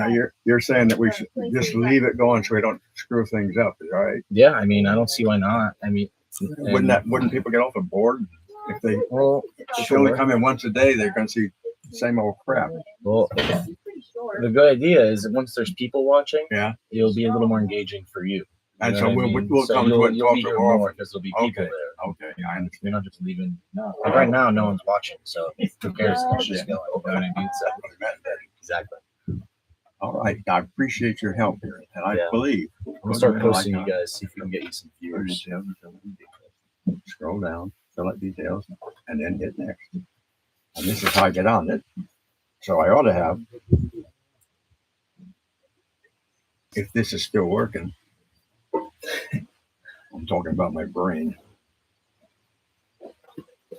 Now you're saying that we should just leave it going so we don't screw things up, is that right? Yeah, I mean, I don't see why not. I mean, Wouldn't people get off the board if they only come in once a day? They're going to see the same old crap. Well, the good idea is that once there's people watching, yeah, it'll be a little more engaging for you. And so we'll come to it and talk to more because there'll be people there. Okay, I understand. You're not just leaving. Like right now, no one's watching, so who cares? It's just going. You know what I mean? So, exactly. All right, I appreciate your help here, and I believe we'll start posting you guys. See if we can get you some viewers. Scroll down, select details, and then hit next. And this is how I get on it. So I ought to have, if this is still working. I'm talking about my brain.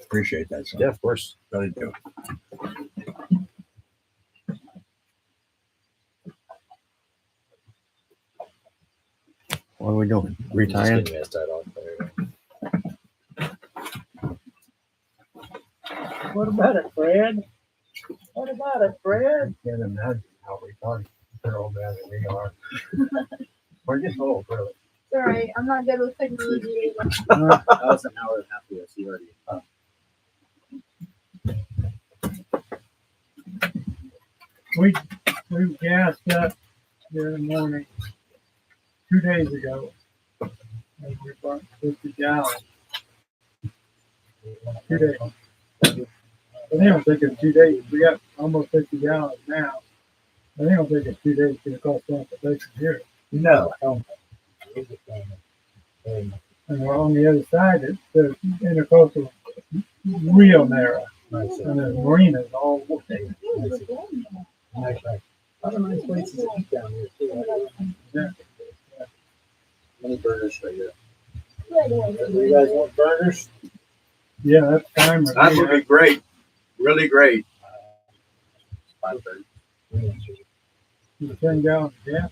Appreciate that. Son. Yeah, of course. Really do. What are we doing? Retying? What about it, Fred? What about it, Fred? I can't imagine how retarded they're all bad that we are. We're just old, really. It's all right. I'm not good with technology. That was an hour and a half ago, so you already. We gassed up the morning 2 days ago. And we bought 50 gallons. 2 days. But they don't think it's 2 days. We got almost 50 gallons now. But they don't think it's 2 days to cost transportation here. No. And we're on the other side, the intercoastal real narrow. And there's marinas all over there. Other nice places to eat down here too. Yeah. Many burgers right here. You guys want burgers? Yeah, that's fine. That would be great. Really great. 5 burgers. 10 gallons of gas.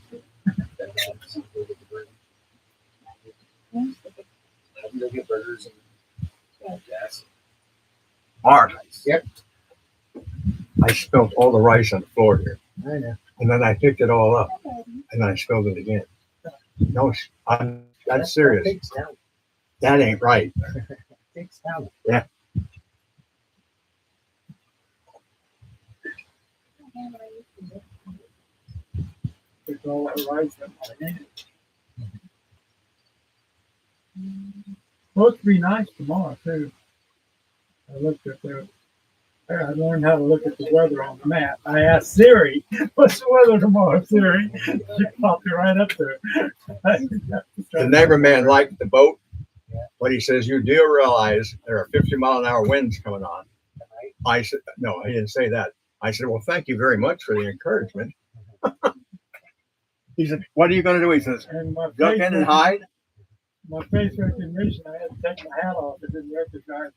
I can go get burgers and gas. Mark. Yep. I spilled all the rice on the floor here. I know. And then I picked it all up. And then I spilled it again. No, I'm serious. That ain't right. Yeah. It's all that rice in my hand. Supposed to be nice tomorrow too. I looked at I learned how to look at the weather on the map. I asked Siri, "What's the weather tomorrow, Siri?" She popped it right up there. The neighborman liked the boat, but he says, "You do realize there are 50-mile-an-hour winds coming on." I said, "No, he didn't say that." I said, "Well, thank you very much for the encouragement." He said, "What are you going to do?" He says, "Duck in and hide." My face recognition, I had to take my hat off. It didn't recognize me.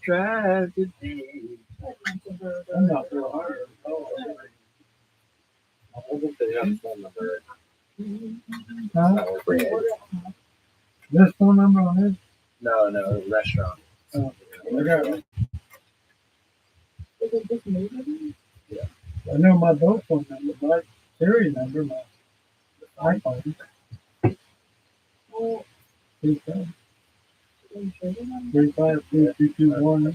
Tragedy. I'm not real hard. I think they have a phone number. Huh? This phone number on this? No, restaurant. I got it. Is it just moving? I know my boat phone number, my Siri number, my iPhone. Well, 35321 I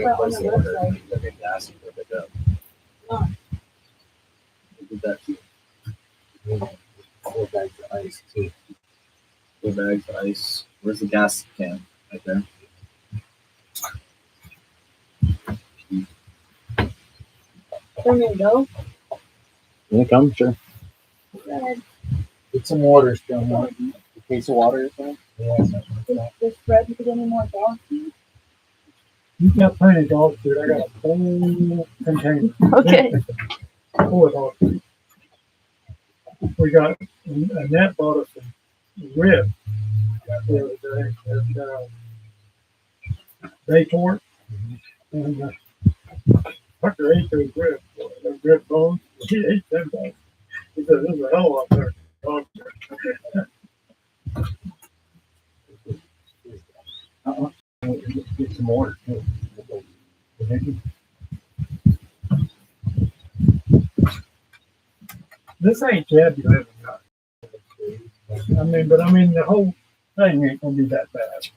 got on the website. Gas and pick it up. Oh. Did that too. 4 bags of ice too. 4 bags of ice. Where's the gas can? Right there. Want me to go? You want to come? Sure. Good. Get some water, still. A case of water or something? Does Fred get any more dog food? You got plenty of dog food. I got a whole container. Okay. Full of dog food. We got Annette bought us some ribs the other day. And, betater. And Tucker ate those ribs, those rib bones. He ate them bones. He said, "There's a hell up there." Get some more. This ain't Chad you live in. I mean, the whole thing ain't gonna be that bad.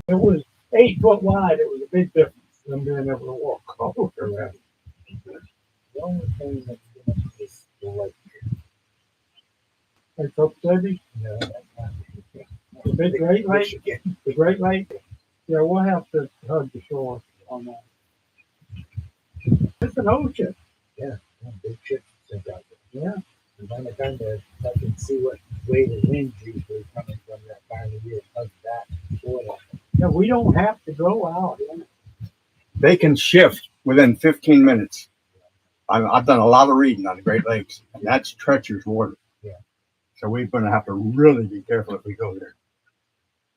It was 8 foot wide. It was a big difference than being able to walk all around. The only thing that's going to be is the lake. Like Hope City, No, that's not. the big Great Lake, the Great Lake. Yeah, we'll have to hug the shore on that. It's an ocean. Big ships sink out there. Yeah. And by the time that I can see what way the wind's usually coming from that time of year, hug that before that. Yeah, we don't have to go out. They can shift within 15 minutes. I've done a lot of reading on the Great Lakes, and that's treacherous water. Yeah. So we're going to have to really be careful if we go there.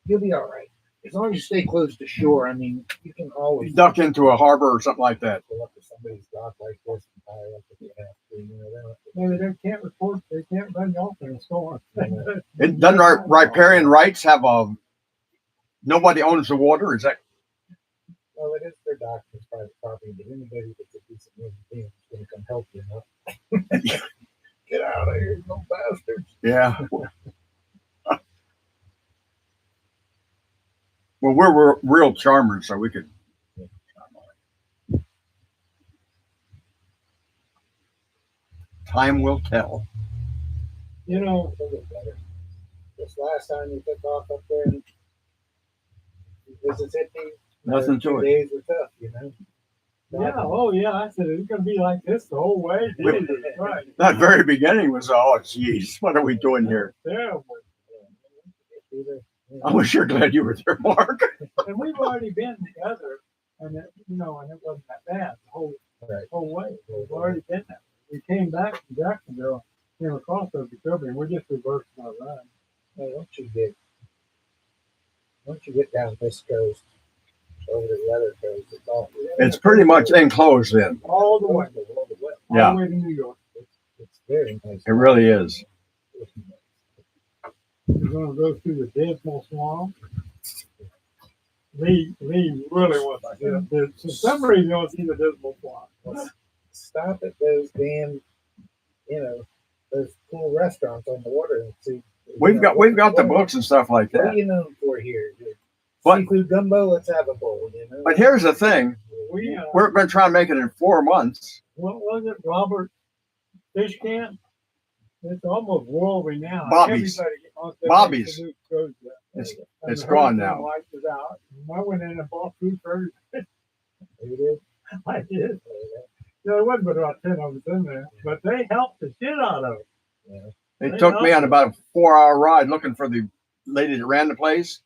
You'll be all right. As long as you stay close to shore, I mean, you can You always duck into a harbor or something like that. pull up to somebody's dock like this and tie up if you have to. You know, Maybe they can't report, they can't run you off in a storm. It doesn't our riparian rights have a nobody owns the water? Is that well, it is their dock, it's private property, but anybody that's a decent human being is going to come help you. Know? Get out of here, you bastards. yeah? Well, we're real charmers, so we could. Time will tell. You know, It'll get better. This last time you took off up there in Mississippi, Nothing to 2 it. days were tough, you know. yeah, oh yeah, I said it's gonna be like this the whole way. Jesus, right. That very beginning was, oh, geez, what are we doing here? Terrible. I was sure glad you were there, Mark. And we've already been together, and it, you know, and it wasn't that bad the whole way. We've already been there. We came back from Jacksonville, came across over Discovery, and we're just reversing our run. Hey, once you get down this coast over to the other coast, it's all. It's pretty much enclosed then. All the way, all Yeah. the way to New York. It's very nice. It really is. We're gonna go through the Dismal Swamp. Lee really wants to see it. For some reason, he wants to see the Dismal Swamp. Stop at those damn, those cool restaurants on the water and see. We've got the books and stuff like What are that. you known for here? Dude? But- Seafood gumbo. Let's have a bowl. You know. But here's the thing: we're going to try and make it in 4 months. What was it, Robert Fish Camp? It's almost world renowned. Bobby's. Everybody wants to Bobby's. make the news goes there. It's And it's the gone hurricane now. wiped it out. And I went in and bought food for everybody. You did? I did. There wasn't but about 10 of us in there, but they helped the shit out of it. It took me on about a 4-hour ride looking for the lady that ran the place.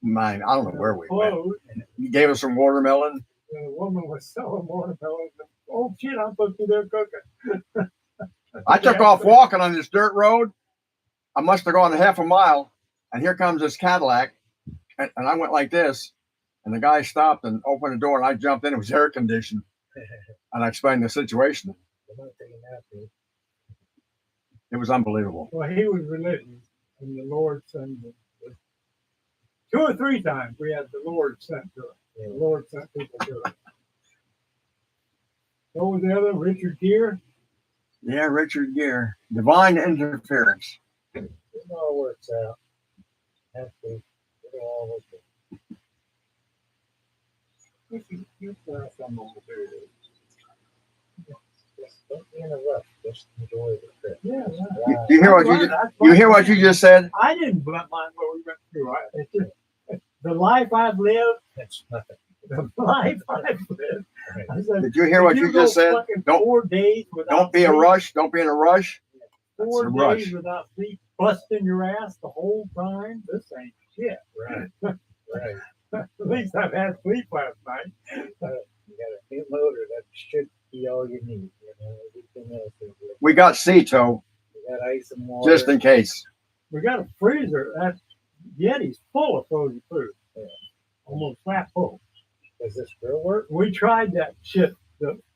Man, I don't know where we went. Closed, He gave us some watermelon. and the woman was selling watermelon. Oh shit, I'm supposed to be there cooking. I took off walking on this dirt road. I must have gone half a mile, and here comes this Cadillac, and I went like this, and the guy stopped and opened the door, and I jumped in. It was air conditioned, and I explained the situation. I'm not taking that, dude. It was unbelievable. Well, he was religious, and the Lord sent him. 2 or 3 times we had the Lord sent to it. The Lord sent people to it. What was the other? Richard Gere? Yeah, Richard Gere. Divine interference. It all works out. Have to. It all works out. Some old dude. Just don't be in a rush. Just enjoy the trip. Yeah, You hear what you hear what you just said? I didn't mind what we went through. It's just the life I've lived. That's nothing. The life I've lived. I said, Did you hear what you go just said? fucking Don't- 4 days without Don't be a sleep, rush. Don't be in a rush. 4 That's a days rush. without sleep, busting your ass the whole time. This ain't shit. Right. Right. At least I've had sleep last night. You got a new motor that should be all you need. You know, everything else is good. We got Cito You got ice and water. just in case. We got a freezer. That Yeti's full of frozen food. Yeah. Almost flat full. But Does this still work? We tried that shit.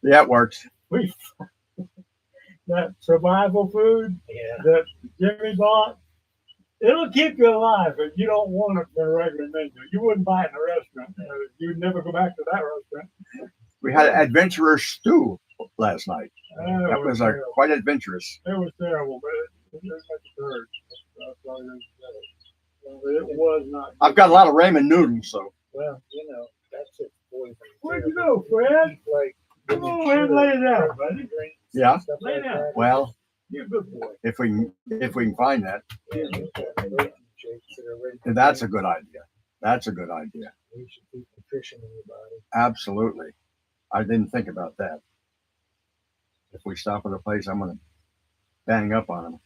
Yeah, it works. We that survival food Yeah. that Jimmy bought. It'll keep you alive, but you don't want it for a regular menu. You wouldn't buy it in a restaurant. You'd never go back to that restaurant. We had adventurer stew last night. That was terrible. quite adventurous. It was terrible, but it was like a bird. That's all I can say. It was not. I've got a lot of ramen noodles, so Well, that's it. Poison. Where'd you go, Fred? Like, Come on, man, lay it down, buddy. Yeah. Lay Like down. that. well, You're a good boy. if we can find that, Yeah, you've got protein shakes that are ready to that's a drink. good idea. That's a good idea. You should keep nutrition in your body. Absolutely. I didn't think about that. If we stop at a place, I'm gonna bang up on them.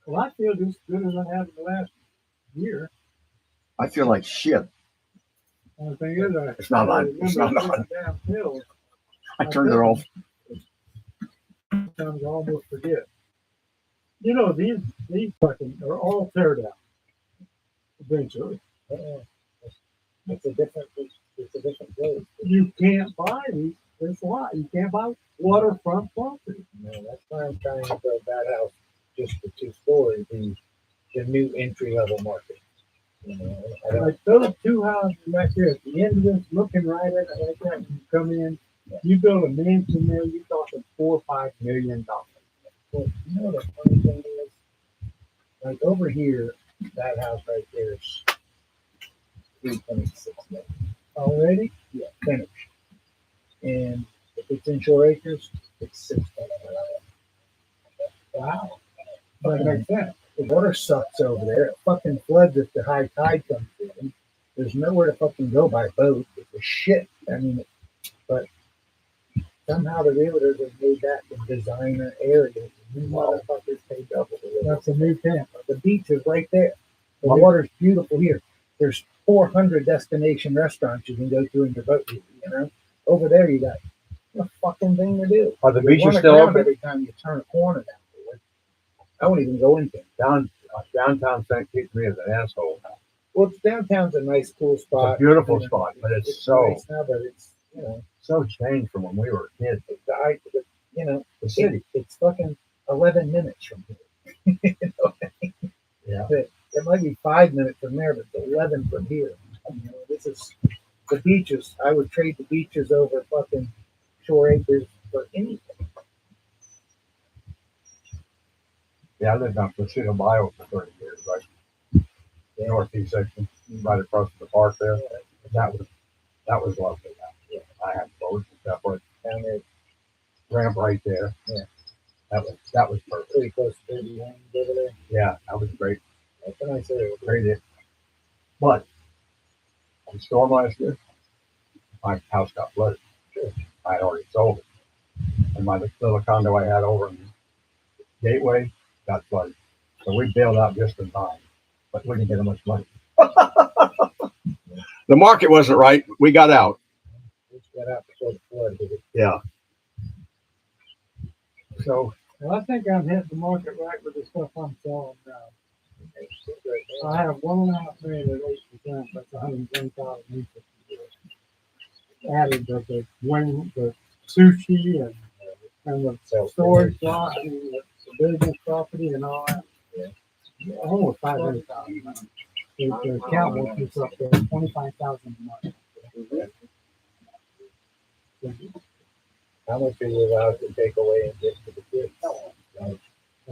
Well, I feel just as good as I have in the last year. I feel like shit. The thing is, It's not on. It's not on. Damn pills. I turned it off. Sometimes I almost forget. These fucking are all tear down. Eventually, It's a different place. you can't buy these. There's a lot. You can't buy waterfront property. That's why I'm trying to build that house just for 2 stories, the new entry level market. I don't, Like those two houses right there at the end of this, looking right at it like that, when you come in, you build a mansion there, you're talking $4 or $5 million. well, the funny thing is, like over here, that house right there is 3.6 million. Already? Yeah, finished. And if it's in Shore Acres, it's 6 million. Wow. But makes sense. The water sucks over there. It fucking floods if the high tide comes in. There's nowhere to fucking go by boat. It's a shit. I mean, but somehow the realtors have made that the designer area. You motherfuckers pay double. That's a new camp. The beach is right there. The water's beautiful here. There's 400 destination restaurants you can go to in your boat. Over there you got a fucking thing to do. Are the You beaches run still around open? every time you turn a corner down there. I won't even go into it. Downtown St. Pete me as an asshole. Well, downtown's a nice, cool spot. beautiful spot, but it's so- nice now, but it's So changed from when we were kids. the city. It's fucking 11 minutes from here. You know what I mean? Yeah. It might be 5 minutes from there, but it's 11 from here. This is the beaches. I would trade the beaches over fucking Shore Acres for anything. Yeah, I lived on Placido Bio for 30 years, right? The northeast section, right across the park there. That was lovely. Yeah. I had boats and stuff, but Down there, ramp right there. Yeah. That was perfect. pretty close to 30 homes over there. Yeah, that was great. That's a nice area. Great. But the storm last year, my house got flooded. I had already sold it. And my little condo I had over in Gateway got flooded. So we bailed out just in time, but we didn't get much money. The market wasn't right. We got out. We just got out before the flood hit it. Yeah. So Well, I think I'm hitting the market right with the stuff I'm selling now. I have 1.5 million at 8%. That's 110,000 acres. Added the sushi and the storage lot, and the business property and all that. Yeah. Almost 500,000. The account will pick up there 25,000 a month. How much are you allowed to take away and give to the kids? I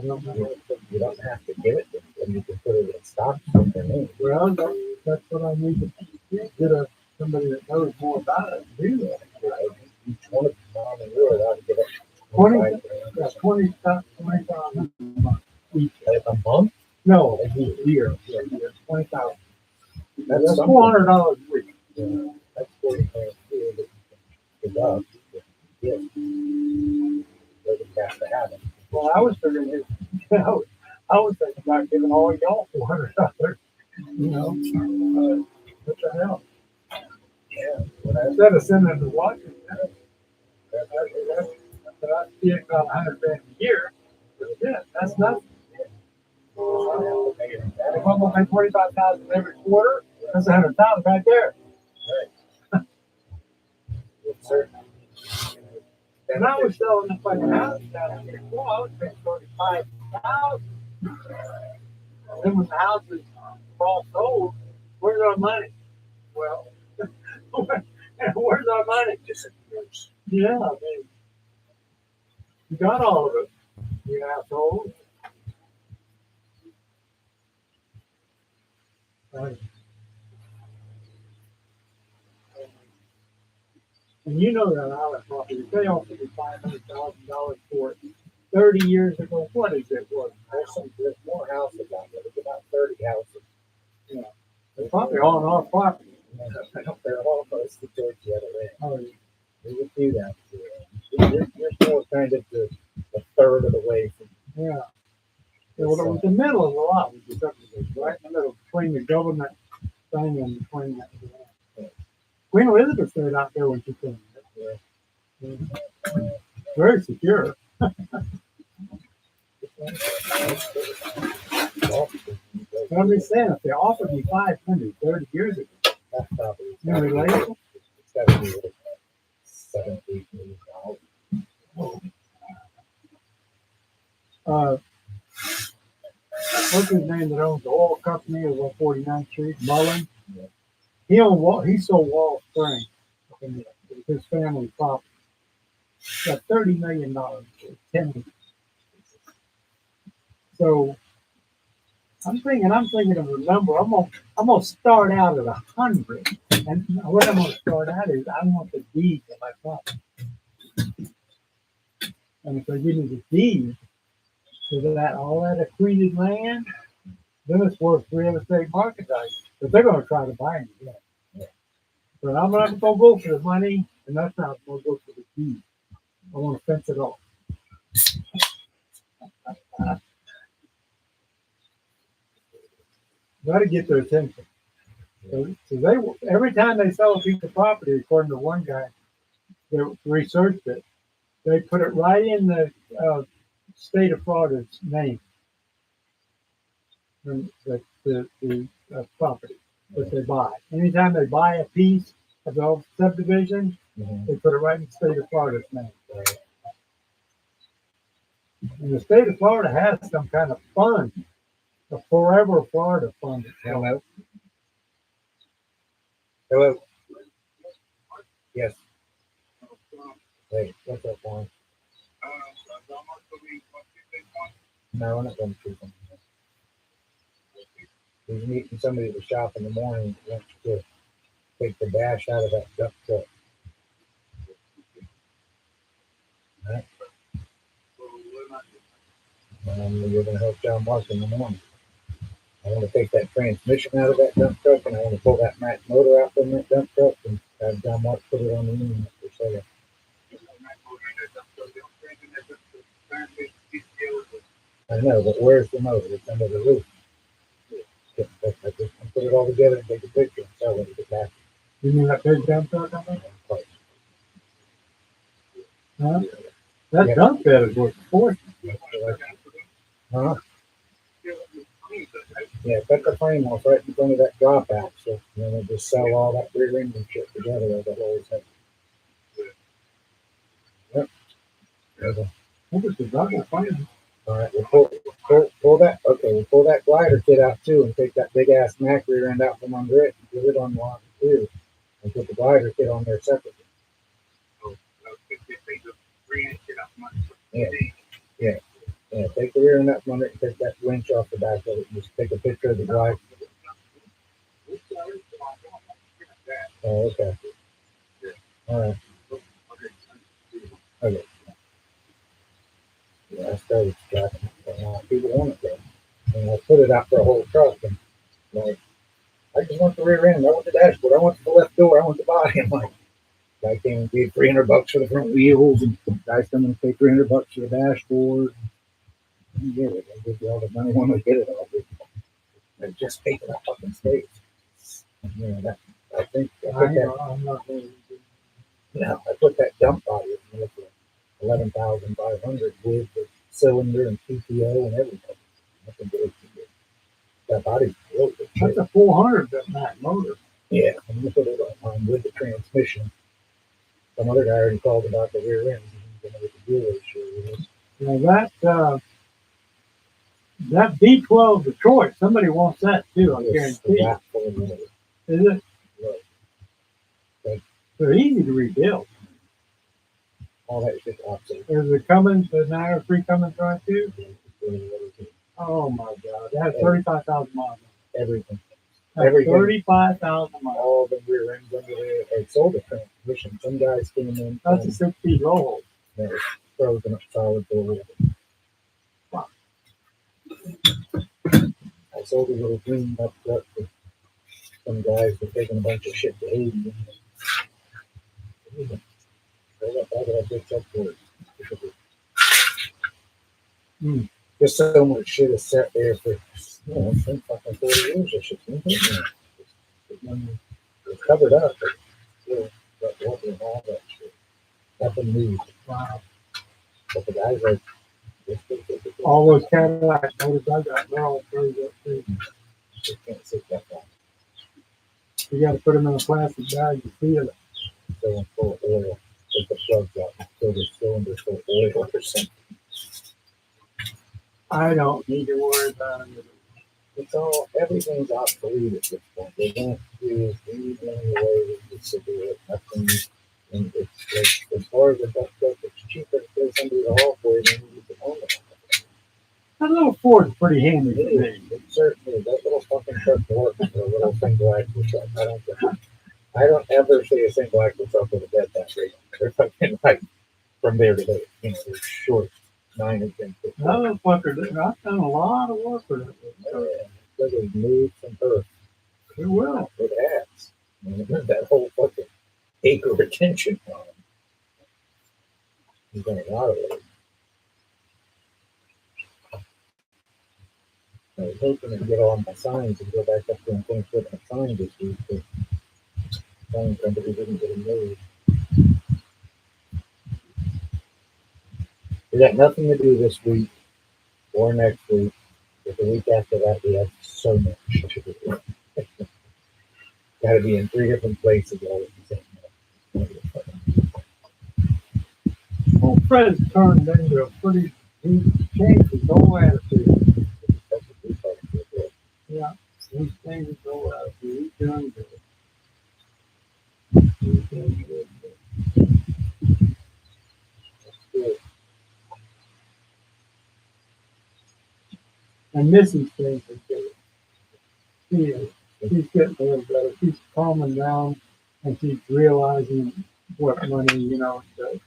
don't know. You don't have to give it to them. You can put it in stocks with their name. Well, that's what I need to get somebody that knows more about it to do that. Each one of them, mom and you are allowed to give it. 20,000 a month. Each. A month? No, a year. 20,000. That's something. $400 a week. Yeah, that's 40 pounds here that you can give up. Yes. Doesn't have to have it. Well, I was figuring I was thinking about giving all y'all $400. What the hell? Yeah. Instead of sending them to Washington, I see about $100,000 a year. Yeah, that's nothing. If I'm gonna pay $25,000 every quarter, that's $100,000 right there. certain. When I was selling the fucking house down here, well, I was paying 35,000. Then when the house was all sold, where's our money? Well, where's our money? Disappears. Yeah, I mean, you got all of it, you asshole. Right. And you know that island property, they offered me $500,000 for it 30 years ago. What is it worth? There's more houses out there. There's about 30 houses. Yeah. They're probably all on our property. They're all posted towards the other end. Oh, yeah. There's a few down there. You're more kind of a third of the way from. Yeah. Well, the middle of the lot was the subdivision, right in the middle, between the government thing and between that. Queen Elizabeth stayed out there when she came. Yeah. Very secure. I'm just saying, if they offered me 500 30 years ago, That's probably in relation, it's got to be like $7-8 million. What's his name that owns the oil company over on 49th Street, Mullen? Yeah. He sold Wall Spring. It was his family property. Got $30 million. 10. So I'm thinking of a number. I'm gonna start out at 100, and what I'm gonna start out is I want the deed to my property. And if they give me the deed to that all that accreted land, then it's worth real estate market value. But they're gonna try to buy it again. Yeah. But I'm not gonna go for the money, and that's not gonna go for the deed. I want to fence it off. Got to get their attention. So they every time they sell a piece of property, according to one guy that researched it, they put it right in the state of Florida's name. The property that they buy. Anytime they buy a piece of the subdivision, they put it right in the state of Florida's name. And the state of Florida has some kind of fund, a Forever Florida fund. Hello. Hello. Yes. Hey, what's up, Juan? No, we're not going to keep them. He's meeting somebody at the shop in the morning who wants to take the dash out of that dump truck. Right? You're going to help John Mark in the morning. I want to take that transmission out of that dump truck, and I want to pull that Mack motor out from that dump truck and have John Mark put it on the unit for sale. I know, but where's the motor? It's under the roof. I just put it all together and take a picture and sell it at the back. You mean that big dump truck on there? Huh? That Yeah. dump bed is worth $40. Huh? Yeah, cut the frame off right in front of that drop axle, and then we'll just sell all that rear end and shit together as a whole thing. Yep. What was the double frame? All right, we'll pull that. Okay, we'll pull that glider kit out too, and take that big ass Mack rear end out from under it, and put it on one too, and put the glider kit on there separately. Yeah. Yeah, take the rear end up from under it and take that winch off the back of it and just take a picture of the glider. Oh, okay. All right. Okay. Yeah, I started tracking it. People want it though. And I put it out for a whole truck, and like, I just want the rear end. I want the dashboard. I want the left door. I want the body. I'm like, guy came and paid $300 for the front wheels, and guys come and pay $300 for the dashboard. You get it. I give you all the money when we get it all. They just pay for that fucking space. You know, that, I think I put that. I'm not going to do No, I put that dump body in for $11,500 with the cylinder and PTO and everything. Nothing good. That body's real good. That's a 400 that Mack motor. Yeah, I'm gonna put it on with the transmission. Some other guy already called about the rear ends. He didn't know what the deal is. Now that V12 Detroit, somebody wants that too, I guarantee. Rack full of water. Is it? Right. They're easy to rebuild. All that shit's obsolete. There's the Cummins, the 903 Cummins right too. Oh my God, that has 35,000 miles. Everything. That's Everything. 35,000 miles. All the rear ends under there. They sold the transmission. Some guys came in. That's a 6-speed roll. They were frozen up solid for it. Wow. I sold a little green up truck for some guys were taking a bunch of shit to Haiti. Just so much shit is sat there for, some fucking 40 years or something. It's covered up, but still got water and all that shit. Nothing new. Wow. But the guys like, All those Cadillac motors I got, they're all froze up too. you can't sit that long. You got to put them in a plastic bag to seal it. Filling full of oil. Put the plugs out, fill the cylinder full of oil or something. I don't need to worry about it. It's all, everything's obsolete at this point. They don't do anything the way they used to do it. Nothing. And it's like, as far as the best stuff, it's cheaper to pay somebody to haul for you than you can own it. That little Ford's pretty handy to me. It certainly, that little fucking truck works for a little single axle truck. I don't ever see a single axle truck with a bed that big. They're fucking like from there to there. They're short, 9 and 10 foot. That little fucker, I've done a lot of work with it. Because it moved from earth. It will. It has. That whole fucking acre retention on it. He's done a lot of it. I was hoping to get all my signs and go back up there and finish putting a sign this week, but the sign company didn't get them made. We got nothing to do this week or next week, but the week after that we have so much to do. Got to be in 3 different places all at the same time. Well, Fred's turned into a pretty, he's changed his whole attitude. That's a big part of it. Yeah, he's changed his whole attitude. He's doing good. Good. And Missy's changed his good. She's getting a little better. She's calming down and she's realizing what money, does.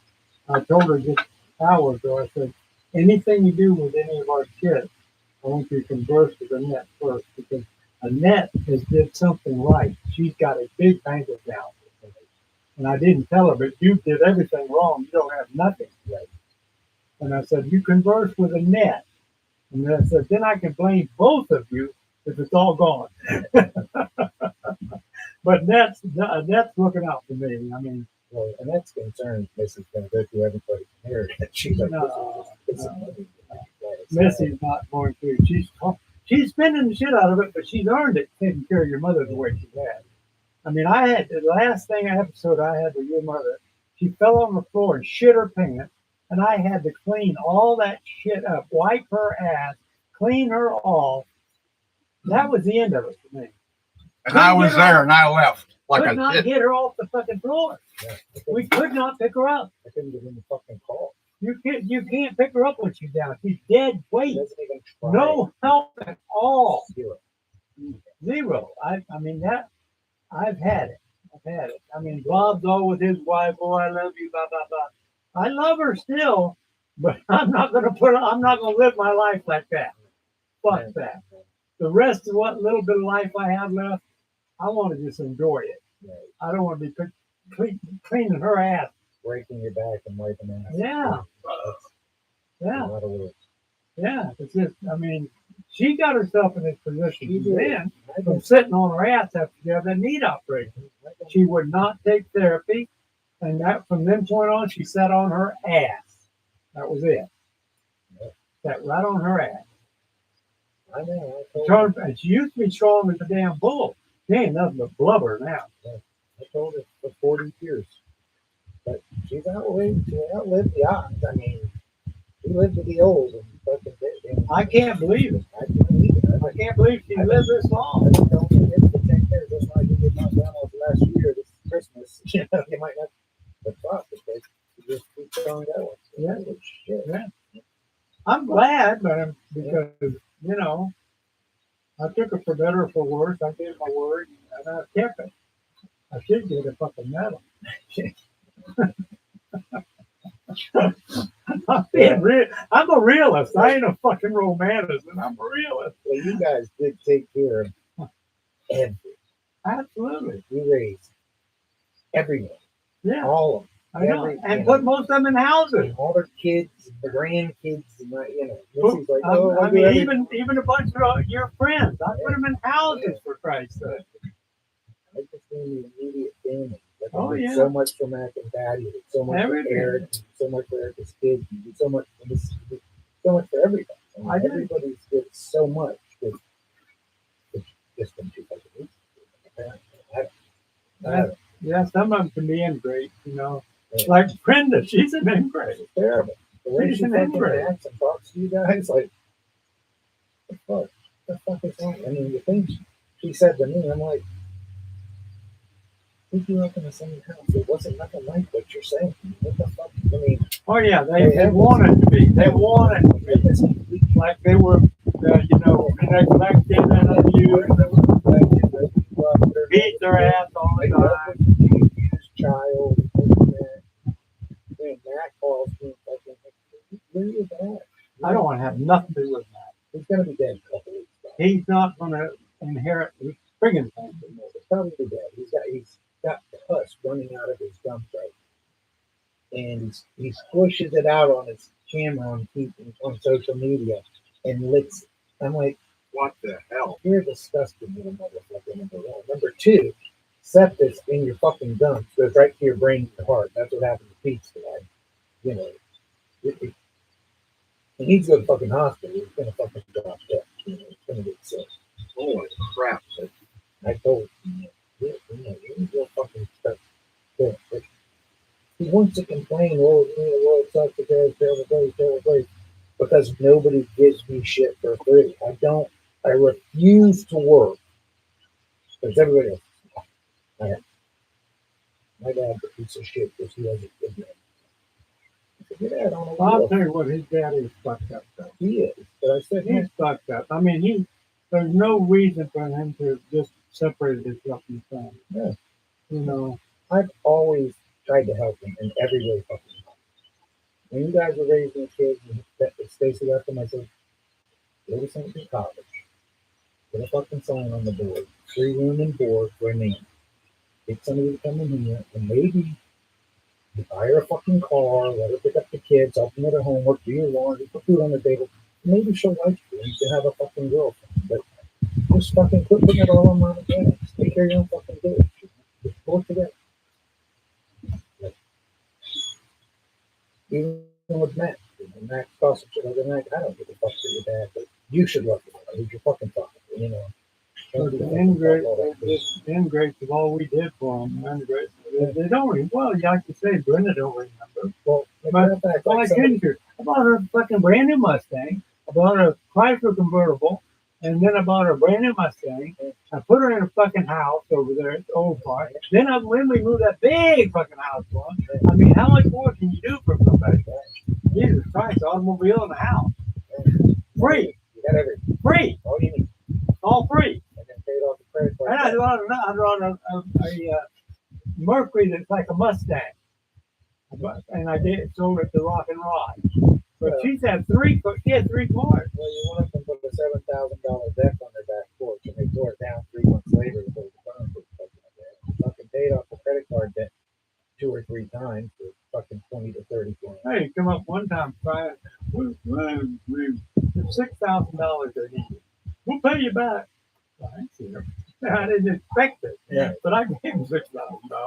I told her just hours ago, I said, anything you do with any of our kids, I want you to converse with Annette first, because Annette has did something right. She's got a big bank account. And I didn't tell her, but you did everything wrong. You don't have nothing right. And I said, you converse with Annette. And then I said, then I can blame both of you if it's all gone. But Annette's looking out for me. I mean, Well, and that's concerned. Missy's going to go through everybody from here. She's like, No, this is no. money. Missy's not going to. She's spending the shit out of it, but she's earned it taking care of your mother the way she has. I mean, I had the last episode I had with your mother. She fell on the floor and shit her pants, and I had to clean all that shit up, wipe her ass, clean her off. That was the end of it for me. And I was there and I left like Could a not get her off the fucking floor. Yeah, We could not pick her up. I couldn't get in the fucking call. You can't pick her up when she's down. She's dead He weight. doesn't even try. No help at all. Zero. Zero. I mean that I've had it. I mean, Bob's always his wife. Oh, I love you. Blah blah blah. I love her still, but I'm not gonna live my life like that. Fuck that. The rest of what little bit of life I have left, I want to just enjoy it. Right. I don't want to be cleaning her ass. Breaking your back and wiping ass. Yeah. That's Yeah. a lot of work. Yeah. It's just, I mean, she got herself in this position. She did. Then I from don't- sitting on her ass after she had that knee operation. She would not take therapy, and that from then point on, she sat on her ass. That was it. Yeah. Sat right on her ass. I know. I told her. And she used to be strong as a damn bull. She ain't nothing but blubber now. I told her for 40 years. But she outlived the odds. I mean, she lived to be old and fucking dead. I can't believe it. I can't believe it. I can't believe she lived this I've long. been telling you this for 10 years. That's why I did my grandma's last year, this Christmas. You know, you might not have thought because you just keep going going. Yeah. Holy shit. Yeah. I'm glad, but because, you know, I took it for better or for worse. I gave my word and I kept it. I should get a fucking medal. I'm a realist. I ain't a fucking romantic, and I'm a realist. Well, you guys did take care of everything. Absolutely. You raised everyone, Yeah. all of them. I know. Every- And you put know. most of them in houses. And all their kids, the grandkids, and you know, Missy's like, I I do mean, everything. even a bunch of your friends. I put them in houses, for Christ's sake. I just mean the immediate family. Like, Oh, I did yeah. so much for Mac and Patty, I did so much Everything. for Eric, and so much for Eric's kids, and did so much for this, so much for everybody. I mean, I did. everybody's did so much with just them two fucking weeks. Yeah, some of them can be ingrate, you know. Yeah. Like Brenda, she's an ingrate. It's terrible. The way She's she an fucking ingrate. acts and talks to you guys, like, what the fuck is wrong? I mean, the things she said to me, I'm like, we grew up in the same house. It wasn't nothing like what you're saying. What the fuck? I mean, Oh yeah, they want it to be. They want it to be. Like they were, you know, neglected and abused and beat their ass all the time. Child, when Matt calls me, where you at? I don't want to have nothing to do with that. He's gonna be dead in a couple weeks. He's not going to inherit the friggin' thing. He's probably dead. He's got pus running out of his gums right now. And he squishes it out on his camera on social media and licks it. I'm like, What the hell? you're a disgusting little motherfucker, number one. Number two, sepsis in your fucking gums goes right to your brain and your heart. That's what happened to Pete today. You know, he needs to go to the fucking hospital. He's gonna fucking drop dead. You know, he's gonna get sick. Holy crap. I told him, you're fucking stuff. But he wants to complain, oh, the world sucks, the terrible place, because nobody gives me shit for free. I refuse to work because everybody else. My dad's a piece of shit because he hasn't given me. I said, your dad don't know I'll what tell you what, his dad is fucked up though. he is. But I said, He's fucked up. I mean, there's no reason for him to just separate himself from the family. Yeah. You know, I've always tried to help him in every way fucking possible. When you guys were raising kids, and Stacy left him, I said, go to St. Pete College. Put a fucking sign on the board. 3 room and board for a man. Get somebody to come in here and maybe you buy her a fucking car, let her pick up the kids, help them with their homework, do your laundry, put food on the table. Maybe she'll like you and you can have a fucking girlfriend. But just fucking quit putting it all on mom and dad. Take care of your own fucking kids. Just work together. Even with Matt. Matt costs shit other than that. I don't give a fuck for your dad, but you should love your dad. He's your fucking father, you know. but the ingrates is all we did for them. Ingrates. They don't even, well, like you say, Brenda don't remember. Well, But in fact, like Ginger, I bought her a fucking brand new Mustang. I bought her a Chrysler convertible, and then I bought her a brand new Mustang. I put her in a fucking house over there at the old park. Then when we moved that big fucking house for her, I mean, how much more can you do for somebody? Jesus Christ, automobile and a house. Free. you got everything. Free. All you need. All free. And then paid off the credit card. And I bought a Mercury that's like a Mustang. And I sold it to Rock and Rod. But she had 3 cars. Well, you went up and put a $7,000 deck on their back porch, and they tore it down 3 months later. To build the barn for fucking paid off the credit card debt 2 or 3 times for fucking 20 to 30 grand. Hey, come up one time, crying. We $6,000 they needed. We'll pay you back. Well, I didn't expect it. Yeah. But I gave him $6,000. I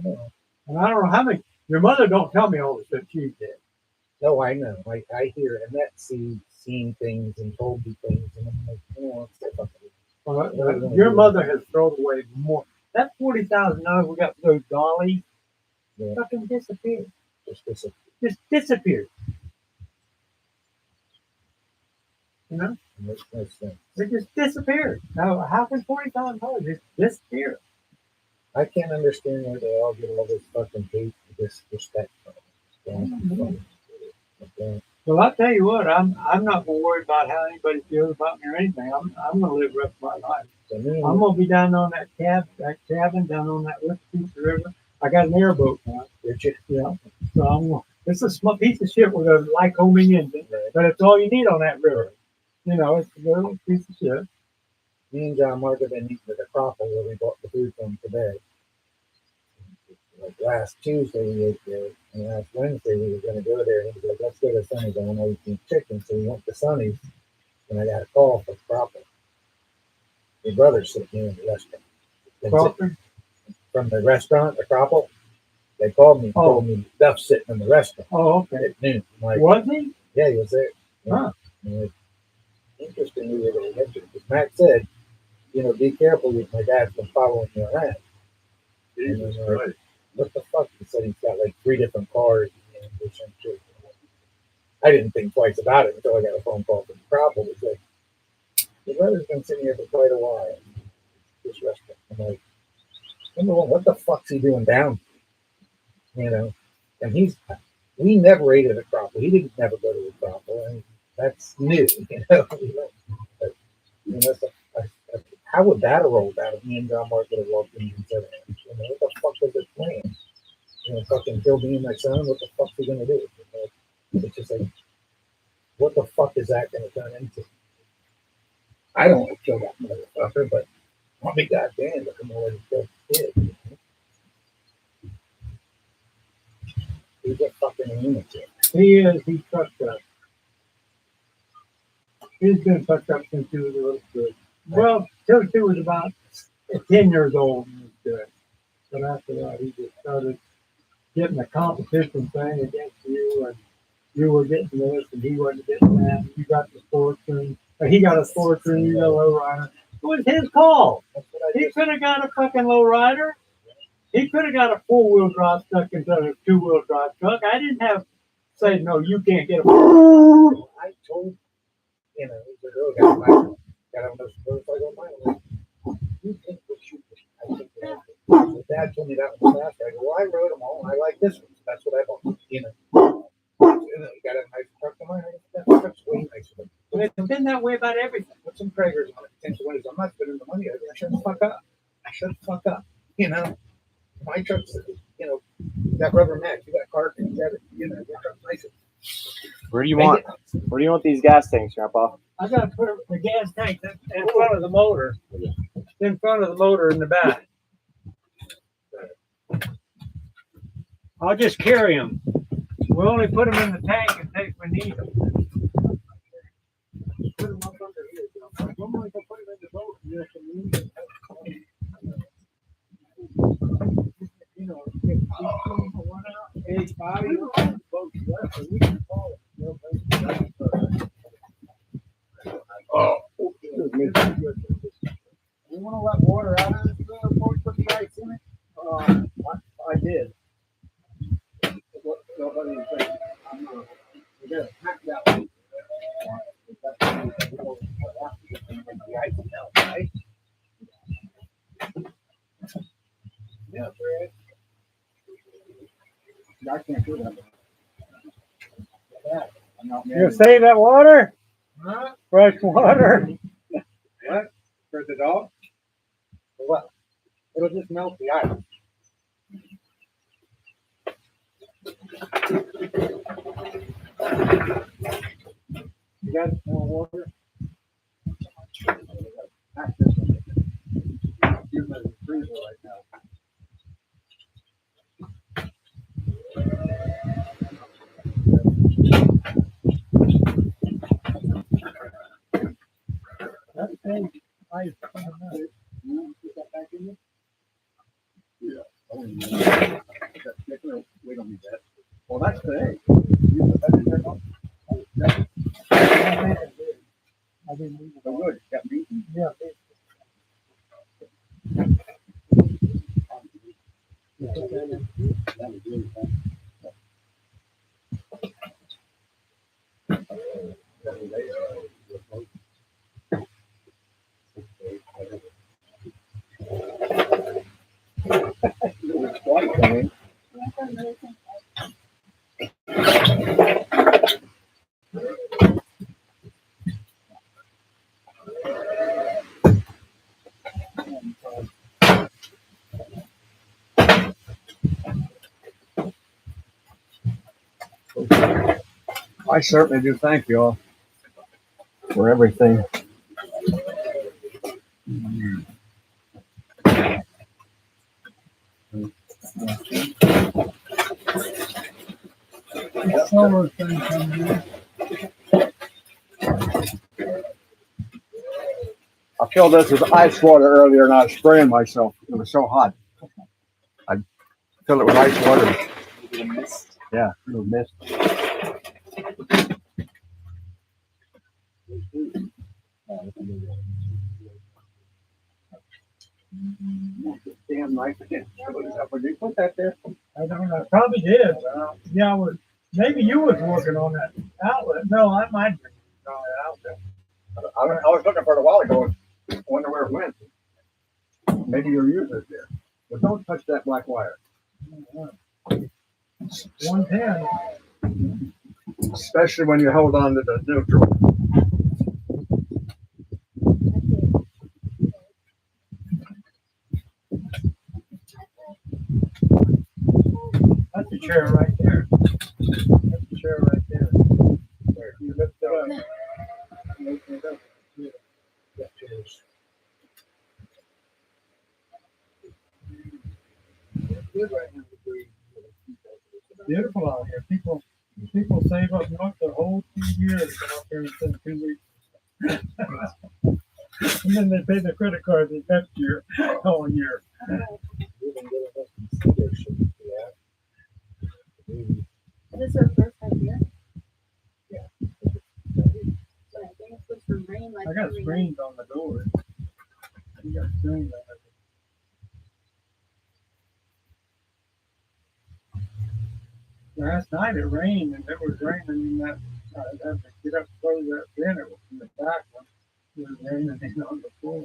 know. And I don't know how many. Your mother don't tell me all the shit she did. No, I know. I hear and that seen things and told me things, and I'm like, oh, it's fucking. Your mother has thrown away more. That $40,000 we got for those dollies, Yeah. Fucking disappeared. Just Just disappeared. You know? makes no sense. They just disappeared. Now, how can $40,000 just disappear? I can't understand where they all get all this fucking hate and disrespect from. Okay. Well, I'll tell you what, I'm not gonna worry about how anybody feels about me or anything. I'm gonna live the rest of my life. So me I'm and gonna be down on that cabin down on that little piece of river. I got an airboat now. Richard, Yeah. So it's a small piece of shit with a Lycoming engine, but it's all you need on that river. You know, it's a little piece of shit. me and John Mark have been eating at the Cropple where we bought the food from today. Like last Tuesday we ate there, and last Wednesday we were going to go there. And he was like, "Let's go to Sonny's. I want to eat chicken." So we went to Sonny's, and I got a call from Cropple. Your brother's sitting in the restaurant. Been Crawford? sitting from the restaurant, the Cropple. They called me, told me Duff's sitting in the restaurant Oh, okay. at noon. I'm like, Was he? yeah, he was there. Yeah. Huh. And it's interesting we were going to mention it because Matt said, you know, be careful with my dad's been following you around. Jesus And I'm like, Christ. what the fuck? He said he's got like 3 different cars. And or some shit. I didn't think twice about it until I got a phone call from the Cropple. It was like, your brother's been sitting here for quite a while. This restaurant. I'm like, number one, what the fuck's he doing down? You know, and we never ate at a Cropple. He didn't never go to a Cropple, and that's new. You know, but, you know, how would that have rolled out if me and John Mark would have walked in and said, you know, what the fuck was his plan? You know, fucking kill me and my son. What the fuck's he gonna do? You know, it's just like, what the fuck is that gonna turn into? I don't want to kill that motherfucker, but I'll be goddamn if I'm already killed the kid. He's a fucking lunatic. He is. He's fucked up. He's been fucked up since he was a little kid. Well, till he was about 10 years old when he was good. But after that, he just started getting a competition thing against you, and you were getting this, and he wasn't getting that. And you got the sports, and he got a sports, and you got a low rider. It was his call. That's what I He just, could have got a fucking low rider. He could have got a 4-wheel drive stuck into a 2-wheel drive truck. I didn't have say no. You can't get a. I told, you know, the girl got on those motorcycle miles. You think what you I think that my dad told me that one last. I go, well, I rode them all, and I like this one. So that's what I bought. You know, you got a nice truck of mine. That truck's way nicer. It's been that way about everything. Put some Kragers on it. Potential winners. I'm not spending the money. I shut the fuck up. I shut the fuck up. You know, my truck's, you know, you got rubber mats. You got carpet. You got it. You know, your truck's nicer. Where do you want these gas tanks, Grandpa? I got to put the gas tank in front of the motor. In front of the motor in the back. I'll just carry them. We'll only put them in the tank in case we need them. Put them up under here. I'm only going to put them in the boat. Yes, we need them. You know, if one out, 85, boats left, so we can call it. You want to let water out of this before we put the ice in it? I did. We got to pack that one. Yeah, I can't do that. You save that water? Huh? Fresh water? What? For the dog? For what? It'll just melt the ice. You got more water? You're in the freezer right now. That thing, I don't know. You put that back in there? Yeah. Oh, yeah. That sticker, we don't need that. Well, that's today. You put that in there, no? Oh, yeah. I didn't need it. So good. Got beaten. Yeah. I certainly do thank you all for everything. Solar thing comes in. I filled this with ice water earlier and I was spraying myself. It was so hot. I filled it with ice water. Yeah, it was mist. Damn knife again. Would you put that there? I don't know. I probably did. Yeah, I was. Maybe you was working on that outlet. No, I might be on that outlet. I was looking for it a while ago. I wonder where it went. Maybe your user's there. But don't touch that black wire. 110. Especially when you hold on to the neutral. That's the chair right there. That's the chair right there. There, you lift it up. Lift it up. Yeah. That chair's good right now. Beautiful out here. People save up north the whole 2 years out there instead of 2 weeks. And then they pay the credit card the next year, all year. Is this our first time here? Yeah. So I think it's supposed to rain like I got every screens on the door. You got screens on it. Last night it rained and it was raining in that. I had to get up and close that bin. It was in the back one. It was raining in on the floor.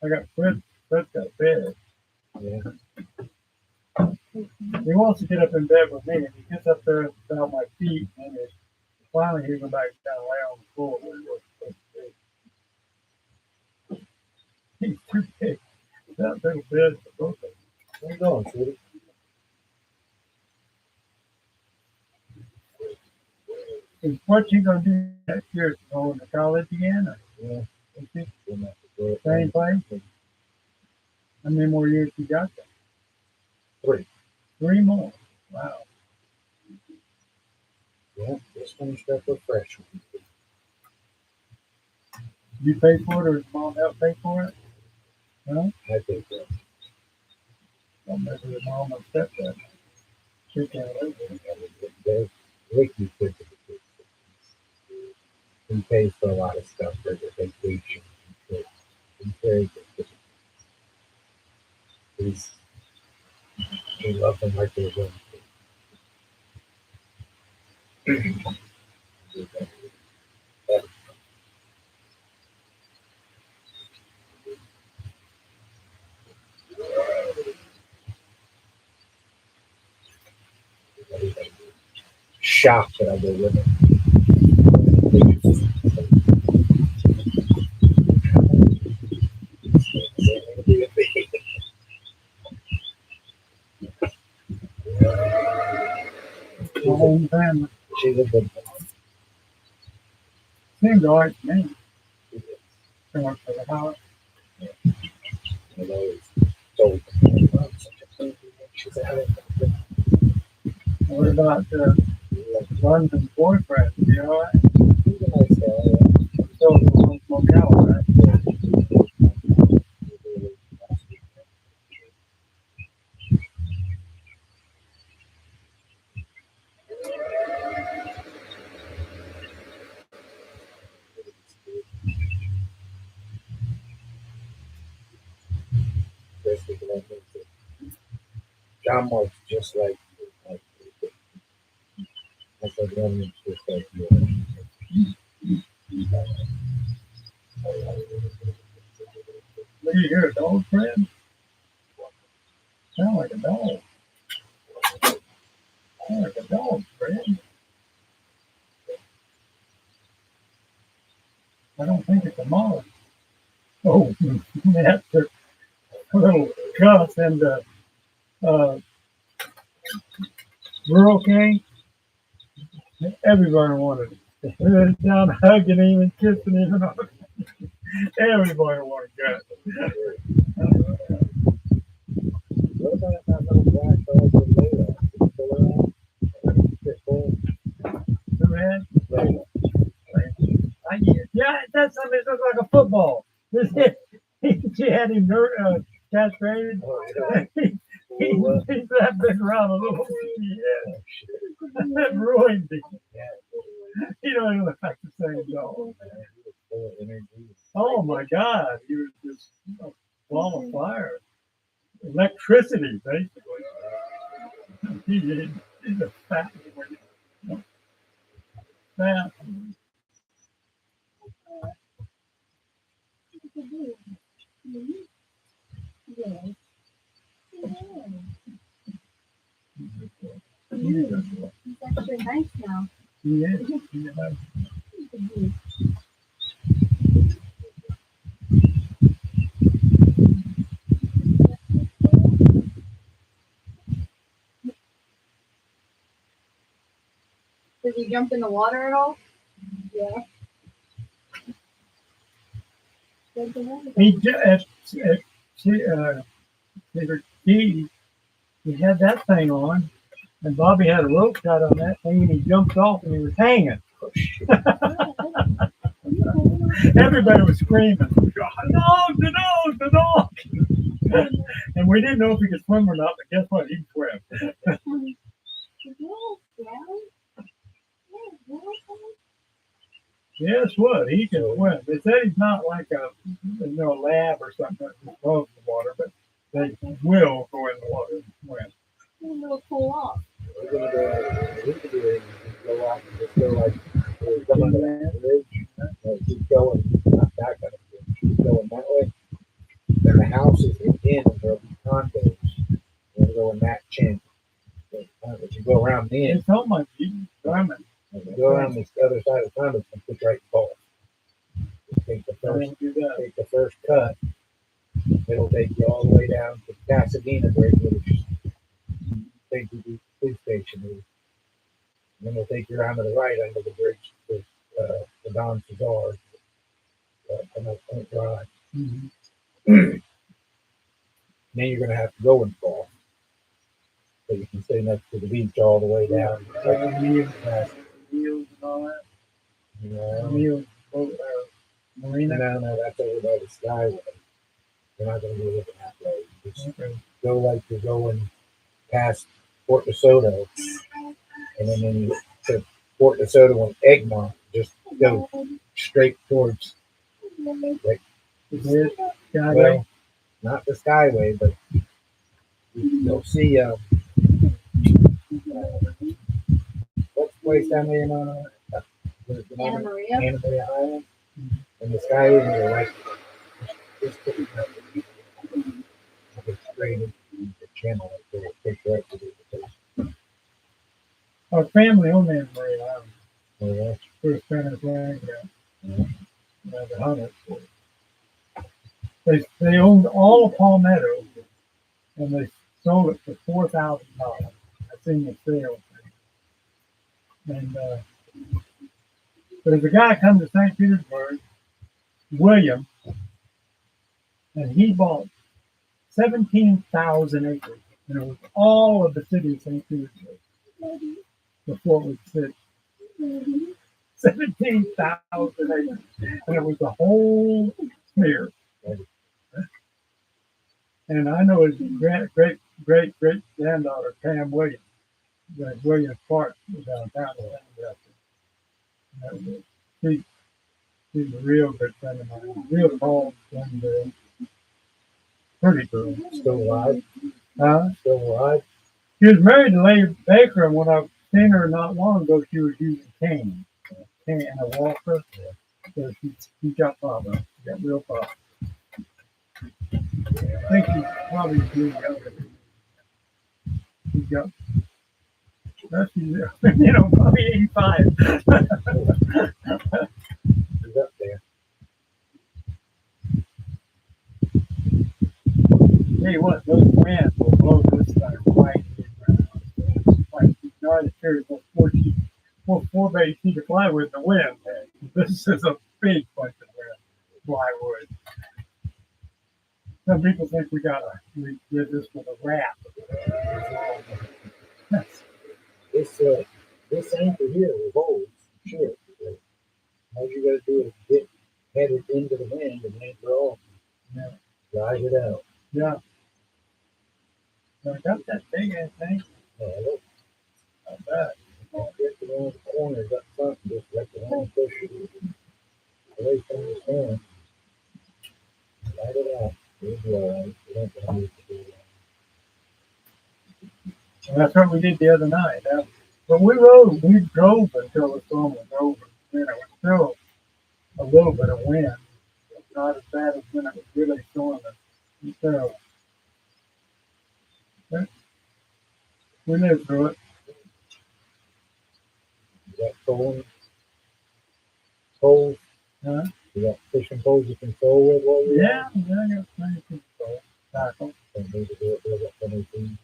I got Fred's got a bed. Yeah. He wants to get up in bed with me, and he gets up there about my feet, and finally he goes back down lay on the floor where he was supposed to be. He's too big. That little bed for both of them. Where you going, sweetie? Is what you gonna do next year? Going to college again? Or Yeah. is it We'll have to go up same place? How many more years you got there? 3. 3 more. Wow. Yeah, just finished up with freshman. You pay for it, or does mom help pay for it? No? I think that. Well, maybe the mom or stepdad. She can't live with it. Ricky said he pays for a lot of stuff for the vacation. He's very good. He loves them like they're own. Shocked that I go with him. The whole family. She's a good one. Seems all right to me. Come up to the house. You know, it's told she's out of What about London's boyfriend? Is he all right? He's a nice guy. Still in the motel, right? Christmas because I think that John Mark's just like I said, Lemons just like you. Do you hear a dog, friend? Sound like a dog. Sound like a dog, friend. I don't think it's a moth. Oh, that's a little cuss and rural king. Everybody wanted it. They were down hugging him and kissing him and all. Everybody wanted guts. What about that little black dog with Layla? Is it still around? Pitbull? Who had? Layla. Yeah, that's something that looks like a football. She had him castrated. Oh, yeah. He's that big around a little. Yeah. That ruined him. He don't even look like the same dog. Full of energy. Oh my God, he was just a ball of fire. Electricity, basically. He's a fat boy. Fat. He's actually nice now. He is. He's a nice. Does he jump in the water at all? Yeah. He he had that thing on, and Bobby had a rope tied on that thing, and he jumped off, and he was hanging. Everybody was screaming, "The dog! The dog! The dog!" And we didn't know if he could swim or not, but guess what? He swam. Guess what? He can swim. They said he's not like a lab or something that loves the water, but they will go in the water and swim. It'll cool off. We're gonna go out and just go like we're coming to that ridge. Keep going, not that kind of bridge. Keep going that way. Then the houses again, there'll be condos. We're gonna go in that channel. If you go around the end, It's so much swimming. if you go around this other side of the condos, and put right in Gulf. Take the first, Do that. take the first cut. It'll take you all the way down to Pasadena Bridge, which is take you to the police station. And then we'll take you around to the right under the bridge to the Don Cesar. On that Point Drive. Mhm. Then you're going to have to go in fall. So you can stay next to the beach all the way down. Meals and all that. Meals, marina. No, that's over by the Skyway. You're not going to be looking that way. You just go like you're going past Fort DeSoto. And then when you get to Fort DeSoto and Egmont, just go straight towards, like, Skyway. well, not the Skyway, but you'll see, what's the place down there in Anna Maria. Anna Maria Island? And the Skyway, and you're right. Just put it up. It's straight into the channel. It takes right to the Our family owned Anna Maria Island. Oh, yeah. First Spanish land grant. Yeah. The hunters. They owned all of Palmetto, and they sold it for $4,000. I seen the sale thing. And there's a guy come to St. Petersburg, William, and he bought 17,000 acres, and it was all of the city of St. Petersburg before it was city. 17,000 acres, and it was the whole sphere. And I know his great granddaughter, Pam Williams, that Williams Park was downtown. She's a real good friend of mine, real tall young girl. Pretty cool. Still alive? Still alive? She was married to Larry Baker, and when I seen her not long ago, she was using cane and a walker. So she got problem. She got real problem. I think she's probably doing younger. She's got, she's, probably 85. He's up there. Tell you what, those winds will blow this thing right in the ground. Like, you know, there's 4 bay feet to fly with the wind. This is a big bunch of plywood. Some people think we did this with a wrap. This anchor here holds. Shit. All you gotta do is get headed into the wind and anchor off. Yeah. Ride it out. Yeah. So I got that big ass thing. Yeah, look. I bet. Get the one corners up front and just let the wind push it away from the storm. Ride it out. It's right. You don't need to do that. And that's what we did the other night. But we drove until the storm was over. Then it was still a little bit of wind. It's not as bad as when it was really storming. So we lived through it. You got poles? Huh? You got fishing poles you can throw with while you're Yeah, I got plenty of people. Tackle. Don't need to do it with up anything.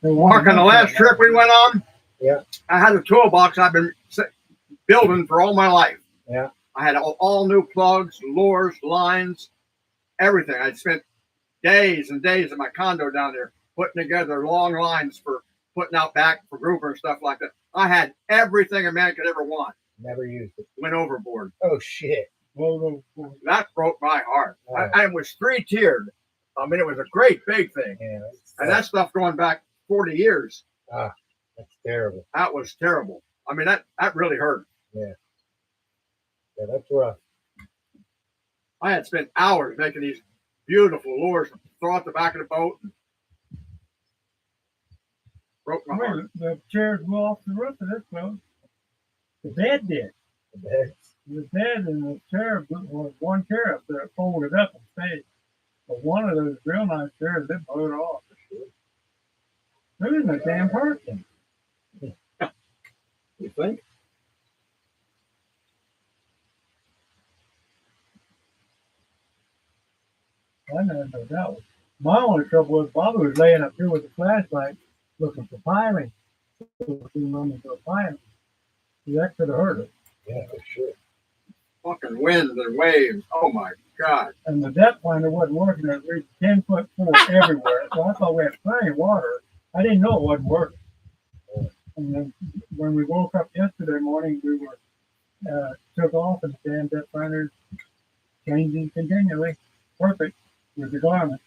Marking the last trip we went on. Yeah. I had a toolbox I've been building for all my life. Yeah. I had all new plugs, lures, lines, everything. I spent days and days at my condo down there putting together long lines for putting out back for grouper and stuff like that. I had everything a man could ever want. Never used it. Went overboard. Oh shit. Whoa. That broke my heart. Oh. I was 3-tiered. I mean, it was a great big thing. Yeah. And that stuff going back 40 years. That's terrible. That was terrible. I mean, that really hurt. Yeah, that's rough. I had spent hours making these beautiful lures to throw out the back of the boat. And broke my heart. The chairs blew off the roof of this boat. The bed did. The bed and the chair was one chair up there folded up and stayed. But one of those real nice chairs, it blew it off. There isn't a damn person. You think? I never know that was. My only trouble was Bobby was laying up here with a flashlight looking for piling. Running for a piling. That could have hurt us. Yeah, for sure. Fucking winds and waves. Oh my God. And the depth finder wasn't working. It reached 10 foot full everywhere. So I thought we had plenty of water. I didn't know it wasn't working. And then when we woke up yesterday morning, we were took off and the damn depth finder changing continually. Perfect with the garment.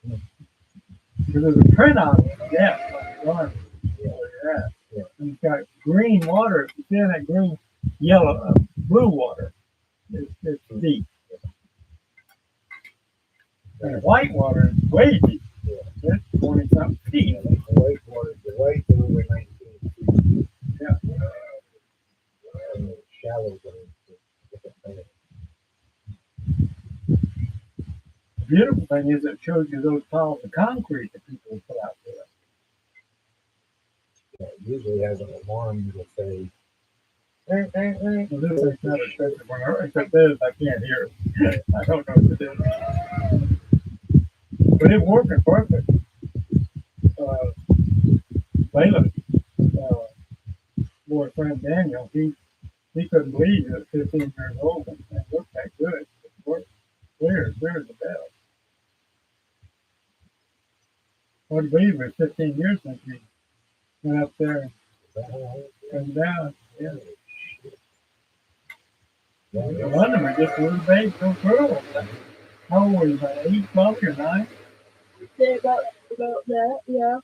Because there's a print on it, depth on the garment. Yeah. And it's got green water. If you see that green, yellow, blue water, it's deep. And white water is way deep. It's 20-something feet. The white water, the white over 19 feet. Yeah. And the shallows are The beautiful thing is it shows you those piles of concrete that people put out there. Yeah, it usually has an alarm that'll say, Well, this is not expensive one, except this, I can't hear it. I don't know what it is. But it's working perfect. Layla, boyfriend Daniel, he couldn't believe it at 15 years old and looked that good. It worked clear as a bell. Hard to believe it was 15 years since he went up there and down. Yeah. London was just a little baby, little girl. How old were you? About 8, 12, or 9? Yeah, about that, yeah.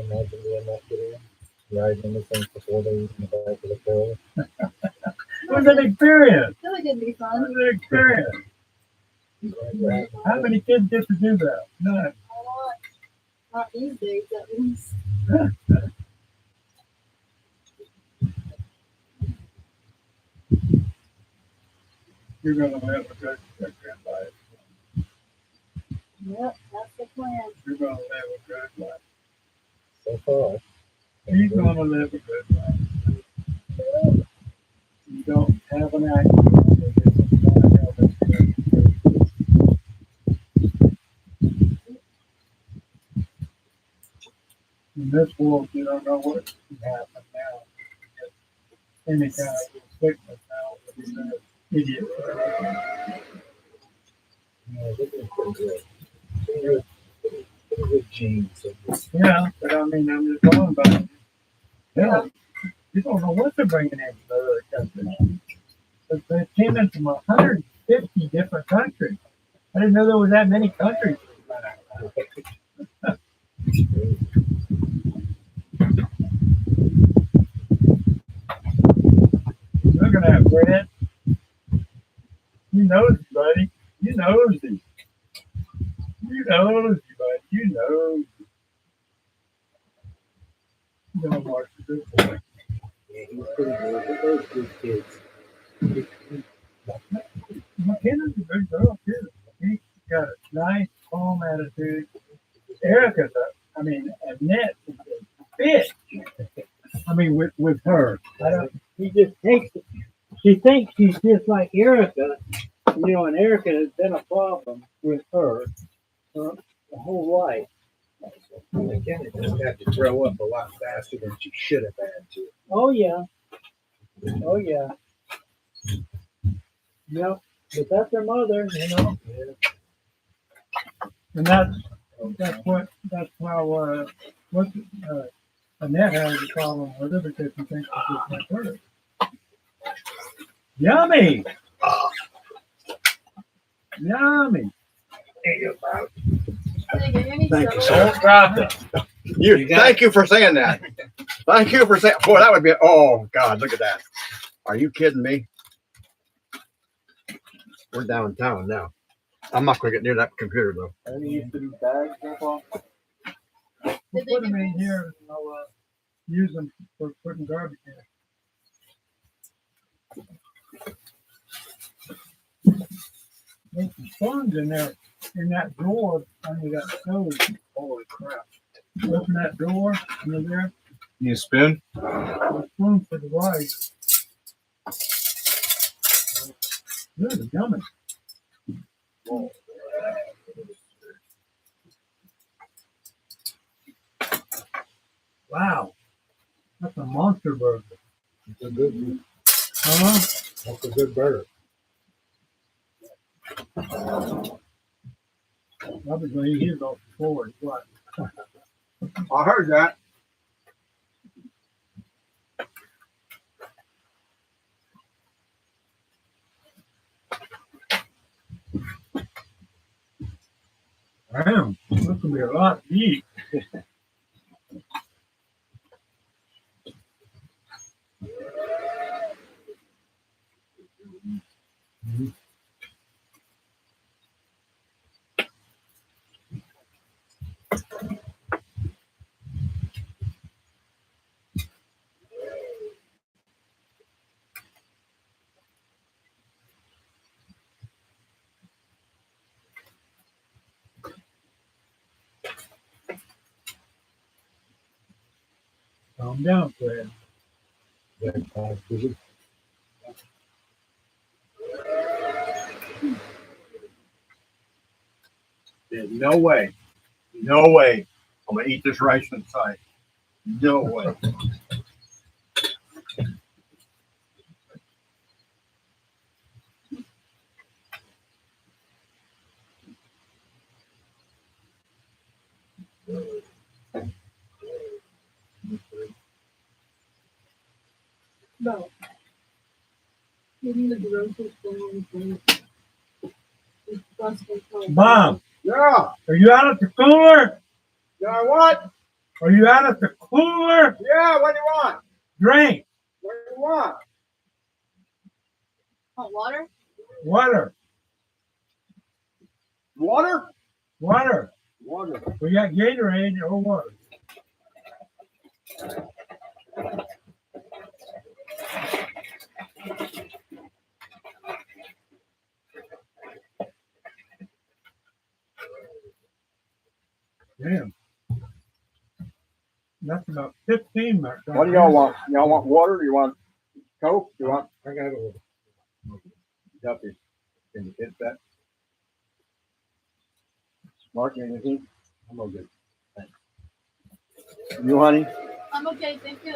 imagine doing that to them. Riding in the thing for 4 days in the back of the car. It was an experience. I feel like it'd be It fun. was an experience. How many kids get to do that? None. Not these days, at least. You're gonna live a good life. Yep, that's the plan. You're gonna live a good life. So far. He's gonna live a good life. You don't have an accident. In this world, you don't know what can happen now. Any kind of sickness now would be an idiot. Yeah, this is pretty good. Pretty good genes. Yeah, but I mean, I'm just talking about it. Hell, you don't know what they're bringing in from other countries. But they came in from 150 different countries. I didn't know there was that many countries. They're gonna have bread. You knows, buddy. You knows it. You knows, buddy. You knows. You know, Mark's a good boy. Yeah, he's pretty good. But those good kids. McKenna's a good girl too. She's got a nice, calm attitude. Erica's Annette is a bitch. I mean, with her. I don't. He just takes it. She thinks she's just like Erica, and Erica has been a problem with her the whole life. Again, it just had to grow up a lot faster than she should have had to. Oh yeah. Oh yeah. Yep. But that's her mother, Yeah. And that's how Annette has a problem with her because she thinks she's just like her. Yummy! Yummy! Thank you, sir. Don't drop it. Thank you for saying that. Thank you for saying. Boy, that would be. Oh God, look at that. Are you kidding me? We're downtown now. I'm not going to get near that computer though. Any use to these bags, Grandpa? We'll put them in here and I'll use them for putting garbage in. There's some sponge in there, in that drawer under that stove. Holy crap. Open that door under there. You spin? The spoon for the right. Really yummy. Wow. That's a monster burger. It's a good, Huh? that's a good burger. Obviously, he's off the floor. What? I heard that. Damn. This will be a lot to eat. Calm down, Fred. There's no way. No way. I'm going to eat this rice inside. No way. No. Even the grocery store on the plate. Mom, Yeah. are you out at the cooler? Yeah, what? Are you out at the cooler? Yeah, what do you want? Drink. What do you want? Hot water? Water. Water? Water. Water. We got Gatorade or water. Damn. That's about 15 minutes. What do y'all want? Y'all want water? You want Coke? You want? I got it. Duffy. Can you hit that? Mark, anything? I'm all good. Thanks. You, honey? I'm okay, thank you.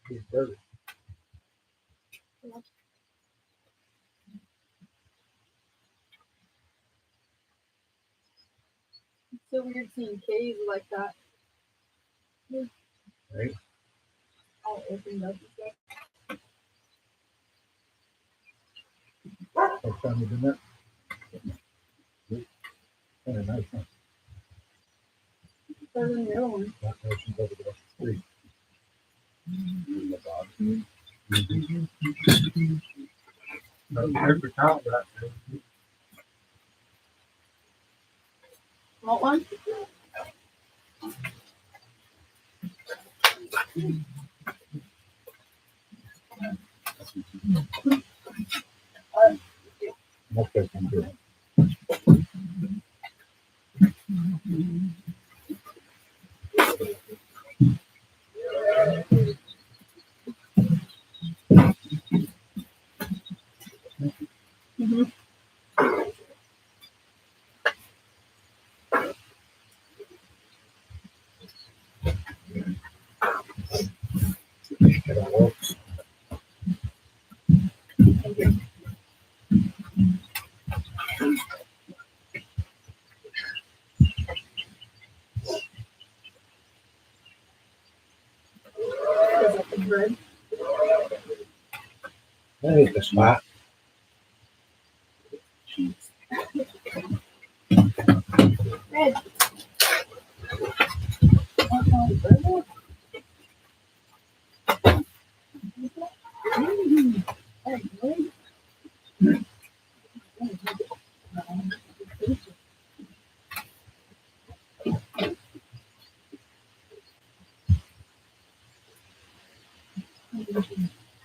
He's dirty. It's so weird seeing caves like that. Right. All opened up and stuff. Next time you do that. Kind of nice, huh? Better than the other one. That person's over the street. Paper towel wrap. Want one? That's what I'm doing. Is that the bread? That is the spot. Bread. Bread? Hey, bread?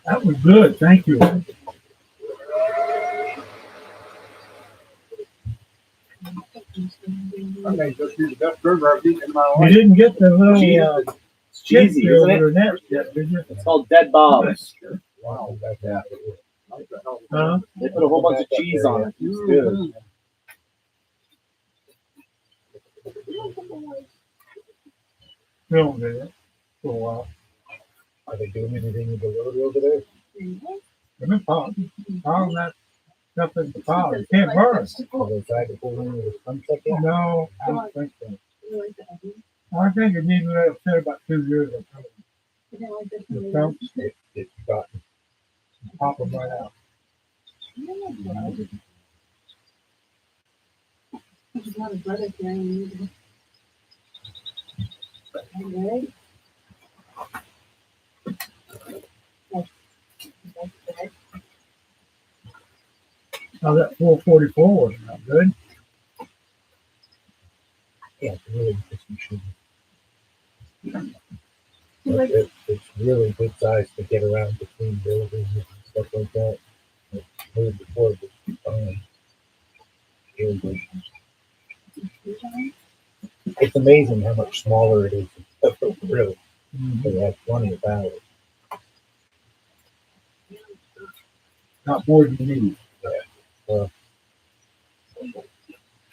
That was good. Thank you. I may just be the best burger I've eaten in my You life. didn't get the little It's cheesy, chip isn't it? over net yet, did you? It's called Dead Bob's. Wow. Yeah. Huh? They put a whole bunch of cheese on it. It's good. Don't do it for a while. Are they doing anything with the road over there? I've been piling that stuff in the pile. You can't burn it. Have they tried to pull in with a sunset yet? No, I don't think so. You like the oven? I think it needed to fit about 2 years ago. You didn't like this The one? stumps, It's got pop them right out. There's not a butter thing either. Okay. That's bread. Now that 444 was not good. yeah, it's really good machine. Like, It's really good size to get around between buildings and stuff like that. It's moved before, but it's fine. Really good. It's amazing how much smaller it is. Really, they have plenty of power. Not more than you need.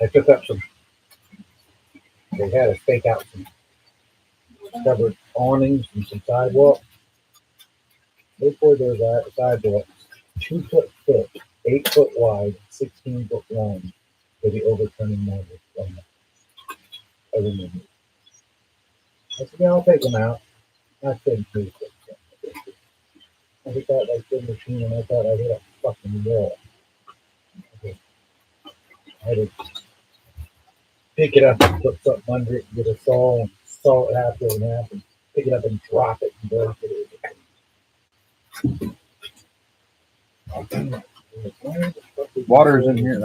I took up some. They had us take out some covered awnings and some sidewalk. They poured those sidewalks 2 foot thick, 8 foot wide, 16 foot long for the overturning marble. I remember. I said, yeah, I'll take them out. I said, please. I hit that like the machine and I thought I hit a fucking wall. I had to pick it up and put something under it and get a saw and saw it half in half and pick it up and drop it and break it. Water's in here.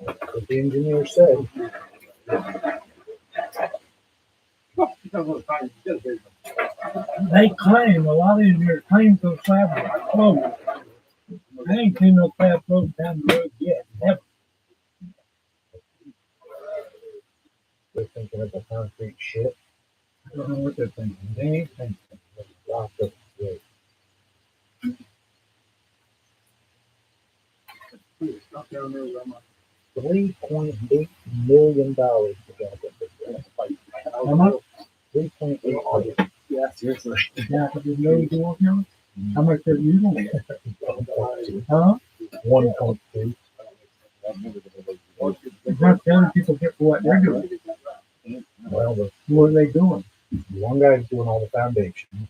But the engineer said, They claim, a lot of engineers claim those slabs are closed. I ain't seen no slab closed down the road yet, never. they're thinking of the concrete shit. I don't know what they're thinking. They ain't thinking. Locked up the way. $3.8 million to get it. How much? 3.8 million. Yeah, seriously. Yeah, but you know you're working on it? How much have you done? 1.2. Huh? 1.2. That's the other people get for what they're doing. Well, the What are they doing? one guy's doing all the foundations.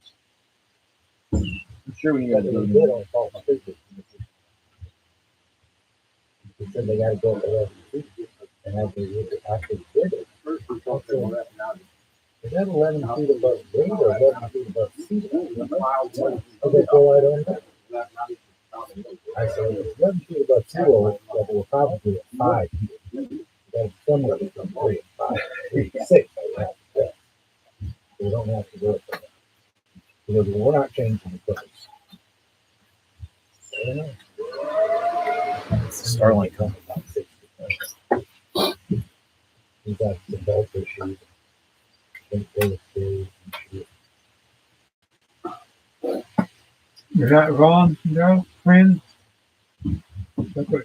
I'm sure we Yeah, need they to did on Salt and Creek. He said they gotta go to the and as they actually did it. Is that 11 feet above grade or 11 feet above sea level? Okay, so I don't know. I said, it's 11 feet above sea level, we're probably at 5 feet. That's somewhere between 3 and 5, 3 to 6. Yeah. We don't have to do it. Because we're not changing the price. I don't know. Starlink. About 60. He's got some belt issues. Think they were serious and shit. Is that Ron, no, friend? Look what,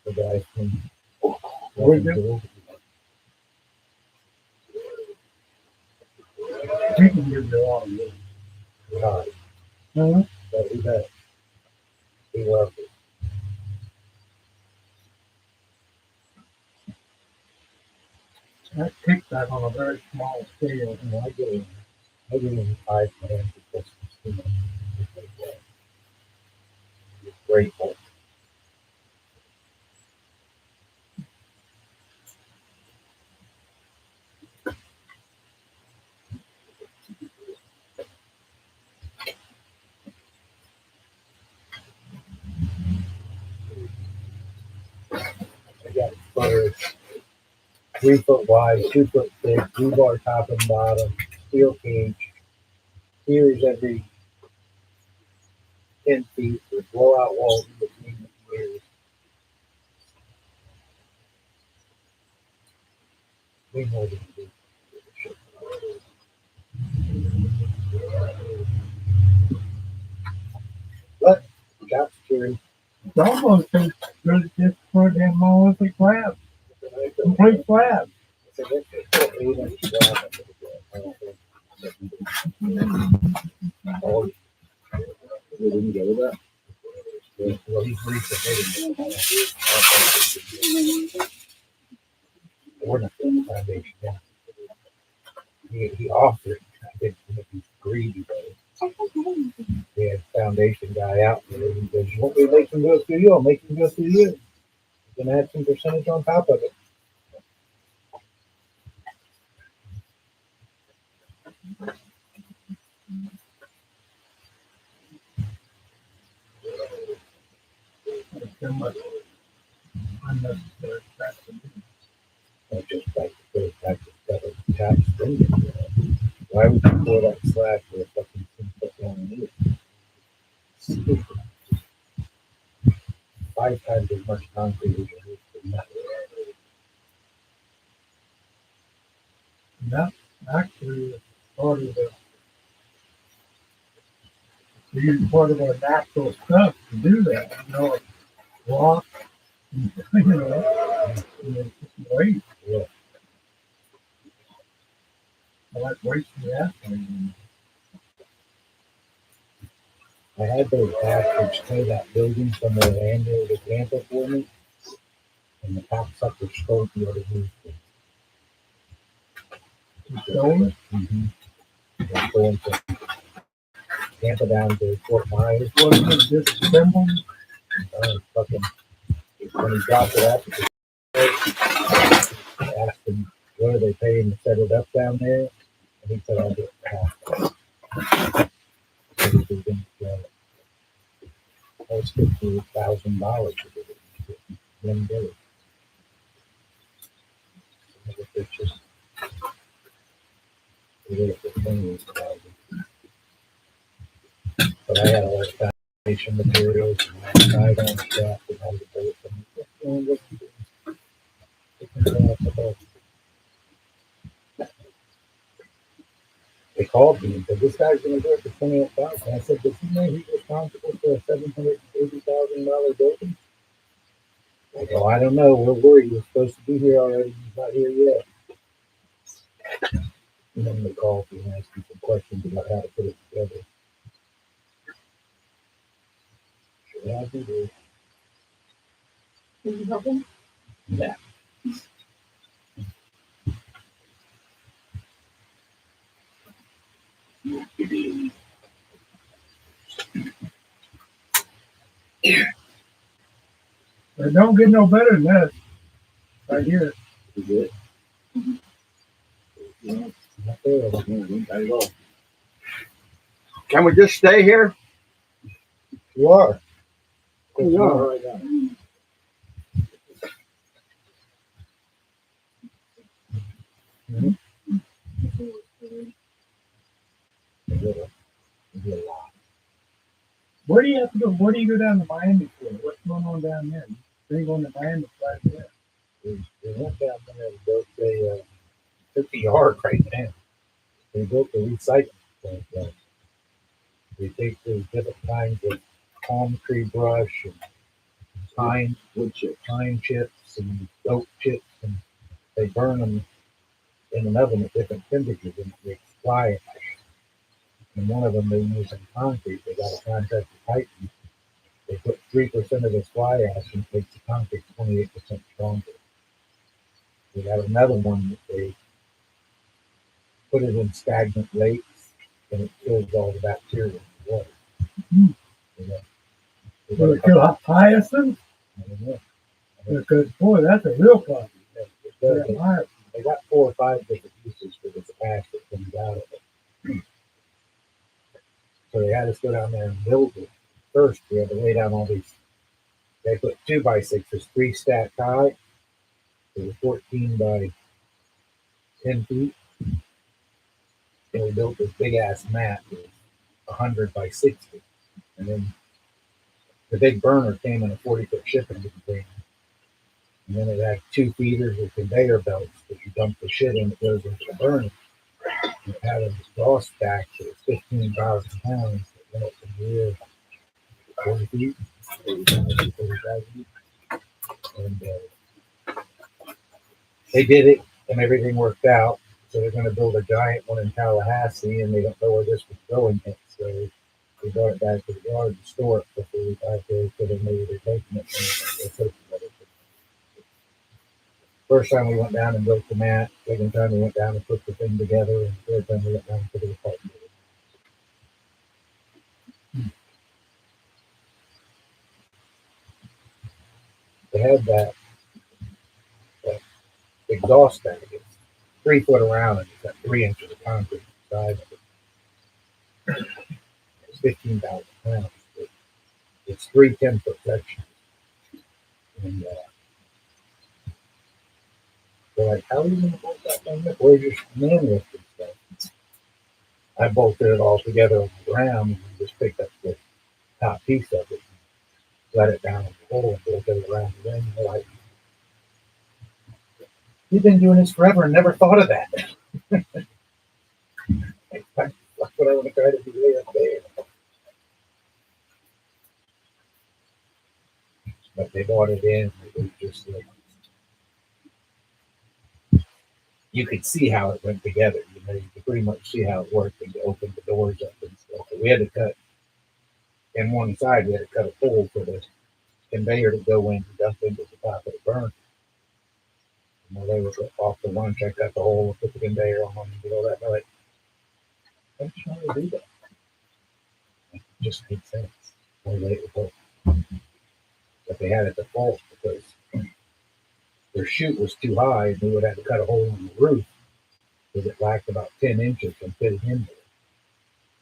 The guy from Where's it? he can give you all of it. God, Huh? but he does. He loves it. That takes that on a very small scale. And I give him 5 grand for Christmas. You know, he's grateful. I got butter 3 foot wide, 2 foot thick, rebar top and bottom, steel cage. Here's every 10 feet with blowout walls in between the ears. We know what to do. But job security. It's almost as good as just for them monolithic slabs, complete slabs. So let's just put 8 inch slab under the ground. We didn't go with that. Well, he's resubmitting it. We're not doing the foundation now. He offered, I think he's greedy, but he had a foundation guy out there. He goes, you want me to make him go through you? I'll make him go through you. You can add some percentage on top of it. There's so much unnecessary crap to do. Not just like the tax spending. Why would you pour that slab for a fucking 10 foot long needle? Stupid. 5 times as much concrete as you need for nothing. And that actually is part of the, we use part of our natural stuff to do that, you know, rock, you know, it's just waste. Yeah. I like wasting that. I had those bastards tow that building from Orlando to Tampa for me, and the cocksucker stole the other week. You stole it? Mm-hmm. They're going from Tampa down to Fort Myers. Wasn't it disassembled? Fucking, when he dropped it up, I asked him, what are they paying to set it up down there? And he said, I'll get half. So he was going to almost $50,000 to do it. One day. It's just, it is the thing. But I had all the foundation materials and side on stuff and all the both. They called me and said, this guy's going to do it for $28,000. I said, does he know he's responsible for a $780,000 building? I go, I don't know. We're worried. He was supposed to be here already. He's not here yet. And then they called me and asked me some questions about how to put it together. Should I do this? Did you help him? Yeah. It don't get no better than that. Right here. You good? Yeah. Not there. Very well. Can we just stay here? You are. You are right now. Where do you have to go? Where do you go down to Miami for? What's going on down there? They going to Miami right there. They went down there and built a 50 yard right now. They built a recycling plant. They take those different kinds of palm tree brush and wood chips, pine chips and oak chips, and they burn them in an oven at different temperatures and it makes fly ash. And one of them they use in concrete. They got a contract with Titan. They put 3% of this fly ash and makes the concrete 28% stronger. They got another one that they put it in stagnant lakes and it kills all the bacteria in the water. Hmm. They Do got it kill hyacinth? I don't know. Because boy, that's a real problem. It does. Yeah, hyacinth. They got 4 or 5 different uses for this ash that comes out of it. So they had us go down there and build it. First, we had to lay down all these. They put 2x6s, 3 stacked high. They were 14 by 10 feet. And we built this big ass mat that was 100 by 60. And then the big burner came in a 40-foot shipping container. And then it had 2 feeders with conveyor belts that you dump the shit in that goes into the burner. And it had a exhaust stack that was 15,000 pounds that went up from the rear 40 feet, 45 feet. And they did it and everything worked out. So they're going to build a giant one in Tallahassee and they don't know where this was going yet. So we brought it back to the yard and store it for 45 days. So then maybe they're taking it. First time we went down and built the mat. Second time we went down and put the thing together. And third time we went down and put it apart. They had that exhaust tank. It's 3 foot around and it's got 3 inches of concrete inside of it. It's 15,000 pounds. It's 3 10-foot sections. And they're like, how are you going to bolt that thing up? Where's your man lifting stuff? I bolted it all together on the ground and just picked up the top piece of it, let it down in the hole and bolted it around the ring. They're like, you've been doing this forever and never thought of that. That's what I want to try to do way up there. But they bought it in. It was just like, you could see how it went together. You know, you could pretty much see how it worked and you opened the doors up and stuff. But we had to cut in one side. We had to cut a hole for the conveyor to go in and dump into the top of the burn. And while they were off the lunch, I cut the hole and put the conveyor on and did all that. They're like, "I'm trying to do that." It just made sense. Way late before. But they had it to fault because their chute was too high and we would have to cut a hole in the roof because it lacked about 10 inches from fitting in there.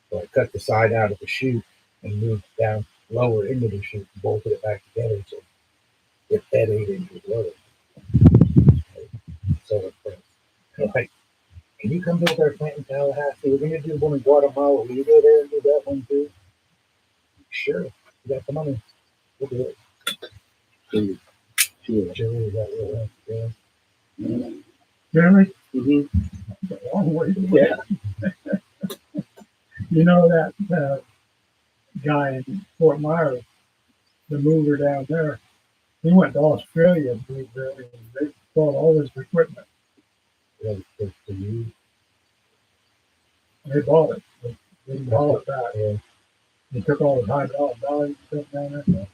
So I cut the side out of the chute and moved down lower into the chute and bolted it back together so it fed 8 inches lower. So I'm like, can you come build our plant in Tallahassee? We're going to do one in Guatemala. Will you go there and do that one too? Sure. You got the money. We'll do it. Sure. Is that real? Yeah. Really? Mm-hmm. It's a long way to go. Yeah. You know that guy in Fort Myers, the mover down there, he went to Australia and moved there, and they bought all his equipment. Yeah, for you. They bought it. They didn't haul it back. Yeah. He took all his $100 values and stuff down there.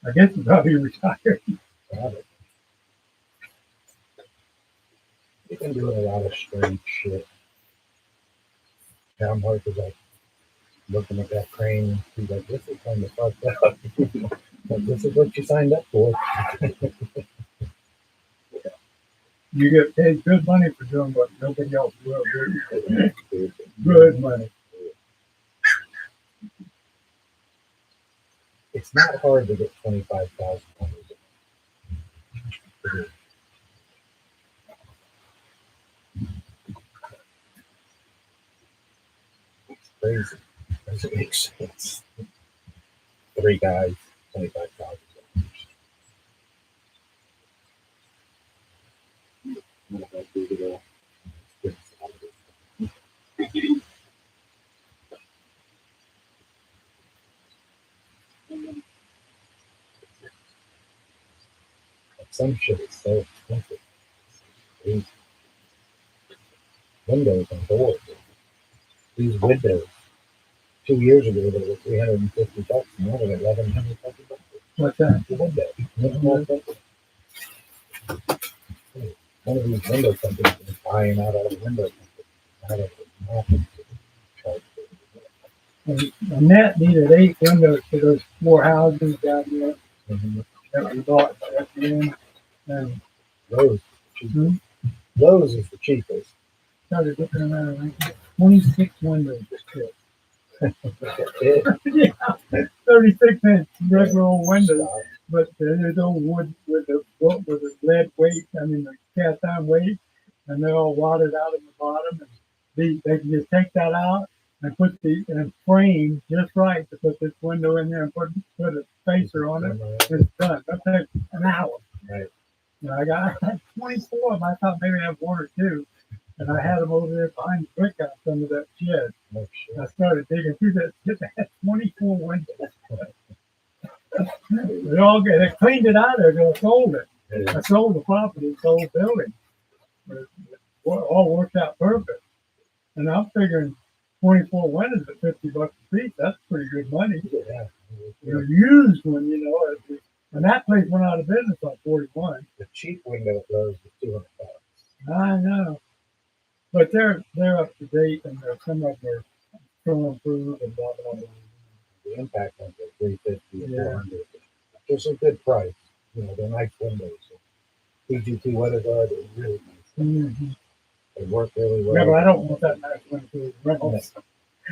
I guess he's probably retired. Got it. You've been doing a lot of strange shit. Tom Harp was like looking at that crane and he's like, "This is kind of fucked up." Like, this is what you signed up for. You get paid good money for doing what nobody else will do. Good money. It's not hard to get $25,000. It's crazy. Doesn't make sense. 3 guys, $25,000. Not that big at all. Some shit is so expensive. These windows on doors. These windows. 2 years ago they were $350. Now they're $1,100. What's that? The window. One of these window companies is buying out all the window companies. Out of nothing. Annette needed 8 windows for those 4 houses down there Mm-hmm. that we bought at the end. And Lowe's. Lowe's is the cheapest. started looking around, like 26 windows just fit. Yeah, 36-inch regular old windows, but there's old wood with the lead weight, the cast iron weight, and they're all wadded out at the bottom. And they can just take that out and put and frame just right to put this window in there and put a spacer on it. It's done. That takes an hour. Right. I had 24 of them. I thought maybe I have 1 or 2. And I had them over there behind the brick house under that shed. Oh, shit. I started digging through that. They had 24 windows. They cleaned it out there because I sold it. Yeah. I sold the property, sold the building. But it all worked out perfect. And I'm figuring 24 windows at $50 a piece. That's pretty good money. Yeah. Used one, and that place went out of business on 41. The cheap window at Lowe's is $200. I know. But they're up to date, and some of them are still improved and blah, blah, blah. The impact ones are $350 and Yeah. $400. Just a good price. They're nice windows. PGT weather guard is really nice. Mm-hmm. They work really well. Yeah, but I don't want that nice one to rent on.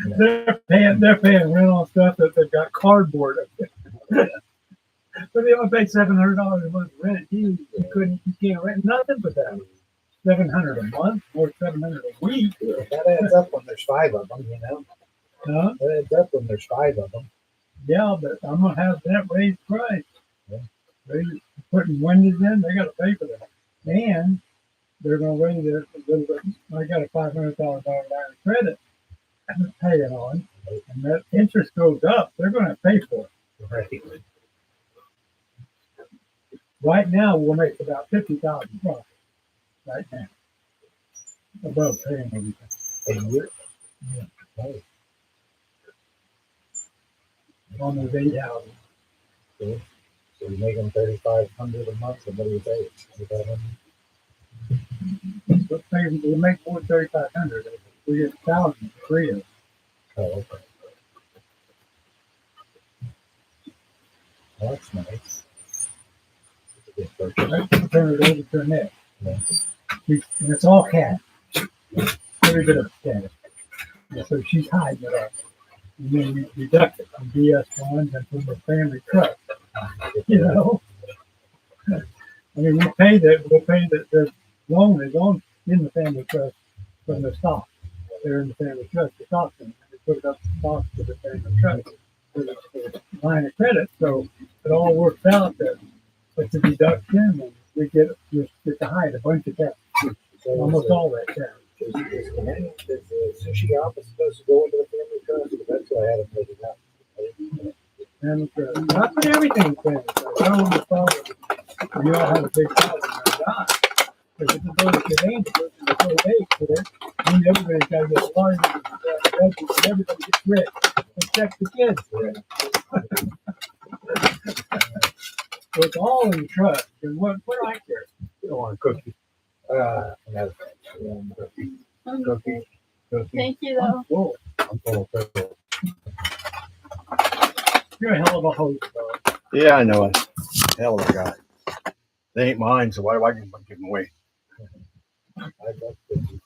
No. They're paying rent on stuff that they've got cardboard up there. But they only pay $700 a month rent. You can't rent nothing but that. $700 a month or $700 a week. That adds up when there's 5 of them, Huh? That adds up when there's 5 of them. Yeah, but I'm gonna have that raised price. Yeah. They putting windows in, they gotta pay for that. And they're gonna raise it a little bit. I got a $500,000 line of credit I'm paying on, and that interest goes up, they're gonna pay for it. Right. Right now we'll make about $50,000 profit. Right now. above paying everything. A year? Yeah. Hey, Almost 8,000. so you make them 3,500 a month, and what do you pay? 3,500? We make more than 3,500. We get 1,000 for free of it. Oh, okay. Well, that's nice. That's a good purchase. Right? Turn it over to the net. Yeah. And it's all cat. Every bit of cat. And so she's hiding it up. And then you deduct it from BS funds and from the family trust. You know? I mean, we'll pay the loan is on in the family trust from the stock. They're in the family trust, the stock thing. And they put it up the stock to the family trust for the line of credit. So it all works out that it's a deduction and we get to hide a bunch of cash. Almost all that cash. Is the sushi office supposed to go into the family trust? That's why I haven't made it up. Family trust. Not for everything in family trust. I don't understand. You all have a big problem. God. If it's a vote of your name, it goes to the probate for it. Then everybody's got to get lawyers and judges and everybody gets rich. Except the kids. So it's all in the trust. And what do I care? You don't want a cookie. Another cookie. Okay. Cookie. Thank you though. Whoa. I'm full of cookies. You're a hell of a host, though. Yeah, I know it. Hell of a guy. They ain't mine, so why do I give them away? I love cookies.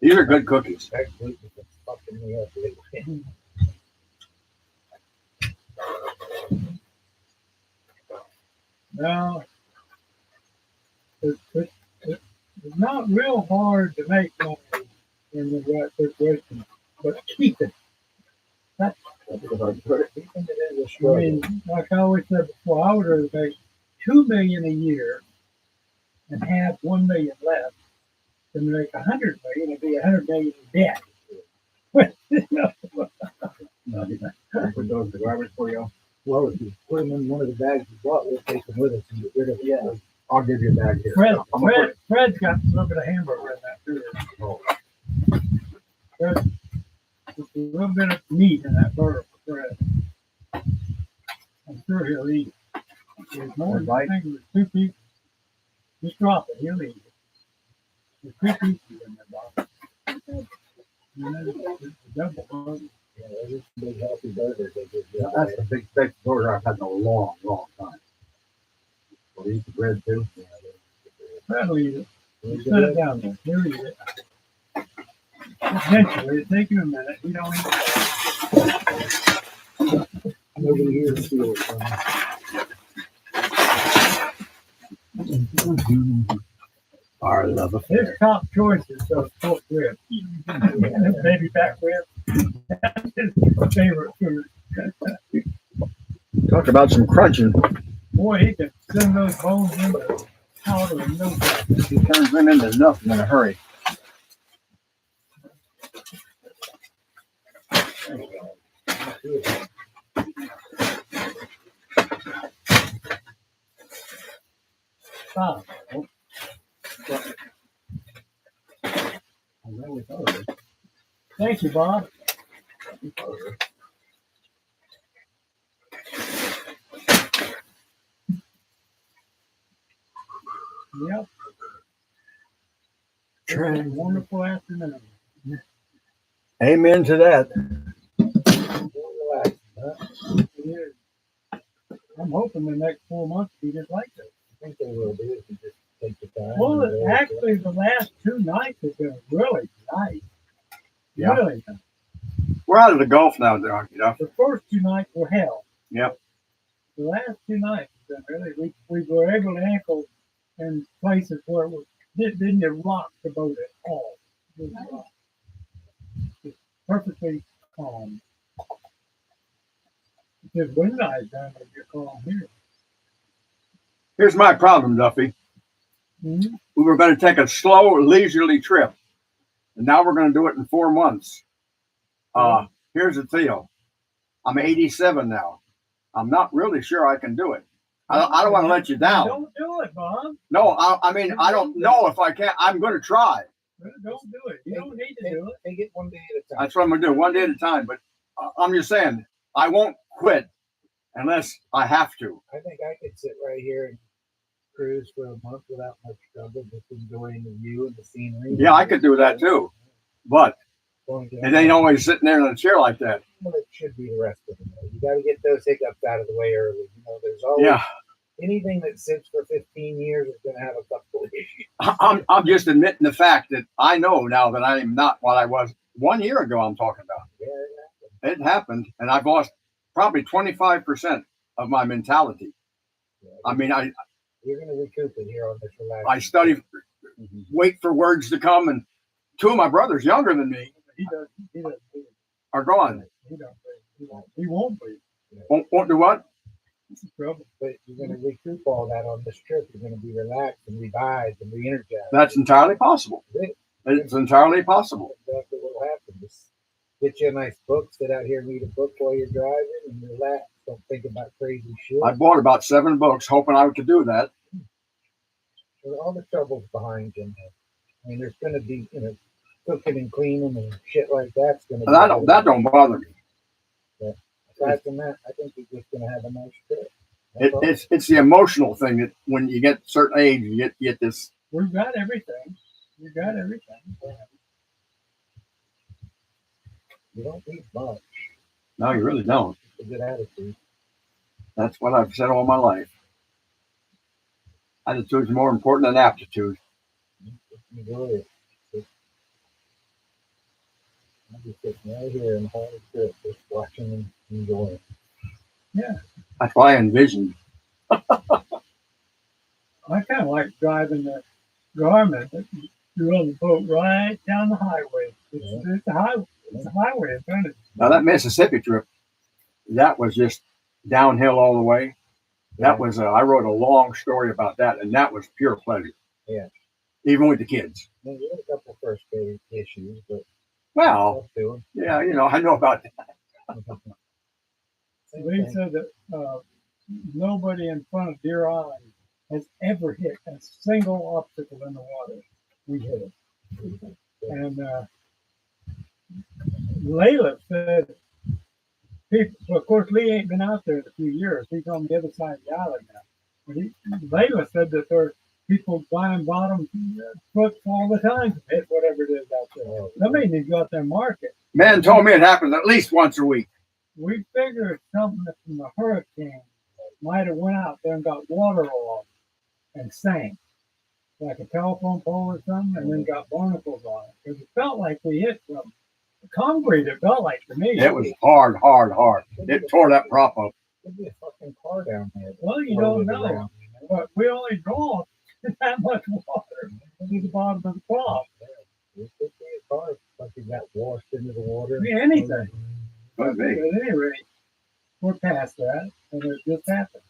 These are good cookies. That gluten is fucking me up lately. Now, it's not real hard to make money in the right situation, but keep it. That's the hard part. Even it is a I struggle. mean, like I always said before, I would rather make $2 million a year and have 1 million left than make 100 million and be 100 million in debt. You know? Put those in the garbage for you. Well, if you put them in one of the bags you bought, we'll take them with us and get rid of them. Yeah. I'll give you a bag here. Fred's got a little bit of hamburger in that too. There's a little bit of meat in that burger for Fred. I'm sure he'll eat it. There's more than I think there's 2 pieces. Just drop it, he'll eat it. There's 2 pieces in that box. And then it's a double burger. Yeah, those are big healthy burgers. They give you. That's the big thick burger I've had in a long, long time. Will you eat the bread too? Yeah, Fred will eat it. they're Just set it down there. He'll eat it. Eventually, it'll take you a minute. You don't eat it. Nobody here steals from Our love His affair. top choice is pork rib. Maybe back rib. That's his favorite food. Talk about some crunching. Boy, he can send those bones into powder in no time. He turns them into nothing in a hurry. Stop. I really thought of it. Thank you, Bob. Yep. It's a wonderful afternoon. Amen to that. relax, huh? It is. I'm hoping the next 4 months will be just like this. I think they will be if you just take the time. Well, and go actually, the last 2 nights have been really nice. Yeah. Really nice. We're out of the Gulf now, Doc. You know. The first 2 nights were hell. Yep. The last 2 nights have been really. We were able to anchor in places where it was, didn't rock the boat at all. It was just perfectly calm. It's just wind eyes down there, you're calm here. Here's my problem, Duffy. Mm-hmm. We were going to take a slow, leisurely trip, and now we're going to do it in 4 months. Here's the deal. I'm 87 now. I'm not really sure I can do it. I don't want to let you down. Don't do it, Bob. No, I mean, I don't know if I can. I'm going to try. Don't do it. You don't need to do it. Take it one day at a time. That's what I'm gonna do, one day at a time. But I'm just saying, I won't quit unless I have to. I think I could sit right here and cruise for a month without much trouble, just enjoying the view and the scenery. Yeah, I could do that too. But Going to- it ain't always sitting there in a chair like that. Well, it should be the rest of the day. You got to get those hiccups out of the way early. You know, there's always Yeah, anything that sits for 15 years is going to have a couple of issues. I'm just admitting the fact that I know now that I am not what I was 1 year ago. I'm talking about. Yeah, It happened, and I've lost probably 25% of my mentality. yeah. I mean, You're going to recoup it here on this relaxing. I study, wait for words to come, and two of my brothers, younger than me, He doesn't. He doesn't. are gone. He don't. He won't be. Won't do what? That's the trouble. But you're going to recoup all that on this trip. You're going to be relaxed and revived and re-energized. That's entirely possible. It's entirely possible. That's exactly what will happen. Just get you a nice book, sit out here, read a book while you're driving, and relax. Don't think about crazy shit. I bought about 7 books, hoping I could do that. With all the troubles behind you. I mean, there's going to be, cooking and cleaning and shit like that's going to. And that don't bother me. Aside from that, I think you're just going to have a nice trip. That's all. It's the emotional thing that when you get a certain age, you get this. We've got everything. We've got everything. You don't need much. No, you really don't. It's a good attitude. That's what I've said all my life. Attitude is more important than aptitude. Enjoy it. I'm just sitting right here in the whole trip, just watching and enjoying. That's why I envisioned. I kind of like driving the Garmin. You run the boat right down the highway. It's a highway. It's a highway, isn't it? Now that Mississippi trip, that was just downhill all the way. That was I wrote a long story about that, and that was pure pleasure. Yeah. Even with the kids. I mean, you had a couple first day issues, but Well, up to 'em. yeah, I know about that. Same They thing. said that nobody in front of Deer Island has ever hit a single obstacle in the water. We hit it. And Layla said, people, well, of course, Lee ain't been out there in a few years. He's on the other side of the island now. But Layla said that there are people buying bottom books all the time to hit whatever it is out there. Somebody needs to go out there and mark it. Man told me it happens at least once a week. We figured something from the hurricane might have went out there and got water off and sank, like a telephone pole or something, and then got barnacles on it. Because it felt like we hit some concrete. It felt like to me. It was hard. It tore that prop up. Could be a fucking car down there. Well, you don't know, but we only draw that much water to the bottom of the prop. It could be a car fucking got washed into the water. Be anything. Could But be. at any rate, we're past that, and it just happened.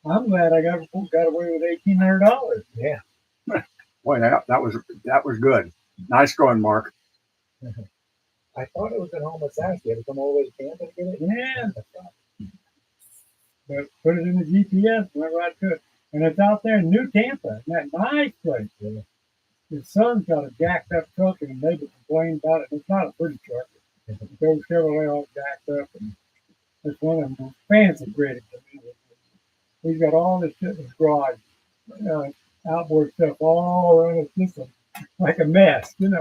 I'm glad I got away with $1,800. Yeah. Boy, that was good. Nice going, Mark. I thought it was at home with Sassy. Had to come all the way to Tampa to get it. Yeah. But put it in the GPS whenever I could. And it's out there in New Tampa, in that nice place. Yeah. His son's got a jacked up truck, and they complain about it. It's not a pretty truck. It's a Chevrolet all jacked up, and it's one of them fancy gritty. He's got all this shit in his garage, outboard stuff all around. It's just like a mess, And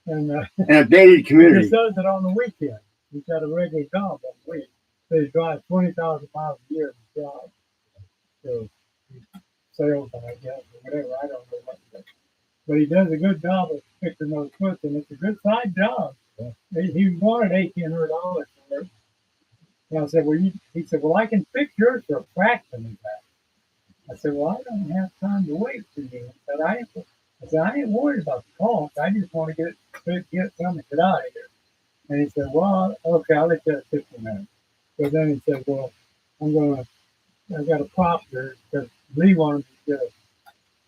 In a gated he community. does it on the weekend. He's got a regular job on the week. So he drives 20,000 miles a year in his job. So sales, I guess, or whatever. I don't know what it is. But he does a good job of fixing those foots, and it's a good side job. Yeah. He wanted $1,800 for it. And I said, he said, well, I can fix yours for a fraction of that. I said, well, I don't have time to wait for you. He said, I said, I ain't worried about the cost. I just want to get something to get out of here. And he said, well, okay, I'll let you have 15 minutes. So then he said, well, I've got a prop there because Lee wanted to get a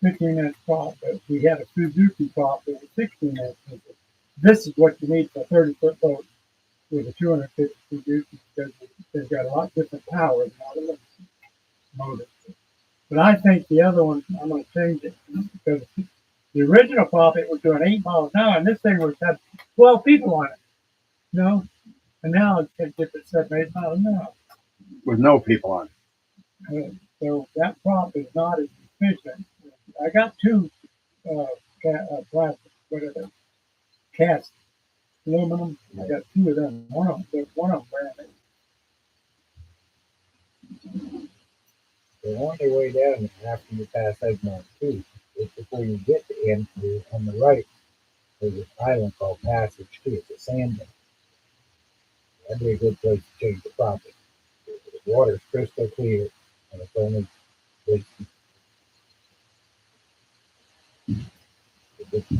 15-minute prop, but we had a Suzuki prop that was 16 minutes. He said, this is what you need for a 30-foot boat with a 250 Suzuki because they've got a lot different power than all the motors. But I think the other one, I'm going to change it because The original property was doing 8 miles an hour, and this thing was had 12 people on it. You know, and now it's different 7, 8 miles an hour. With no people on. So that prop is not as efficient. I got 2 plastic, what are they? Cast aluminum. I got 2 of them. One of them brand new. The only way down after you pass Egmont too is before you get to M2 on the right. There's an island called Passage too. It's a sand dune. That'd be a good place to change the property. The water's crystal clear, and it's only good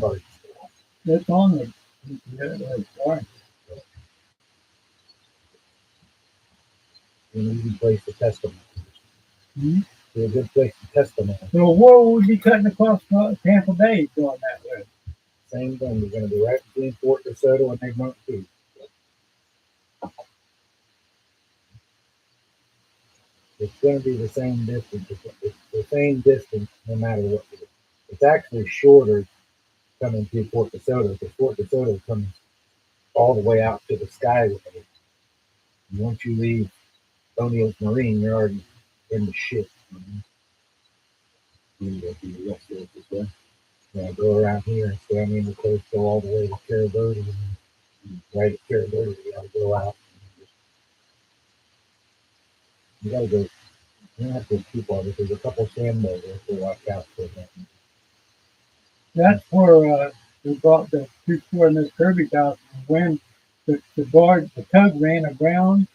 parts. It's on the sorry. An easy place to test them. Mm-hmm. It's a good place to test them on. So what would be cutting across Tampa Bay going that way? Same thing. We're going to be right between Fort DeSoto and Egmont too. It's going to be the same distance. It's the same distance no matter what. It's actually shorter coming through Fort DeSoto because Fort DeSoto comes all the way out to the skyway. And once you leave O'Neill's Marine, you're already in the ship. You go through the rest of it this way. Yeah, go around here and stay on the coast, go all the way to Caribou, and right at Caribou, you got to go out. You got to go. You don't have to go too far. There's a couple of sandbars there to watch out for that. That's where we brought the 2-4 in this Kirby's house. When the tug ran aground,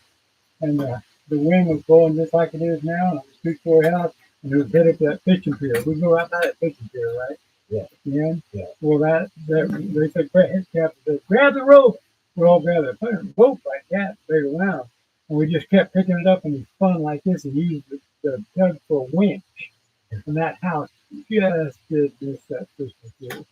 and the wind was blowing just like it is now, and it was 2-4 house, and it was headed for that fishing pier. We go out by that fishing pier, right? Yeah. Yeah. Yeah. Well, that they said, grab the rope. We all grabbed it, put a rope like that, big around, and we just kept picking it up, and he spun like this, and used the tug for a winch. And that house just did this that fishing pier.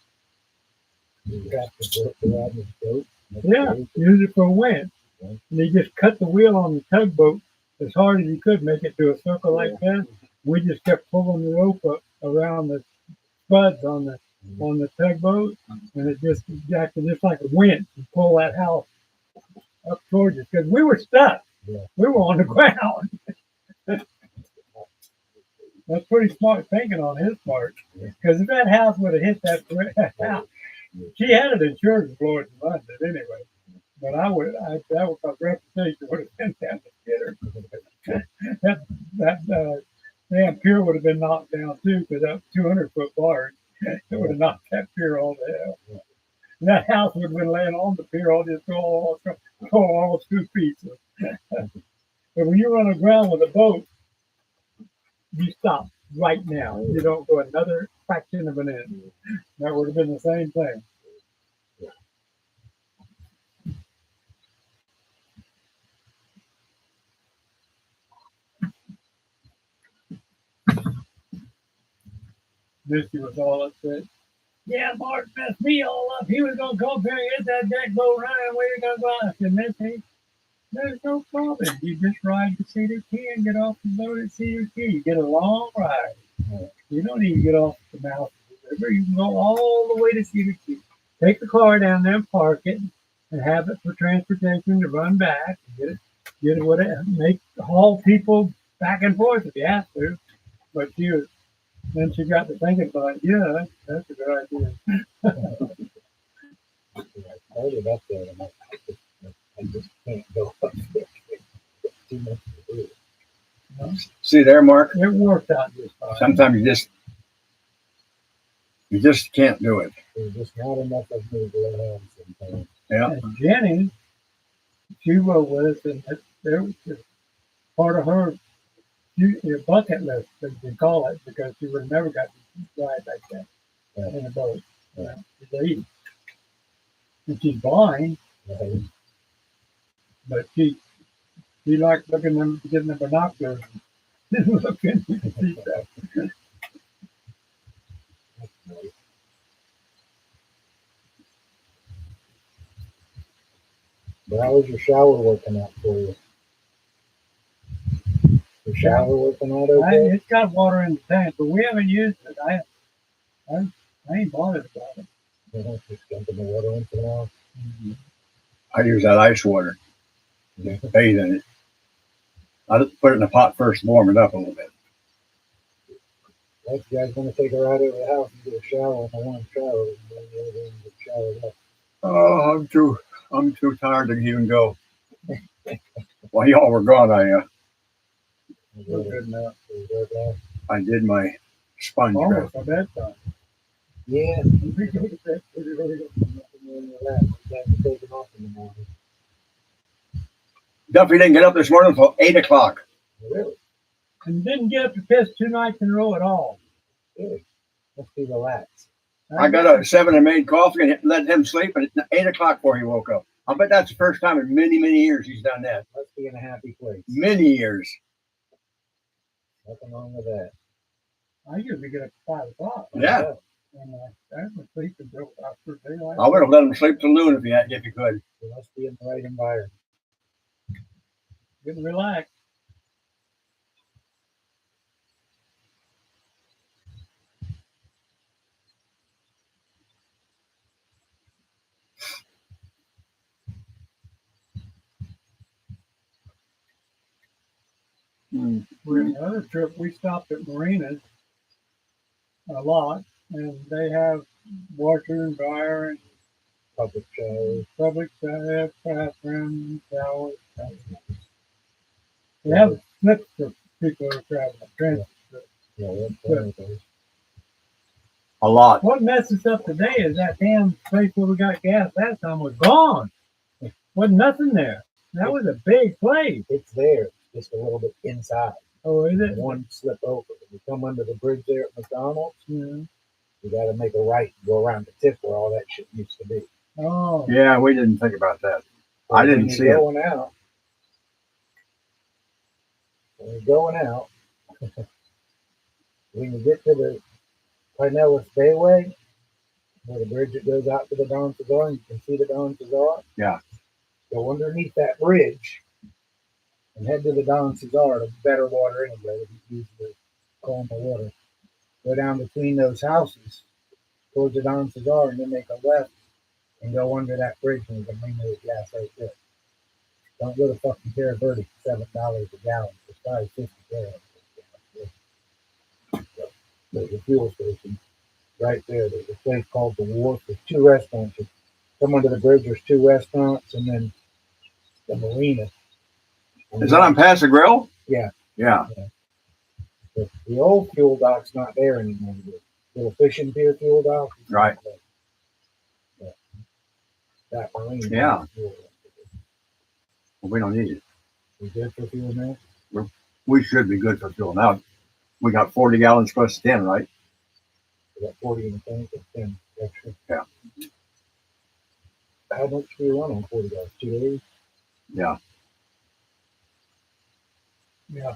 You got the boat around the boat. Yeah, use it for a winch. And he just cut the wheel on the tugboat as hard as he could, make it do a circle like that. We just kept pulling the rope up around the spuds on the tugboat, and it just acted just like a winch to pull that house up towards us because we were stuck. Yeah. We were on the ground. That's pretty smart thinking on his part. Because if that house would have hit that house, she had it insured to blow it in London anyway. But that was my reputation would have been down to get her. that damn pier would have been knocked down too, because that 200-foot barge, it would have knocked that pier all to hell. And that house would have been laying on the pier, all just all 2 pieces. But when you run aground with a boat, you stop right now. You don't go another fraction of an inch. That would have been the same thing. Missy was all upset. Yeah, Mark messed me all up. He was going to come here and get that deck boat running. We were going to go out. I said, Missy, there's no problem. You just ride to Cedar Key and get off the boat at Cedar Key. You get a long ride. You don't need to get off the mouth of the river. You can go all the way to Cedar Key. Take the car down there and park it and have it for transportation to run back. Get it, whatever. Haul people back and forth if you have to. But then she got to thinking about it. Yeah, that's a good idea. I told you about that. I just can't go up there. It's too much to do. See there, Mark? It worked out just fine. Sometimes you just can't do it. There's just not enough of me to go around sometimes. Yeah. And Jenny, she rode with us, and there was just part of her bucket list, as they call it, because she would have never got to ride like that in a boat. She's 80. And she's blind, but she liked getting the binoculars and looking to see stuff. But how was your shower working out for you? Your shower working out okay? It's got water in the tank, but we haven't used it. I I ain't bothered about it. They don't just jump in the water once in a while. I use that ice water. Bathe in it. I just put it in the pot first, warm it up a little bit. Like you guys want to take her out of the house and get a shower, and I want to shower, and then the other one get showered up. Oh, I'm too tired to even go. While y'all were gone, We're good now. I did my sponge bath. Almost my bedtime. Yeah. Really good. And then relax. You guys are taking off in the morning. Duffy didn't get up this morning until 8 o'clock. Really? And didn't get up to piss 2 nights in a row at all. Good. Must be relaxed. I got up at 7 and made coffee and let him sleep, and it's 8 o'clock before he woke up. I bet that's the first time in many, many years he's done that. Must be in a happy place. Many years. Nothing wrong with that. I usually get up at 5 o'clock. Yeah. And I haven't sleep until after daylight. I would have let him sleep till noon if he could. You must be in the right environment. Get relaxed. Mm. We're on another trip. We stopped at marinas a lot, and they have washer and dryer and Public showers. public bathroom, showers. They have slips for people who are traveling. Transit. Yeah, that's one of those. A lot. What messes up today is that damn place where we got gas last time was gone. Wasn't nothing there. That was a big place. It's there, just a little bit inside. Oh, is it? One slip over. If you come under the bridge there at McDonald's, Yeah. you got to make a right and go around the tip where all that shit used to be. Oh, Yeah, we didn't think about that. I didn't When see you're it. going out, when you're going out, when you get to the Pinellas Bayway, where the bridge that goes out to the Don Cesar, and you can see the Don Cesar. Yeah. Go underneath that bridge and head to the Don Cesar, the better water anyway. If you use the calmer water, go down between those houses towards the Don Cesar, and then make a left and go under that bridge, and you can bring the gas right there. Don't go to fucking Terra Verde for $7 a gallon. It's probably 50 gallons. There's a fuel station right there. There's a place called The Wharf. There's 2 restaurants. You come under the bridge, there's 2 restaurants, and then the marina. Is that on Pass the Grill? Yeah. Yeah. The old fuel dock's not there anymore. The little fishing pier fuel dock. Right. That marina. Yeah. Well, we don't need it. We good for fuel now? We should be good for fuel now. We got 40 gallons plus 10, right? We got 40 in the tank and 10 extra. Yeah. How much do we run on 40 gallons? 2 days? Yeah. yeah.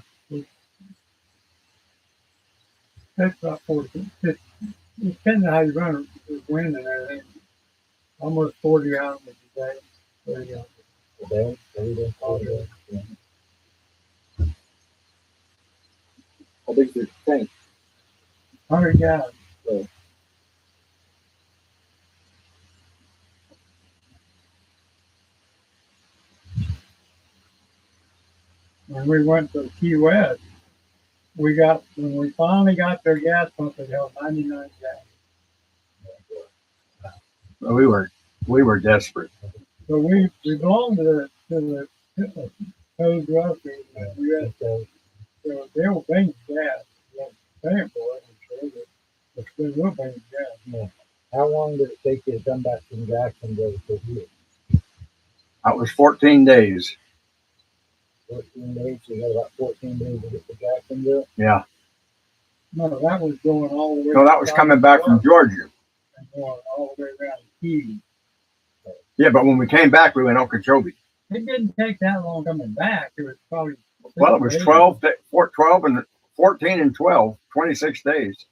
That's about 40. It depends on how you run it, the wind and everything. Almost 40 hours a day. 30 hours. A day? Every day? All day? Yeah. How big's your tank? 100 gallons. When we went to Key West, when we finally got their gas pump, it held 99 gallons. We were desperate. So we belonged to the Coast Rough, so they will bring gas. They're paying for it, I'm sure, but they will bring gas. Yeah. How long did it take you to come back from Jacksonville to here? That was 14 days. 14 days. So you had about 14 days to get to Jacksonville. Yeah. No, that was going all the way. No, that was coming back from Georgia. And going all the way around Key. Yeah, but when we came back, we went Okeechobee. It didn't take that long coming back. It was probably. Well, it was 12 and 14 and 12, 26 days.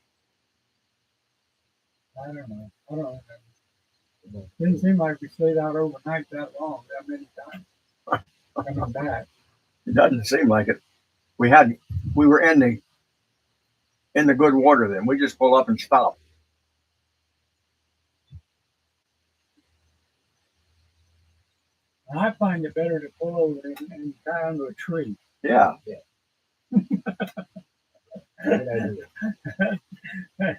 I don't know. I don't know. Didn't seem like we stayed out overnight that long, that many times. Coming back. It doesn't seem like it. We were in the good water then. We just pull up and stop. I find it better to pull over and tie onto a tree. Yeah. Good idea.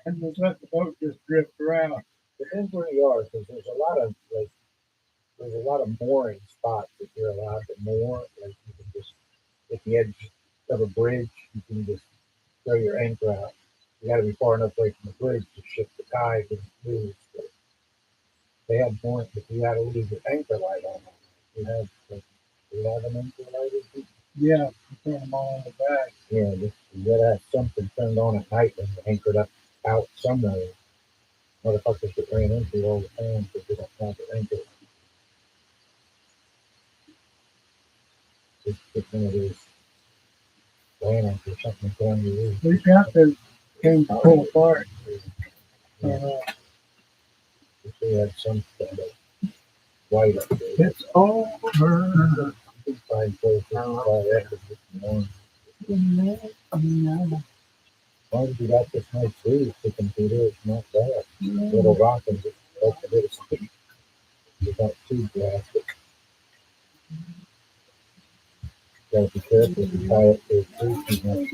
And just let the boat just drift around. Depends where you are, because there's a lot of mooring spots that you're allowed to moor. Like you can just at the edge of a bridge, you can just throw your anchor out. You got to be far enough away from the bridge to shift the tide and move. But they have points if you got to leave your anchor light on. You have an anchor light. Yeah, you put them all on the back. Yeah, you gotta have something turned on at night and anchored up out somewhere. Motherfuckers get ran into all the time because they don't have their anchor. Just get one of those land anchor or something put on your roof. We got those things pull apart. If they have some kind of white up there. It's over. Find places to try that this morning. As long as you got this nice roof sticking through there, it's not bad. Little rock and just like a bit of stick. Without too drastic. Gotta be careful if you tie it to a tree too much.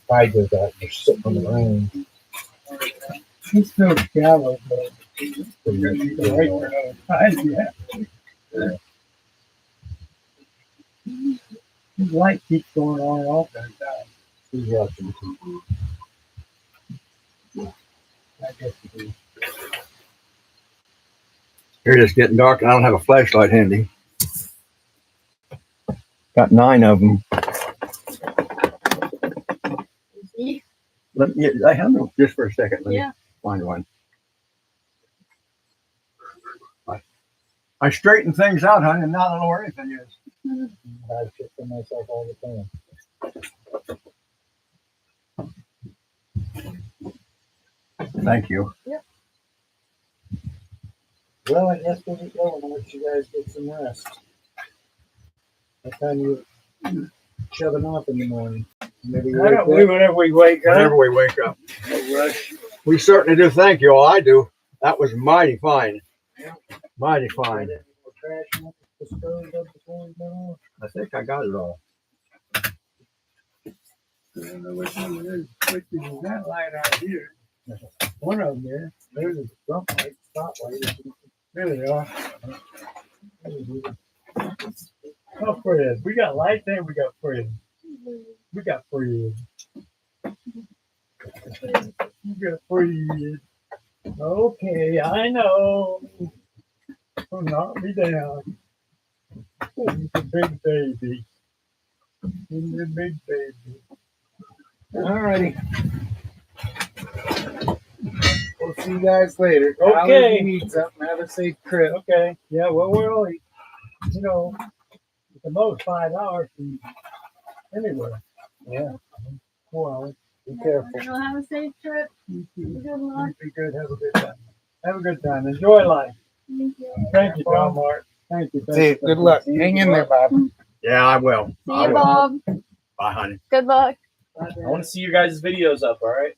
Tide goes out and you're sitting on the ground. It's so shallow, but Pretty much you can wait for another tide. Yeah. The light keeps going on and off that time. Who's watching? I guess it is. Here it is getting dark, and I don't have a flashlight handy. Got 9 of them. See? I have them just for a second. Let me Yeah. find one. I straighten things out, honey, and now I don't know where anything is. I shit for myself all the time. Thank you. Well, I guess we'll get going and let you guys get some rest. What time you shoving off in the morning? Maybe you I don't believe whenever we wake up. Whenever we wake up. We certainly do. Thank you all. I do. That was mighty fine. Mighty fine. I think I got it all. I don't know which one it is. Which is that light out here? One of them there. There's a front light, spotlight. There they are. Oh, Fred. We got lights and we got Fred. We got Fred. We got Fred. Okay, I know. Don't knock me down. He's a big baby. He's a big baby. Alrighty. We'll see you guys later. Okay. Holler if you need something. Have a safe trip. Okay. Yeah, well, we're only, at the most 5 hours from anywhere. Yeah. 4 hours. Be careful. You'll have a safe trip. Good luck. Be good. Have a good time. Have a good time. Enjoy life. Thank you. Thank you, John Mark. Thank you. See you. Good luck. Hang in there, Bob. Yeah, I will. See I you, will. Bob. Bye, honey. Good luck. I want to see your guys' videos up, all right?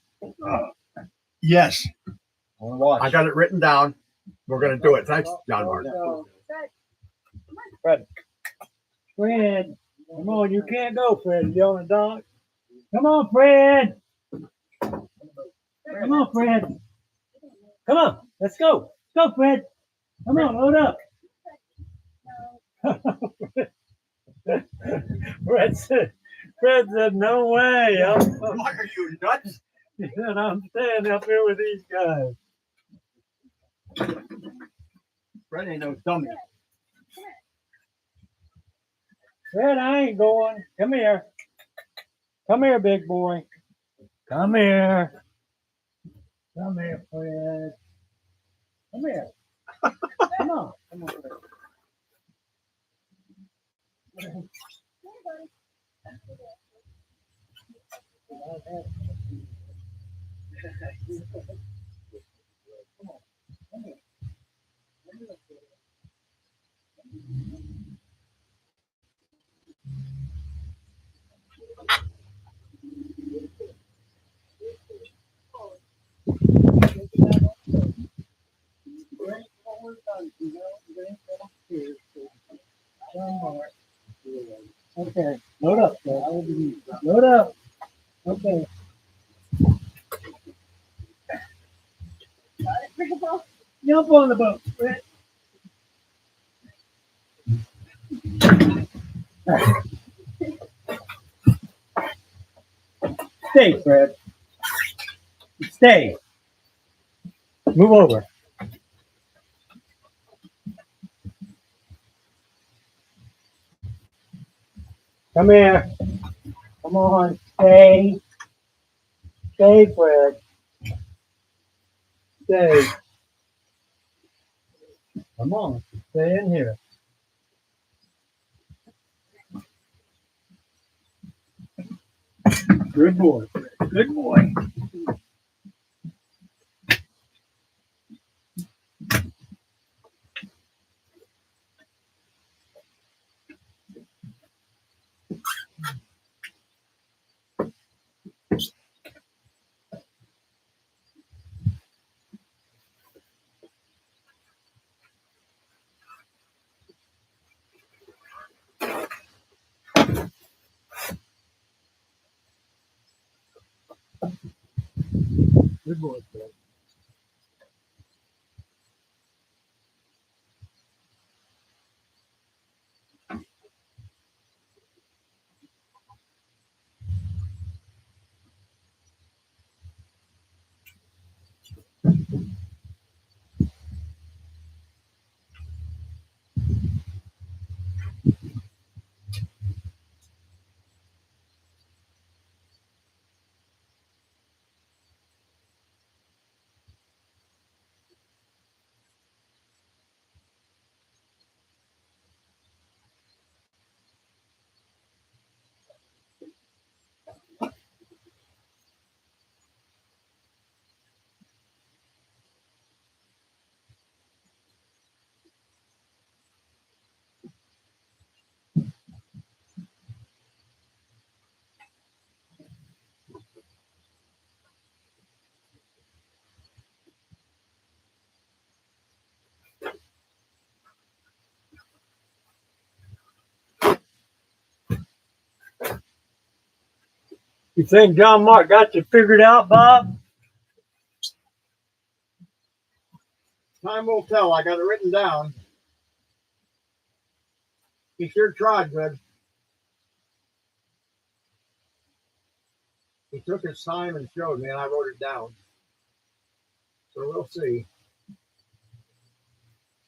Yes, I want to watch. I got it written down. We're going to do it. Thanks, John Martin. Fred, come on. You can't go, Fred. You on the dog? Come on, Fred. Come on, Fred. Come on. Let's go. Let's go, Fred. Come on, load up. Fred said, no way. What are you, nuts? He said, I'm staying up here with these guys. Fred ain't no dummy. Fred, I ain't going. Come here. Come here, big boy. Come here. Come here, Fred. Come here. Come on. Come on, Fred. Jump on the boat, Fred. Stay, Fred. Stay. Move over. Come here. Come on. Stay. Stay, Fred. Stay. Come on. Stay in here. Good boy, Fred. Good boy. Good boy, Fred. You think John Mark got you figured out, Bob? Time will tell. I got it written down. He sure tried good. He took his time and showed me, and I wrote it down. So we'll see.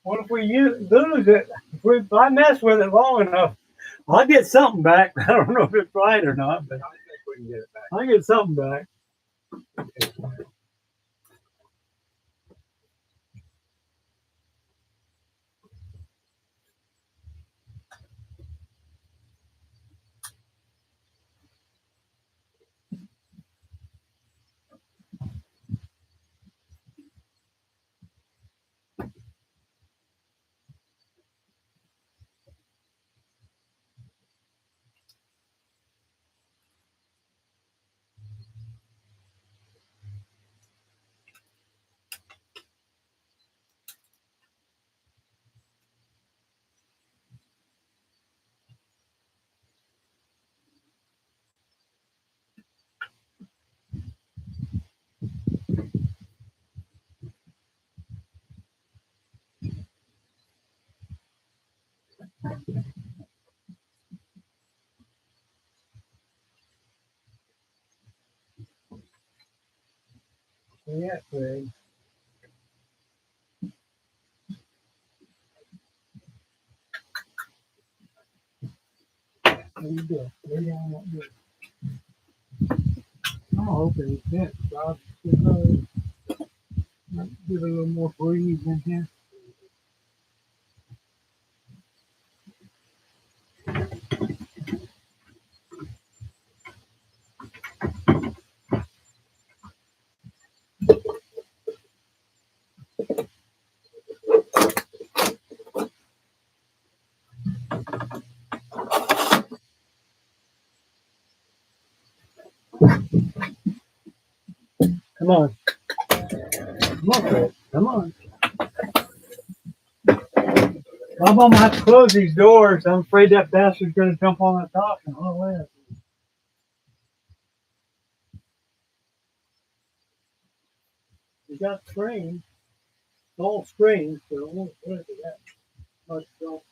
What if we lose it? If I mess with it long enough, I'll get something back. I don't know if it's right or not, but I think we can get it back. I'll get something back. Yeah, Craig. There you go. Lay down that good. I'm hoping he can't stop. Might give it a little more breeze in here. Come on. Come on, Fred. Come on. I'm gonna have to close these doors. I'm afraid that bastard's gonna jump on the top and haul in. You got the frame. all springs, so it won't really be that much drop.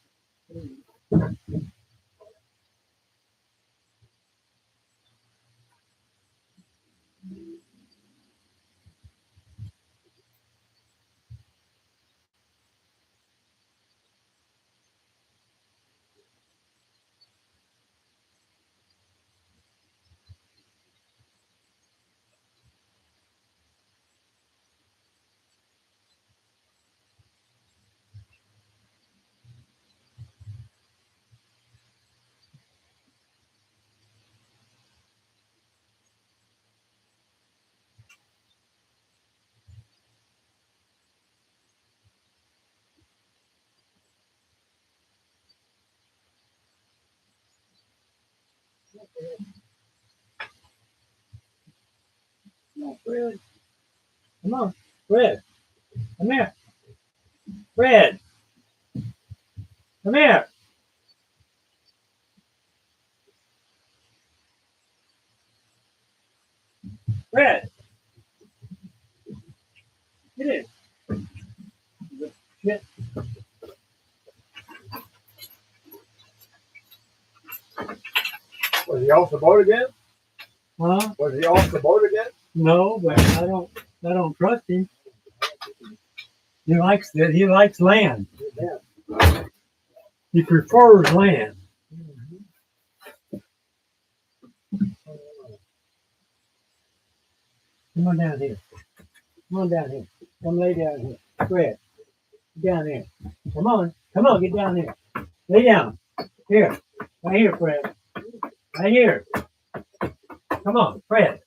Come on, Fred. Come on, Fred. Come here. Fred. Come here. Fred. Get in. Shit. Was he off the boat again? Huh? Was he off the boat again? No, but I don't trust him. He likes that. He likes land. He prefers land. Come on down here. Come on down here. Come lay down here. Fred, get down here. Come on. Come on, get down here. Lay down. Here. Right here, Fred. Right here. Come on, Fred.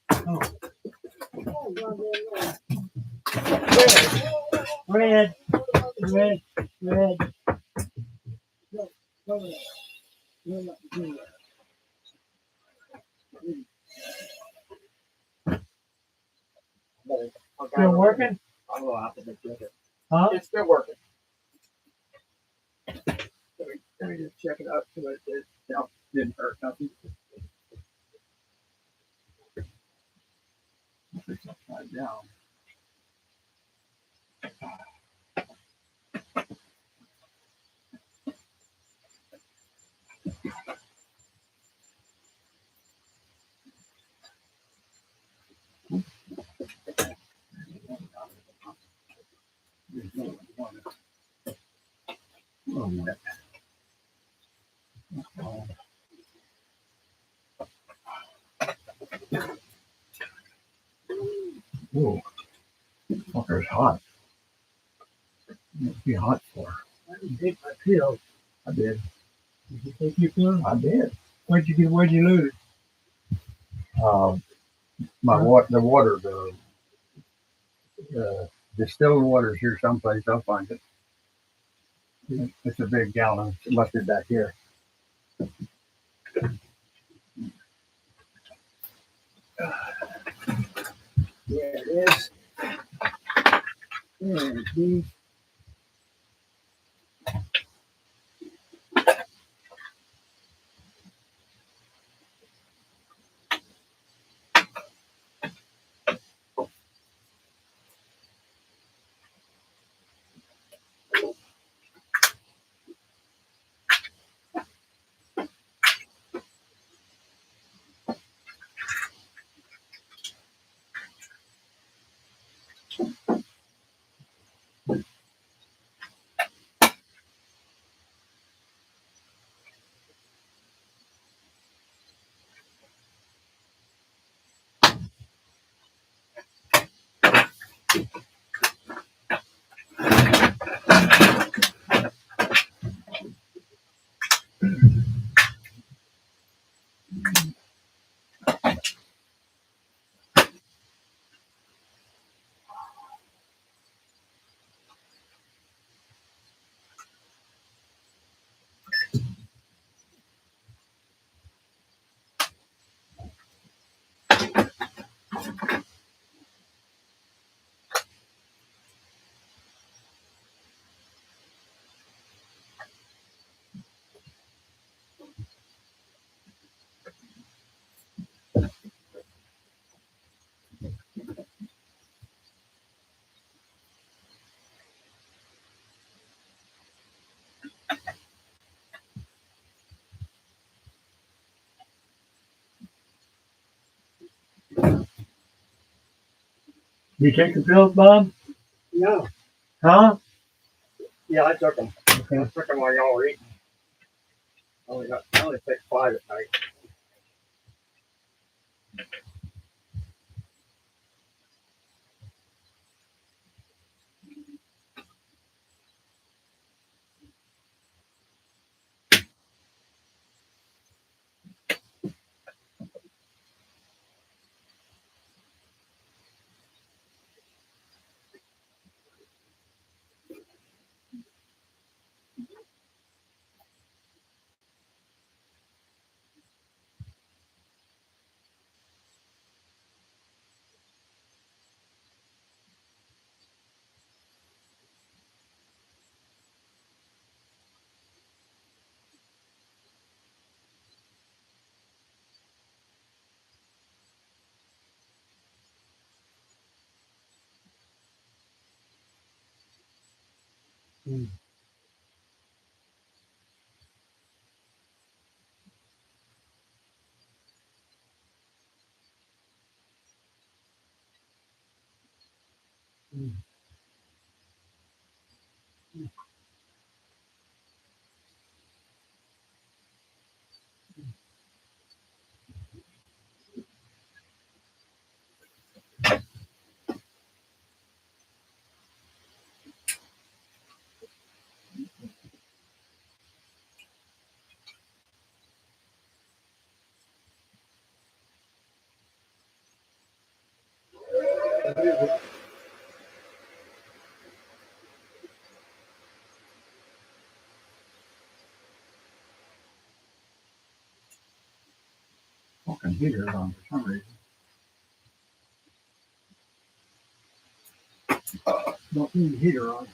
Come on. Fred. Fred. Fred. Still working? I'll go out and check it. Huh? It's still working. Let me just check it out so it didn't hurt nothing. It's upside down. Ooh, fucker's hot. Must be hot for her. I didn't take my pills. I did. Did you take your pills? I did. Where'd you get? Where'd you lose? The water, the distilled water's here someplace. I'll find it. It's a big gallon. It must be back here. Yeah, it is. Yeah, geez. You take the pills, Bob? No. Huh? Yeah, I took them. Okay. I took them while y'all were eating. I only take 5 at night. Fucking heater on for some reason. Don't need the heater on.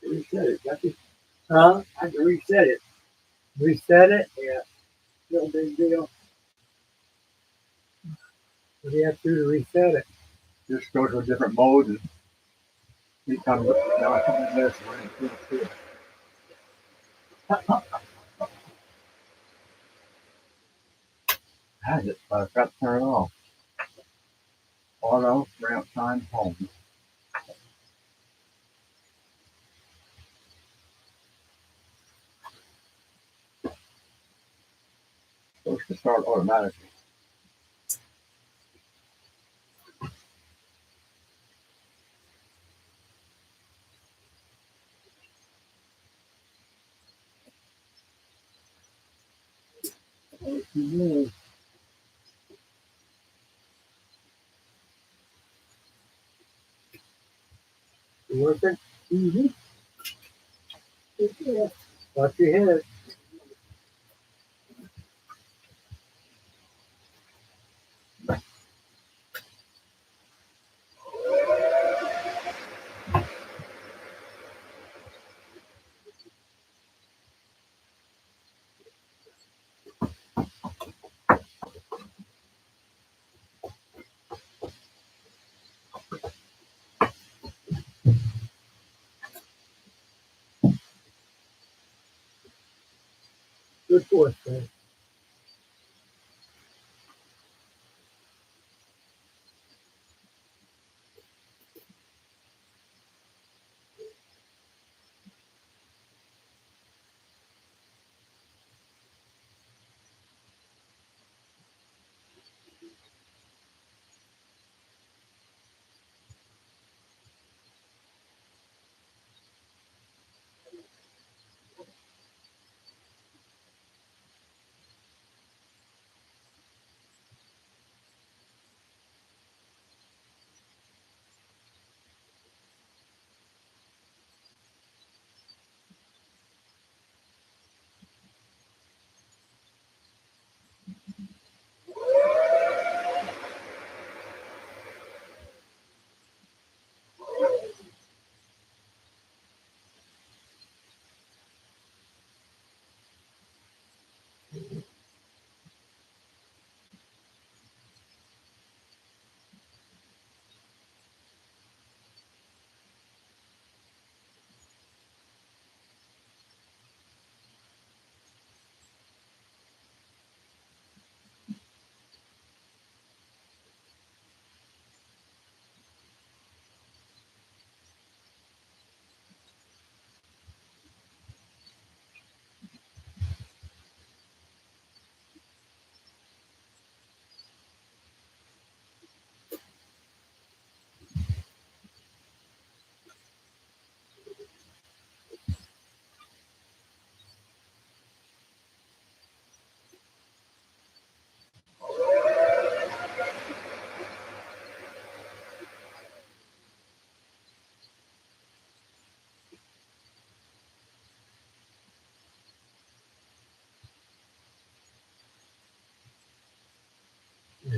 Reset it, Jackie. Huh? I had to reset it. Reset it? Yeah. No big deal. What do you have to do to reset it? Just go to a different mode and each time now I come in this running. Has it, but I forgot to turn it off. Auto ramp time home. Supposed to start automatically. You working? Mm-hmm. Watch your head. Good force, man.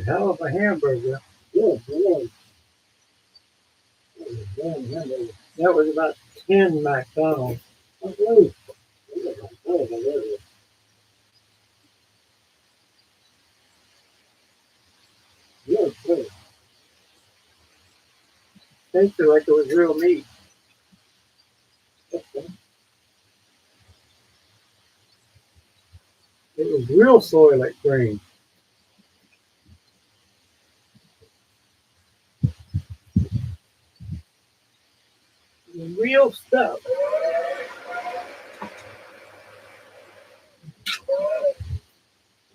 hell of a hamburger. Good, good. Damn hamburger. That was about 10 McDonald's. Okay. Oh, hilarious. Good, good. Tasted like it was real meat. Okay. It was real soylent green. Real stuff.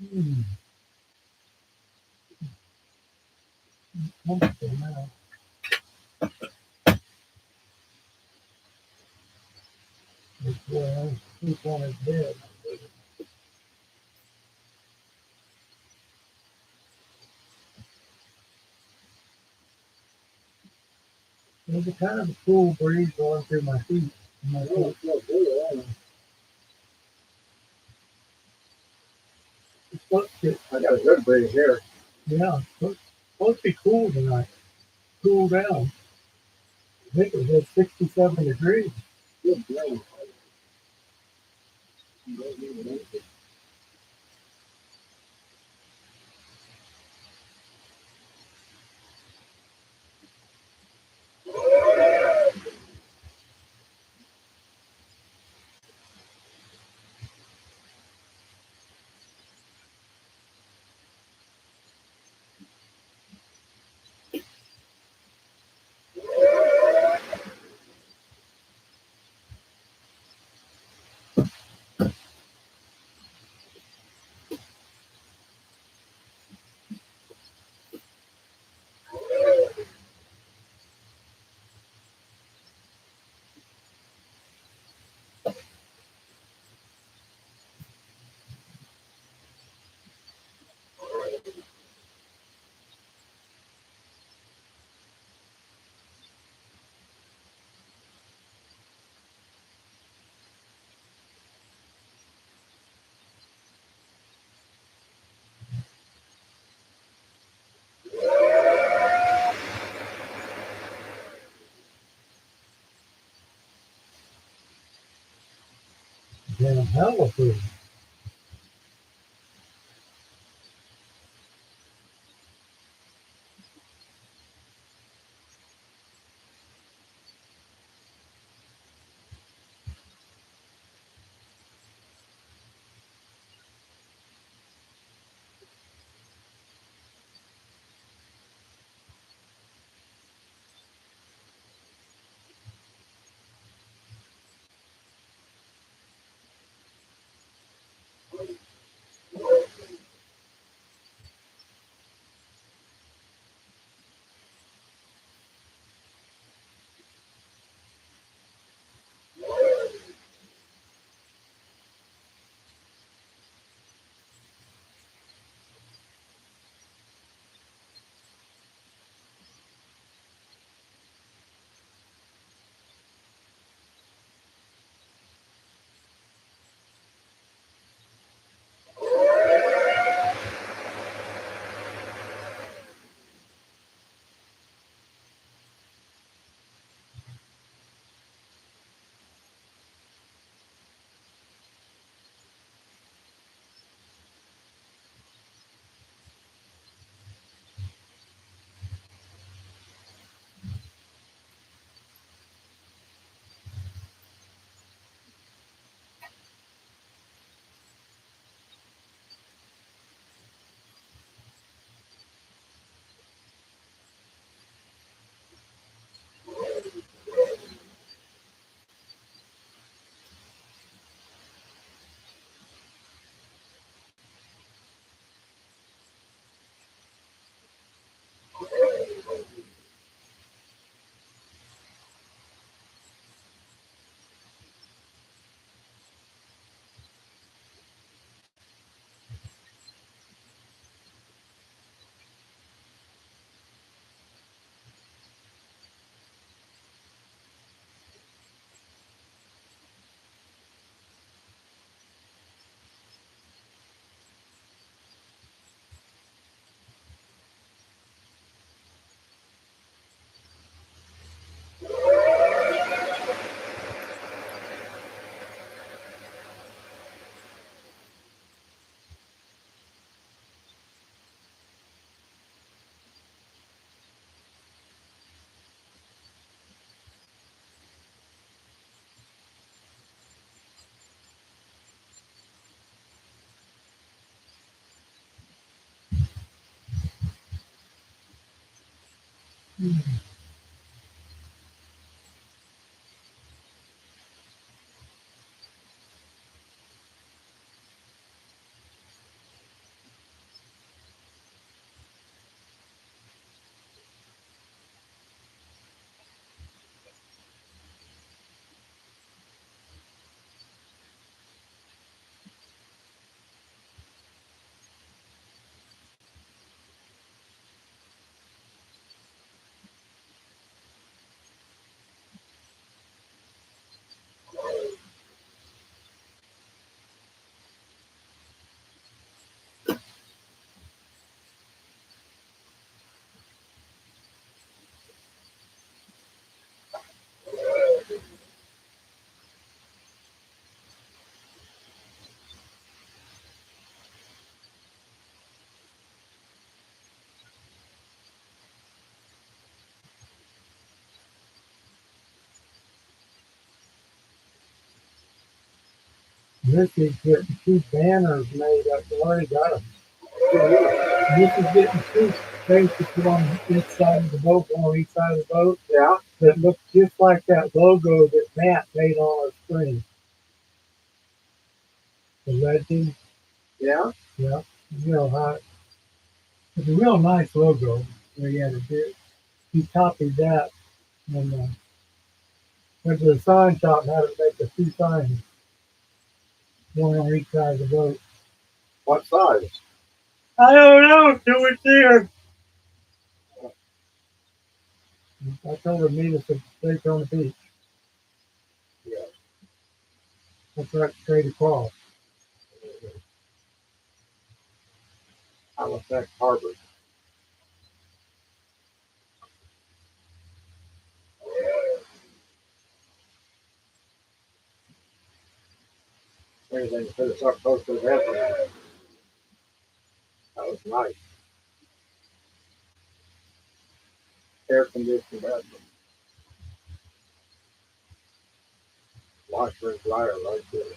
Mm. Okay, now. This boy has sleep on his bed. There's a kind of a cool breeze going through my feet. My feet. It's supposed to, I got a good breeze here. yeah, it's supposed to be cool tonight. Cool down. I think it was at 67 degrees. Good grief. Damn hell of a This is getting 2 banners made up. They already got them. This is getting 2 things to put on each side of the boat, on each side of the boat. Yeah. That look just like that logo that Matt made on our screen. The red thing. Yeah. Yeah. You know how it's a real nice logo. Where he had to do. He copied that and went to the sign shop and had to make a 2 signs. One on each side of the boat. What size? I don't know till it's here. I told her meet us at Lake on the beach. Yeah. That's right straight across. Halifax Harbor. Everything to put us up close to the bathroom. That was nice. Air conditioned bathroom. Washer and dryer right there.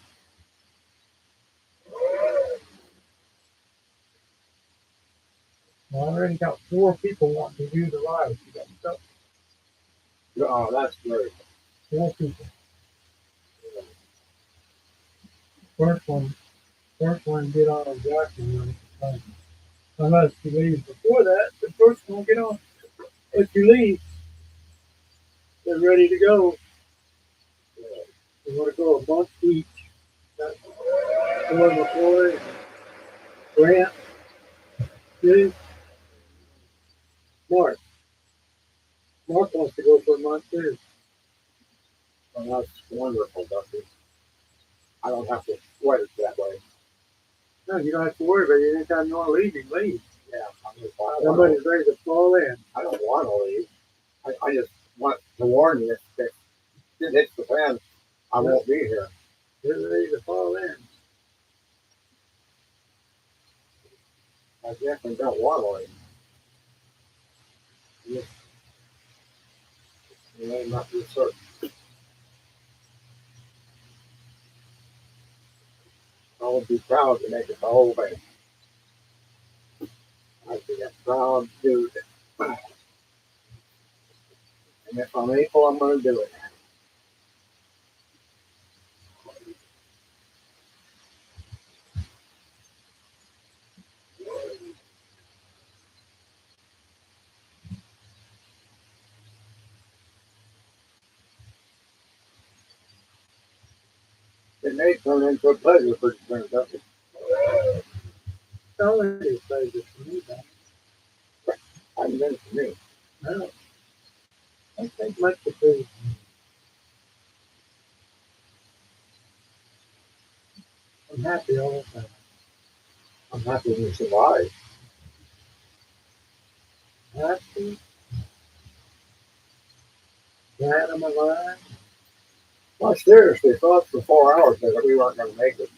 I already got 4 people wanting to do the ride. You got stuff. Oh, that's great. 4 people. First one get on a jacket. Unless you leave before that, the first one get on. If you leave, they're ready to go. They want to go a month each. Got 4 McCoy, Grant, Steve, Mark. Mark wants to go for a month too. Well, that's wonderful, Dusty. I don't have to sweat it that way. No, you don't have to worry about it. Anytime you want to leave, you can leave. Yeah, I Somebody's ready to fall in. don't want to leave. I just want to warn you that if it hits the fan, I won't be here. They're ready to fall in. I definitely don't want to leave. You may not be certain. I would be proud to make it the whole way. I'd be a proud dude. And if I'm able, I'm going to do it. It may turn into a pleasure pretty soon, doesn't it? It's always a pleasure for me, though. I mean, for me. No, I don't think much of food. I'm happy all the time. I'm happy you survived. Happy. Glad I'm alive. I seriously thought for 4 hours that we weren't going to make it.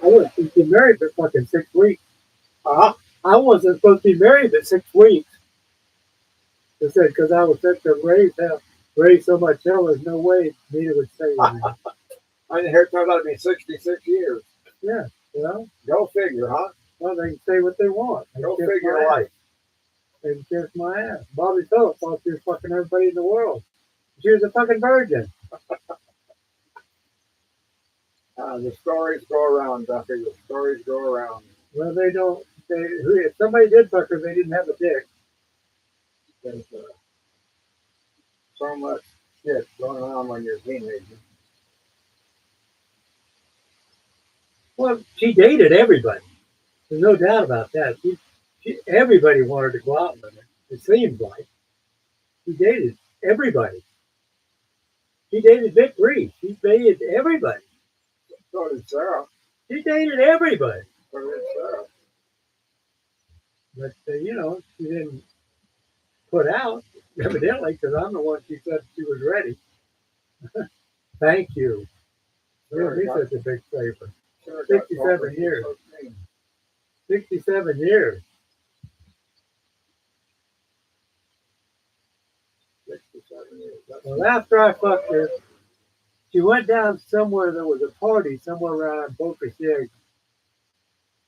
I wasn't supposed to be married for fucking 6 weeks. Uh-huh. I wasn't supposed to be married for 6 weeks. They said because I was such a raised so much hell, there's no way Nita would stay with me. I didn't hear it turned out to be 66 years. Yeah. Well, Go figure, huh? well, they can say what they want. They Go can kiss figure my ass. life. They can kiss my ass. Bobby Phillips thought she was fucking everybody in the world. She was a fucking virgin. The stories go around, Duffy. The stories go around. Well, they don't. If somebody did fuck her, they didn't have a dick. There's so much shit going on when you're a teenager. Well, she dated everybody. There's no doubt about that. Everybody wanted to go out with her. It seemed like she dated everybody. She dated Vic Reese. She dated everybody. So did Sarah. She dated everybody. So did Sarah. But she didn't put out evidently because I'm the one she said she was ready. Thank you. You're me such a big favor. 67 years. 67 years. 67 years. Well, after I fucked her, she went down somewhere. There was a party somewhere around Boca Chica.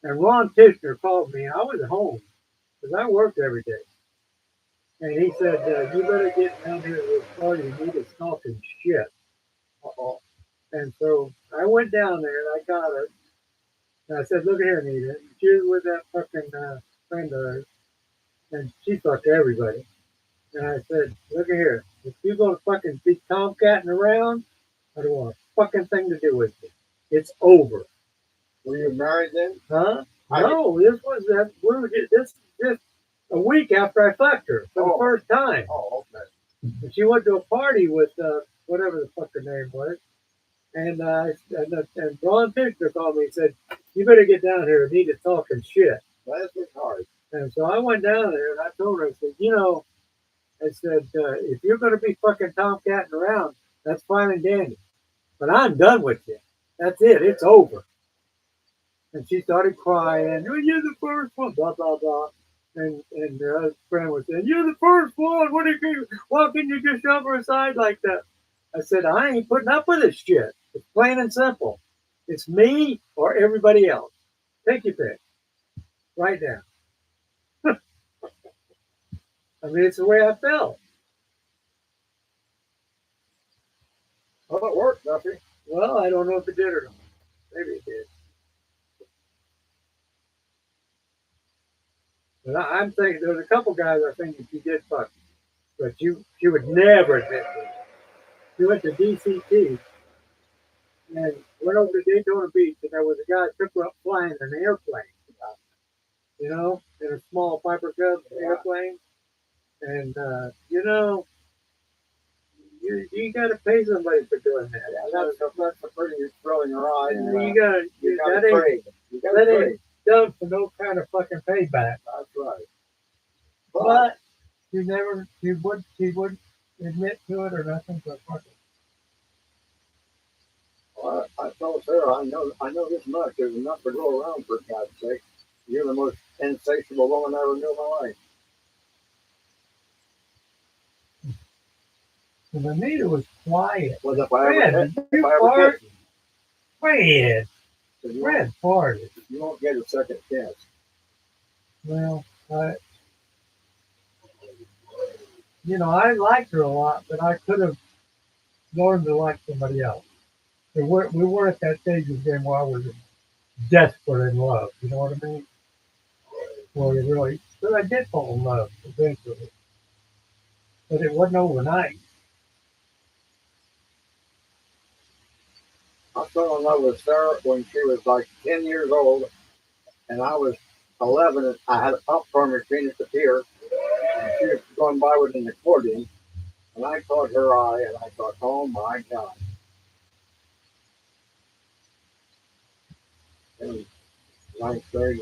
And Ron Tishner called me. I was at home because I worked every day. And he said, you better get down here to this party. You need is talking shit. Uh-oh. And so I went down there and I got her. And I said, look at here, Anita. She was with that fucking friend of hers. And she fucked everybody. And I said, look at here. If you're going to fucking be tomcatting around, I don't want a fucking thing to do with you. It's over. Were you married then? Huh? No, this was that. We were this a week after I fucked her for the first time. Oh, okay. And she went to a party with whatever the fuck her name was, and Ron Fisher called me and said, "You better get down here. Anita's talking shit." That's hard. And so I went down there and I told her, I said, if you're going to be fucking tomcatting around, that's fine and dandy, but I'm done with you. That's it. It's over. And she started crying. "Oh, you're the first one." Blah blah blah. And her other friend was saying, "You're the first one. Why can you just shove her aside like that?" I said, "I ain't putting up with this shit. It's plain and simple. It's me or everybody else. Take your pick. Right now." I mean, it's the way I felt. Well, it worked, Duffy. Well, I don't know if it did or not. Maybe it did. But I'm thinking there's a couple guys I think that she did fuck, but she would never admit to. She went to DCT and went over to Daytona Beach, and there was a guy that took her up flying in an airplane, in a small Piper Cub airplane, and you got to pay somebody for doing that. Yeah, that's a pretty thrilling ride. You got to that trade. You got to trade. ain't done for no kind of fucking payback. That's right. But she wouldn't admit to it or nothing. But fuck it. Well, I told Sarah, I know this much. There's enough to go around, for God's sake. You're the most insatiable woman I ever knew in my life. And Anita was quiet. Was if I ever Fred, Fred farted. You won't get a second chance. Well, I liked her a lot, but I could have learned to like somebody else. We weren't at that stage of game where I was desperate in love. You know what I mean? But I did fall in love eventually. But it wasn't overnight. I fell in love with Sarah when she was like 10 years old, and I was 11. And I had a popcorn machine at the pier, and she was going by with an accordion, and I caught her eye, and I thought, oh my God. And ninth grade.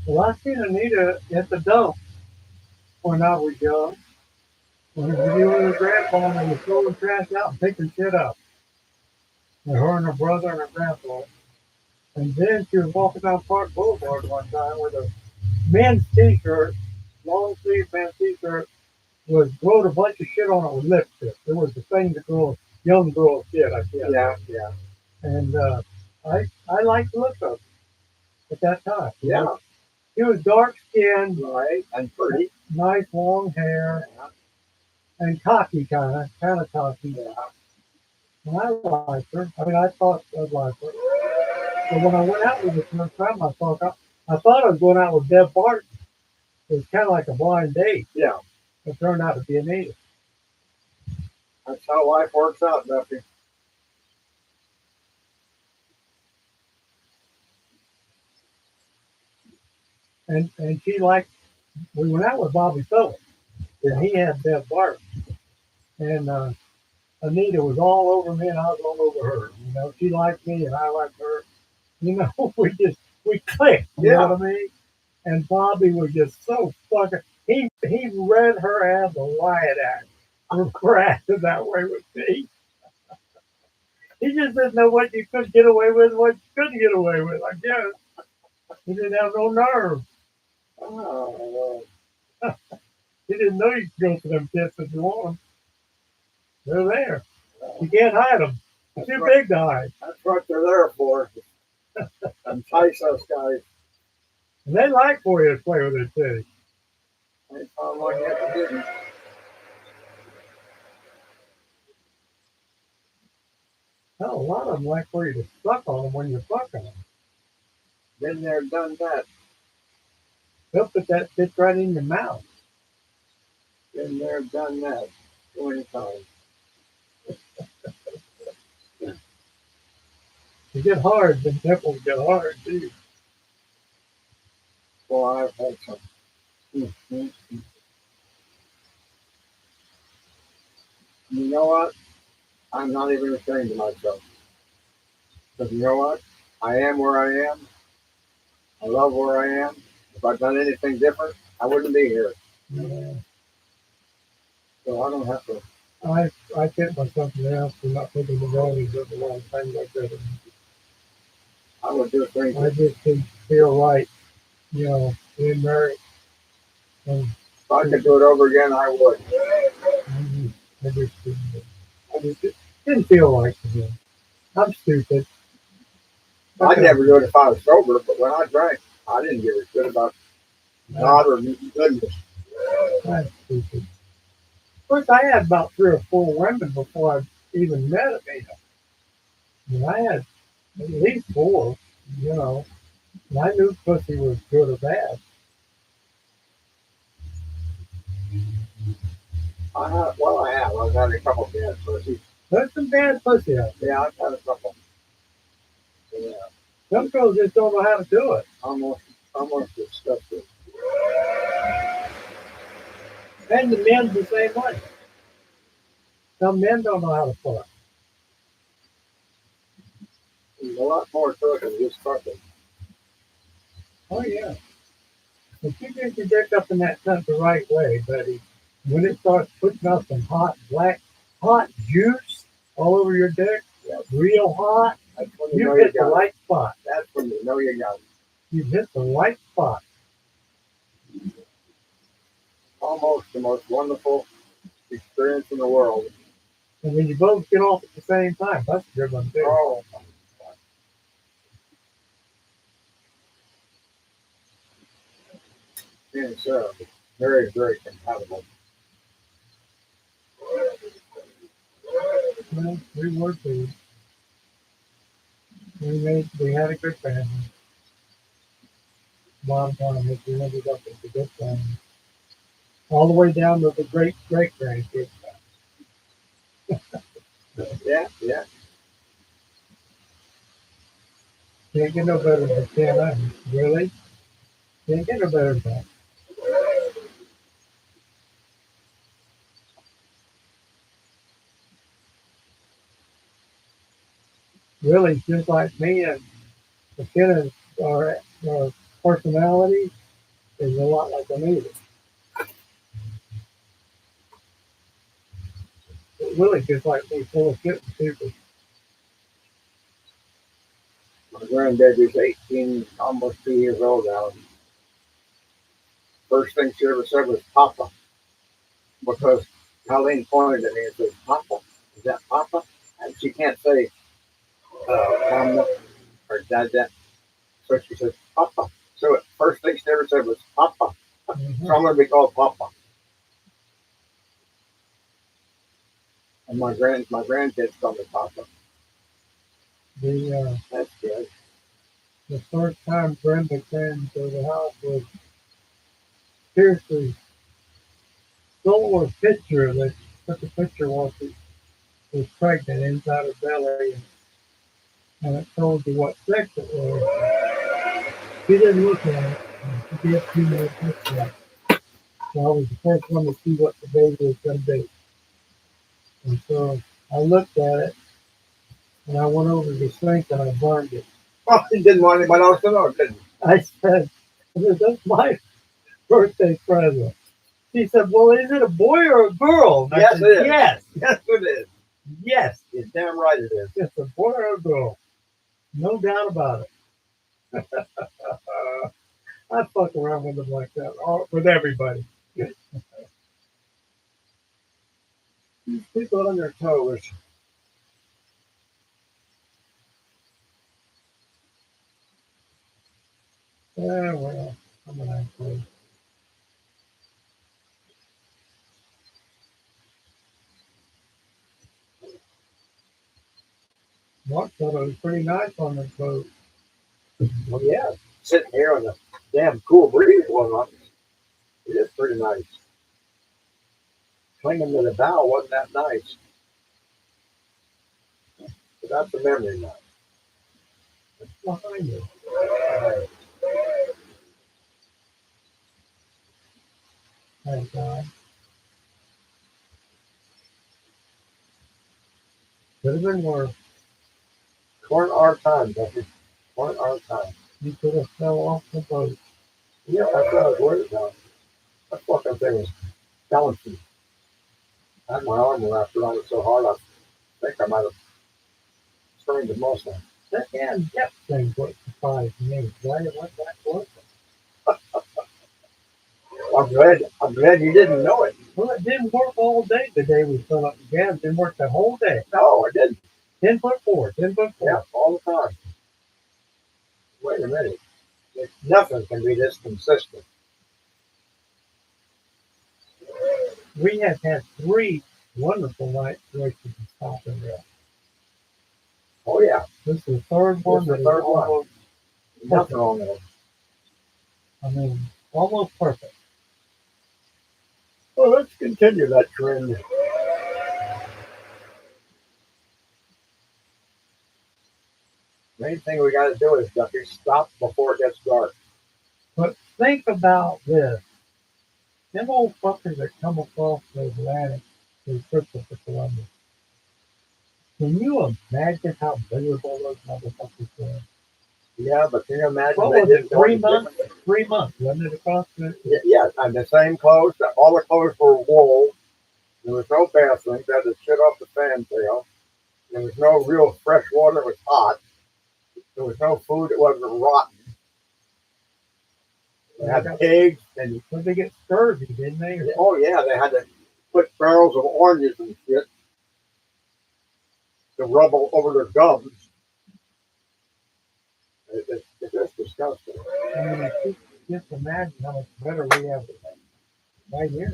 Well, I seen Anita at the dump when I was young. When we were with her grandpa and they were throwing trash out and picking shit up. And her and her brother and her grandpa. And then she was walking down Park Boulevard one time with a men's t-shirt, long sleeve men's t-shirt, wrote a bunch of shit on it with lipstick. It was the thing that young girls did, I guess. Yeah. And I liked the look of him at that time. Yeah, He was dark skinned, right. And pretty. nice long hair, and cocky kind of cocky. Yeah. And I liked her. I mean, I thought I'd like her. So when I went out with her the first time, I thought I was going out with Deb Barton. It was kind of like a blind date. Yeah. It turned out to be a native. That's how life works out, Duffy. And she liked, we went out with Bobby Phillips, and he had Deb Barton. And Anita was all over me, and I was all over her. You know, she liked me, and I liked her. You know, we clicked. You know what I mean? And Bobby was just so fucking. He read her as a riot act for acting that way with me. He just didn't know what you could get away with, and what you couldn't get away with. I guess he didn't have no nerve. Oh, He didn't know you could go for them tits if you want them. They're there. You can't hide them. They're too big to hide. that's what they're there for. Entice us guys. And they like for you to play with their titties. I found one yet that didn't. Hell, a lot of them like for you to suck on them when you're fucking them. Been there, done that. They'll put that bitch right in your mouth. Been there, done that. 20 times. You get hard, the nipples get hard too. Well, I've had some. You know what? I'm not even ashamed of myself. Because you know what? I am where I am. I love where I am. If I'd done anything different, I wouldn't be here. Yeah. So I don't have to. I get myself in the house for not taking the rollings of a long time like that. I would do things. I just didn't feel right, you know, being married. And If I could do it over again, I would. I just didn't feel right to me. I'm stupid. I'd never do it if I was sober, but when I drank, I didn't give a shit about God or goodness. I'm stupid. Of course, I had about 3 or 4 women before I even met Anita. I mean, I had at least 4, you know, and I knew pussy was good or bad. I have. I've had a couple of bad pussies. There's some bad pussy out there. Yeah, I've had a couple. Yeah, Some girls just don't know how to do it. almost disgusting. And the men's the same way. Some men don't know how to fuck. There's a lot more to it than just fucking. Oh, yeah. If you get your dick up in that cunt the right way, buddy, when it starts putting out some hot juice all over your dick, real hot, That's when you you know you hit the got it. right spot. That's when you know you got it. You hit the right spot. Almost the most wonderful experience in the world. And when you both get off at the same time, that's a good one, too. Oh, and Sarah, very, very compatible. Well, we were too. We had a good family. Bottom line is we ended up with a good family. All the way down to the great grandkids. Yeah, yeah. Can't get no better than that, really. Can't get no better than that. Really, just like me and McKenna, our personality is a lot like Anita. Really, just like me, full of shit and stupid. My grandbaby's 18, almost 2 years old now. First thing she ever said was Papa. Because Colleen pointed at me and said, Papa, is that Papa? And she can't say, Mama. or Dad. So she says, Papa. So first thing she ever said was Papa. Mhm. So I'm going to be called Papa. And my grandkids call me Papa. That's good. The first time Brenda came to the house was seriously stole a picture. They took a picture while she was pregnant inside her belly, and it told you what sex it was. She didn't look at it. She did see the picture. So I was the first one to see what the baby was going to be. And so I looked at it, and I went over to the sink and I burned it. Oh, he didn't want anybody else to know, did he? I said, that's my birthday present. She said, well, is it a boy or a girl? And I Yes, said, it is. yes, Yes, it is. yes, You're damn right it is. it's a boy or a girl. No doubt about it. I fuck around with them like that, with everybody. These people on their toes. Yeah, well, I'm an asshole. Mark thought it was pretty nice on this boat. Well, yeah, sitting here on the damn cool breeze going on. It is pretty nice. Clinging to the bow wasn't that nice. But that's a memory now. It's behind you. Thank God. Could have been worse. Weren't our time, Duffy. Weren't our time. You could have fell off the boat. Yeah, that's what I was worried about. That fucking thing was balancing. I had my arm wrapped around it so hard, I think I might have strained the muscle. That damn depth thing what surprised me. Why it went that close? I'm glad you didn't know it. Well, it didn't work all day the day we filled up the gas. It didn't work the whole day. No, I didn't. 10 foot 4, 10 foot 4. Yeah, all the time. Wait a minute. Nothing can be this consistent. We have had 3 wonderful nights where we can stop and rest. Oh, yeah. This is the third one. This is that the is third one. almost, Nothing wrong with it. I mean, almost perfect. Well, let's continue that trend. Main thing we got to do is, Duffy, stop before it gets dark. But think about this. Them old fuckers that come across the Atlantic to Christopher Columbus. Can you imagine how miserable those motherfuckers were? Yeah, but can you imagine What they was didn't it, know 3 any months? different? 3 months, wasn't it, across the... Yeah, and the same clothes. All the clothes were wool. There was no bathrooms. They had to shit off the fantail. There was no real fresh water. It was hot. There was no food that wasn't rotten. They had pigs and But they get scurvy, didn't they? oh yeah, they had to put barrels of oranges and shit to rub over their gums. It's just disgusting. I mean, just imagine how much better we have right here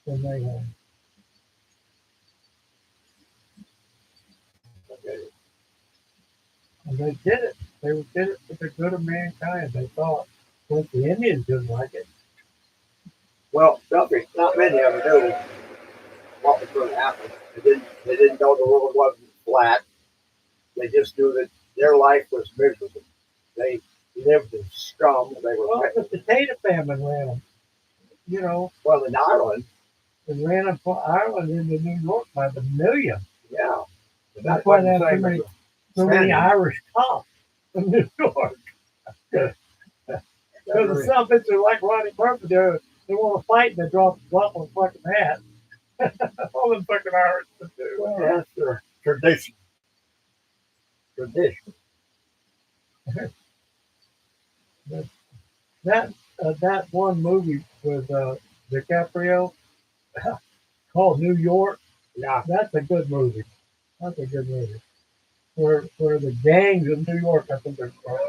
than they have. Okay. And they did it. They did it for the good of mankind. They thought, well, the Indians didn't like it. Well, not many of them knew what was going to happen. They didn't know the world wasn't flat. They just knew that their life was miserable. They lived in scum. They were Well, the potato famine ran them. You know, well in Ireland. it ran them from Ireland into New York by the million. Yeah, but That's that why they wasn't have the same as so many Spanish. Irish cops in New York. Because That some bitches are like Ronnie Murphy. They want to fight and they drop a fucking hat. All them fucking Irish do. well, that's their tradition. Tradition. That one movie with DiCaprio called New York. Yeah, That's a good movie. That's a good movie. where the gangs of New York, I think they're called.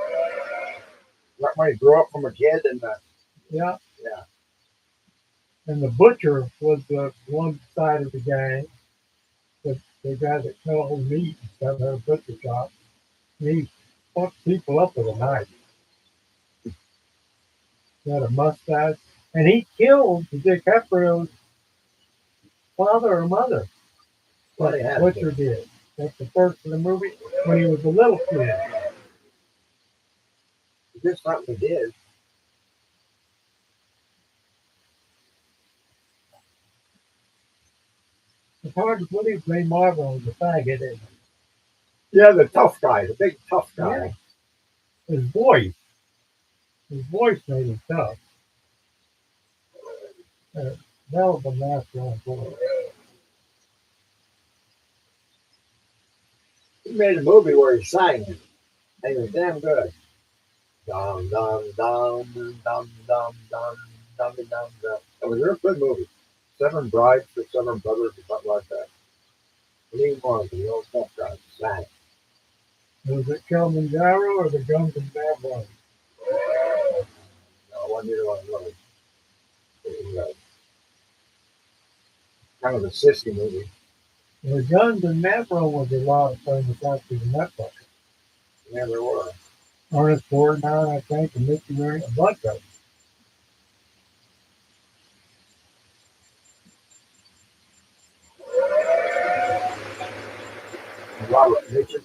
That when he grew up from a kid and Yeah. yeah. And the butcher was the one side of the gang, the guy that sells meat and stuff at a butcher shop. He fucked people up with a knife. He had a mustache. And he killed DiCaprio's father or mother. Well, he had Butcher to. did. That's the first of the movie when he was a little kid. Just something he did. It's hard to believe Ray Marvin was a faggot. Isn't it? Yeah, the tough guy, the big tough guy. Yeah. His voice made him tough. Hell of a masculine voice. He made a movie where he sang it. And he was damn good. Dum dum dum dum dum dum dum dum dum. It was a real good movie. Seven Brides for Seven Brothers or something like that. Lee Marvin, the old tough guy, sang. Was it Kilimanjaro or the Guns and Bad Boys? No, one year one really. It was kind of a sissy movie. The Guns and Bad Boys was a lot of famous actors in that book. Yeah, there were. Ernest Borgnine, I think, and Mickey Rooney, a bunch of them. Robert Mitchum.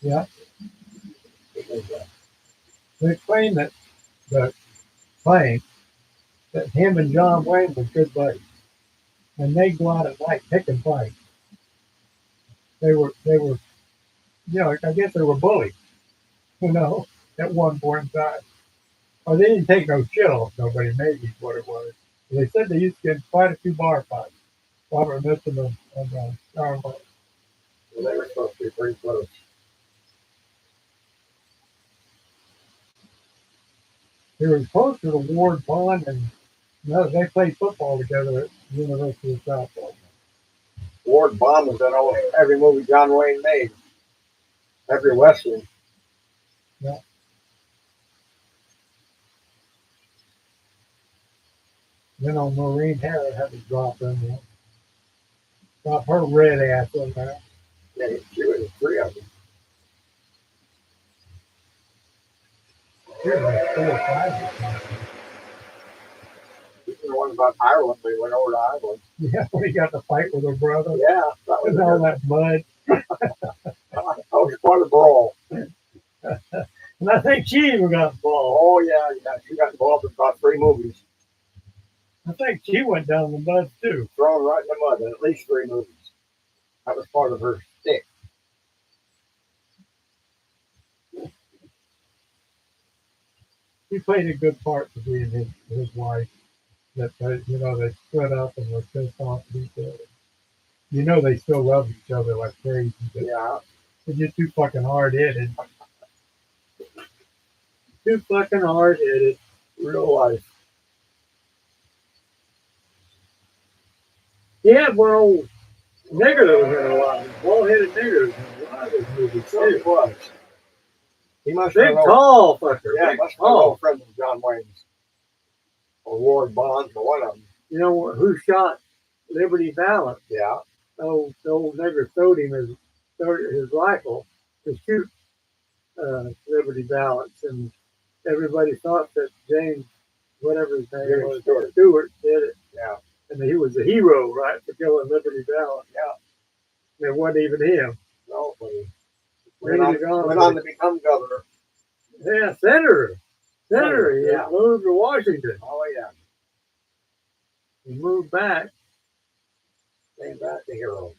Yeah. It was, They claim that him and John Wayne were good buddies. And they go out at night picking fights. They were, I guess they were bullies, at one point in time. Or they didn't take no shit off nobody, maybe is what it was. They said they used to get quite a few bar fights. Robert Mitchum and John Wayne. well, they were supposed to be pretty close. They were closer to Ward Bond, and they played football together at the University of South Florida. Ward Bond was in almost every movie John Wayne made. Every Western. Yeah. Maureen Harris had to drop in there. Drop her red ass in there. Yeah, she was in three of them. She was like 4 or 5. This is the one about Ireland. They went over to Ireland. Yeah, when he got to fight with her brother. Yeah, that was And all that mud. that was quite a brawl. And I think she even got involved. Oh yeah. She got involved in about 3 movies. I think she went down the mud too. Thrown right in the mud in at least 3 movies. That was part of her stick. He played a good part to being his wife. That they split up and were pissed off at each other. They still love each other like crazy. But Yeah. they're just too fucking hard-headed. Too fucking hard-headed. Real life. He had one old nigger that was in a lot of bald-headed niggers in a lot of his movies So he too. was. He must Big have been tall fucker. Yeah, Big must have been tall. old friends of John Wayne's. Or Ward Bond, or one of them. You know who shot Liberty Valance? Yeah. The old nigger throwed him his rifle to shoot Liberty Valance, and everybody thought that James, whatever his name was, Stewart did it. Yeah. And he was a hero, right, for killing Liberty Valance. Yeah. It wasn't even him. No, but he Went on to become governor. Yeah, senator. Senator. He Yeah. moved to Washington. Oh yeah. He moved back. Came back the hero.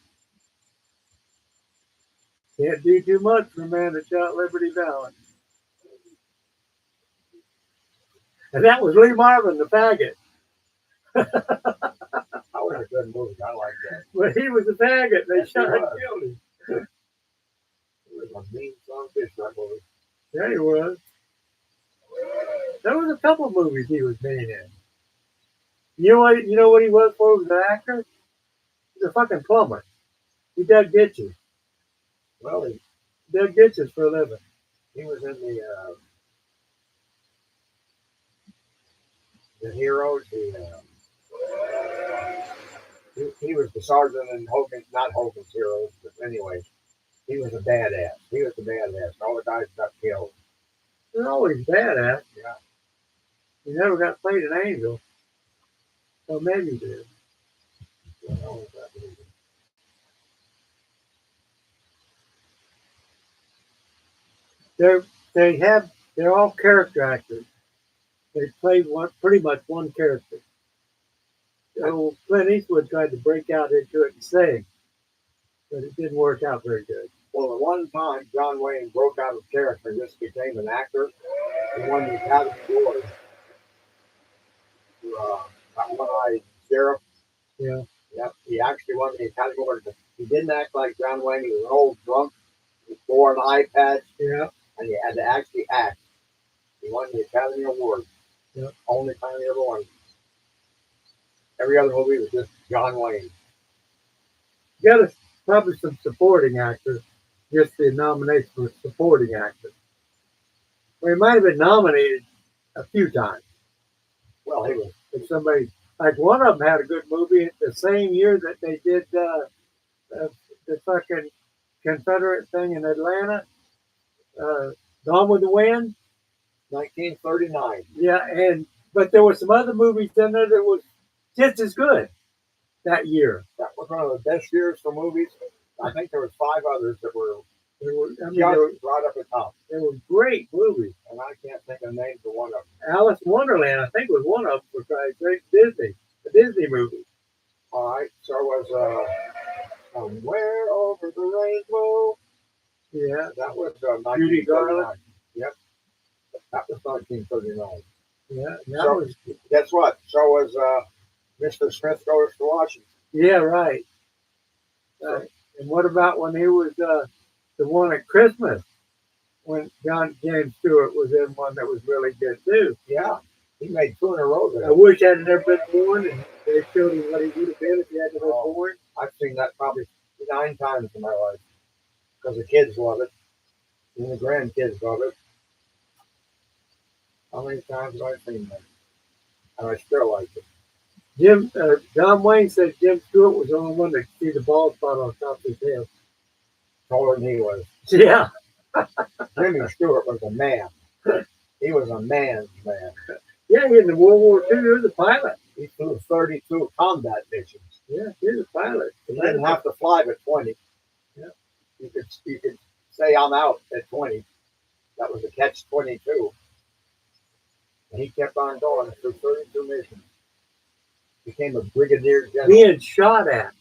Can't do too much for a man that shot Liberty Valance. And that was Lee Marvin, the faggot. That was a good movie. I like that. But he was a faggot. They Yes, he shot and was. killed him. It was a mean son of a bitch, that movie. Yeah, he was. There was a couple movies he was mean in. You know what he was for as an actor? He's a fucking plumber. He dug ditches. Well, he dug ditches for a living. He was in the Heroes. He was the sergeant in Hogan, not Hogan's Heroes, but anyway, he was a badass. He was the badass. All the guys got killed. They're always badass. Yeah. He never got played an angel. Well, maybe he did. You know, They're all character actors. They played pretty much one character. So Clint Eastwood tried to break out into it and sing, but it didn't work out very good. well, the one time John Wayne broke out of character and just became an actor, he won the Academy Award for that one-eyed sheriff. Yeah. Yep, he actually won the Academy Award. He didn't act like John Wayne. He was an old drunk. He wore an eye patch, Yeah. and he had to actually act. He won the Academy Award. Yep. Only time he ever won. Every other movie was just John Wayne. You got probably some supporting actors. Just the nomination for supporting actor. Well, he might have been nominated a few times. Well, he was. If somebody, like one of them had a good movie the same year that they did the fucking Confederate thing in Atlanta, Gone with the Wind. 1939. Yeah, but there were some other movies in there that was just as good that year. That was one of the best years for movies. I think there was 5 others that were They were, I mean, just right up the top, they were great movies. and I can't think of the names of one of them. Alice in Wonderland, I think, was one of them for Christ's sake. Disney, a Disney movie. All right, so was Somewhere Over the Rainbow. Yeah, That was Judy 1939. Garland. Yep, that was 1939. yeah, that So- was. Guess what? So was Mr. Smith Goes to Washington. Yeah, right. Right. And what about when he was the one at Christmas? When John James Stewart was in one that was really good too. Yeah, he made 2 in a row I there. wish I'd never been born, and they showed him what he would have been if he had never been Oh. born. I've seen that probably 9 times in my life because the kids love it and the grandkids love it. How many times have I seen that? And I still like it. John Wayne said Jim Stewart was the only one that could see the bald spot on top of his head. Taller than he was. Yeah, Jimmy Stewart was a man. He was a man's man. yeah. In the World War II, he was a pilot. He flew 32 combat missions. Yeah, he was a pilot. He didn't have to fly at 20. Yeah. You could say I'm out at 20. That was a catch-22. And he kept on going through 32 missions. Became a brigadier general. Being shot at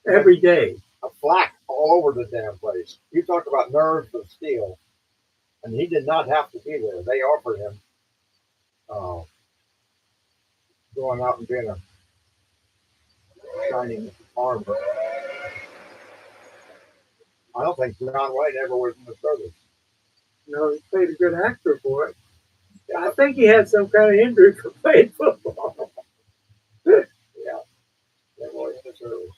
every day. A flak all over the damn place. You talk about nerves of steel. And he did not have to be there. They offered him going out and being a shining armor. I don't think John Wayne ever was in the service. No, he played a good actor for it. I think he had some kind of injury for playing football. Yeah, never was in the service.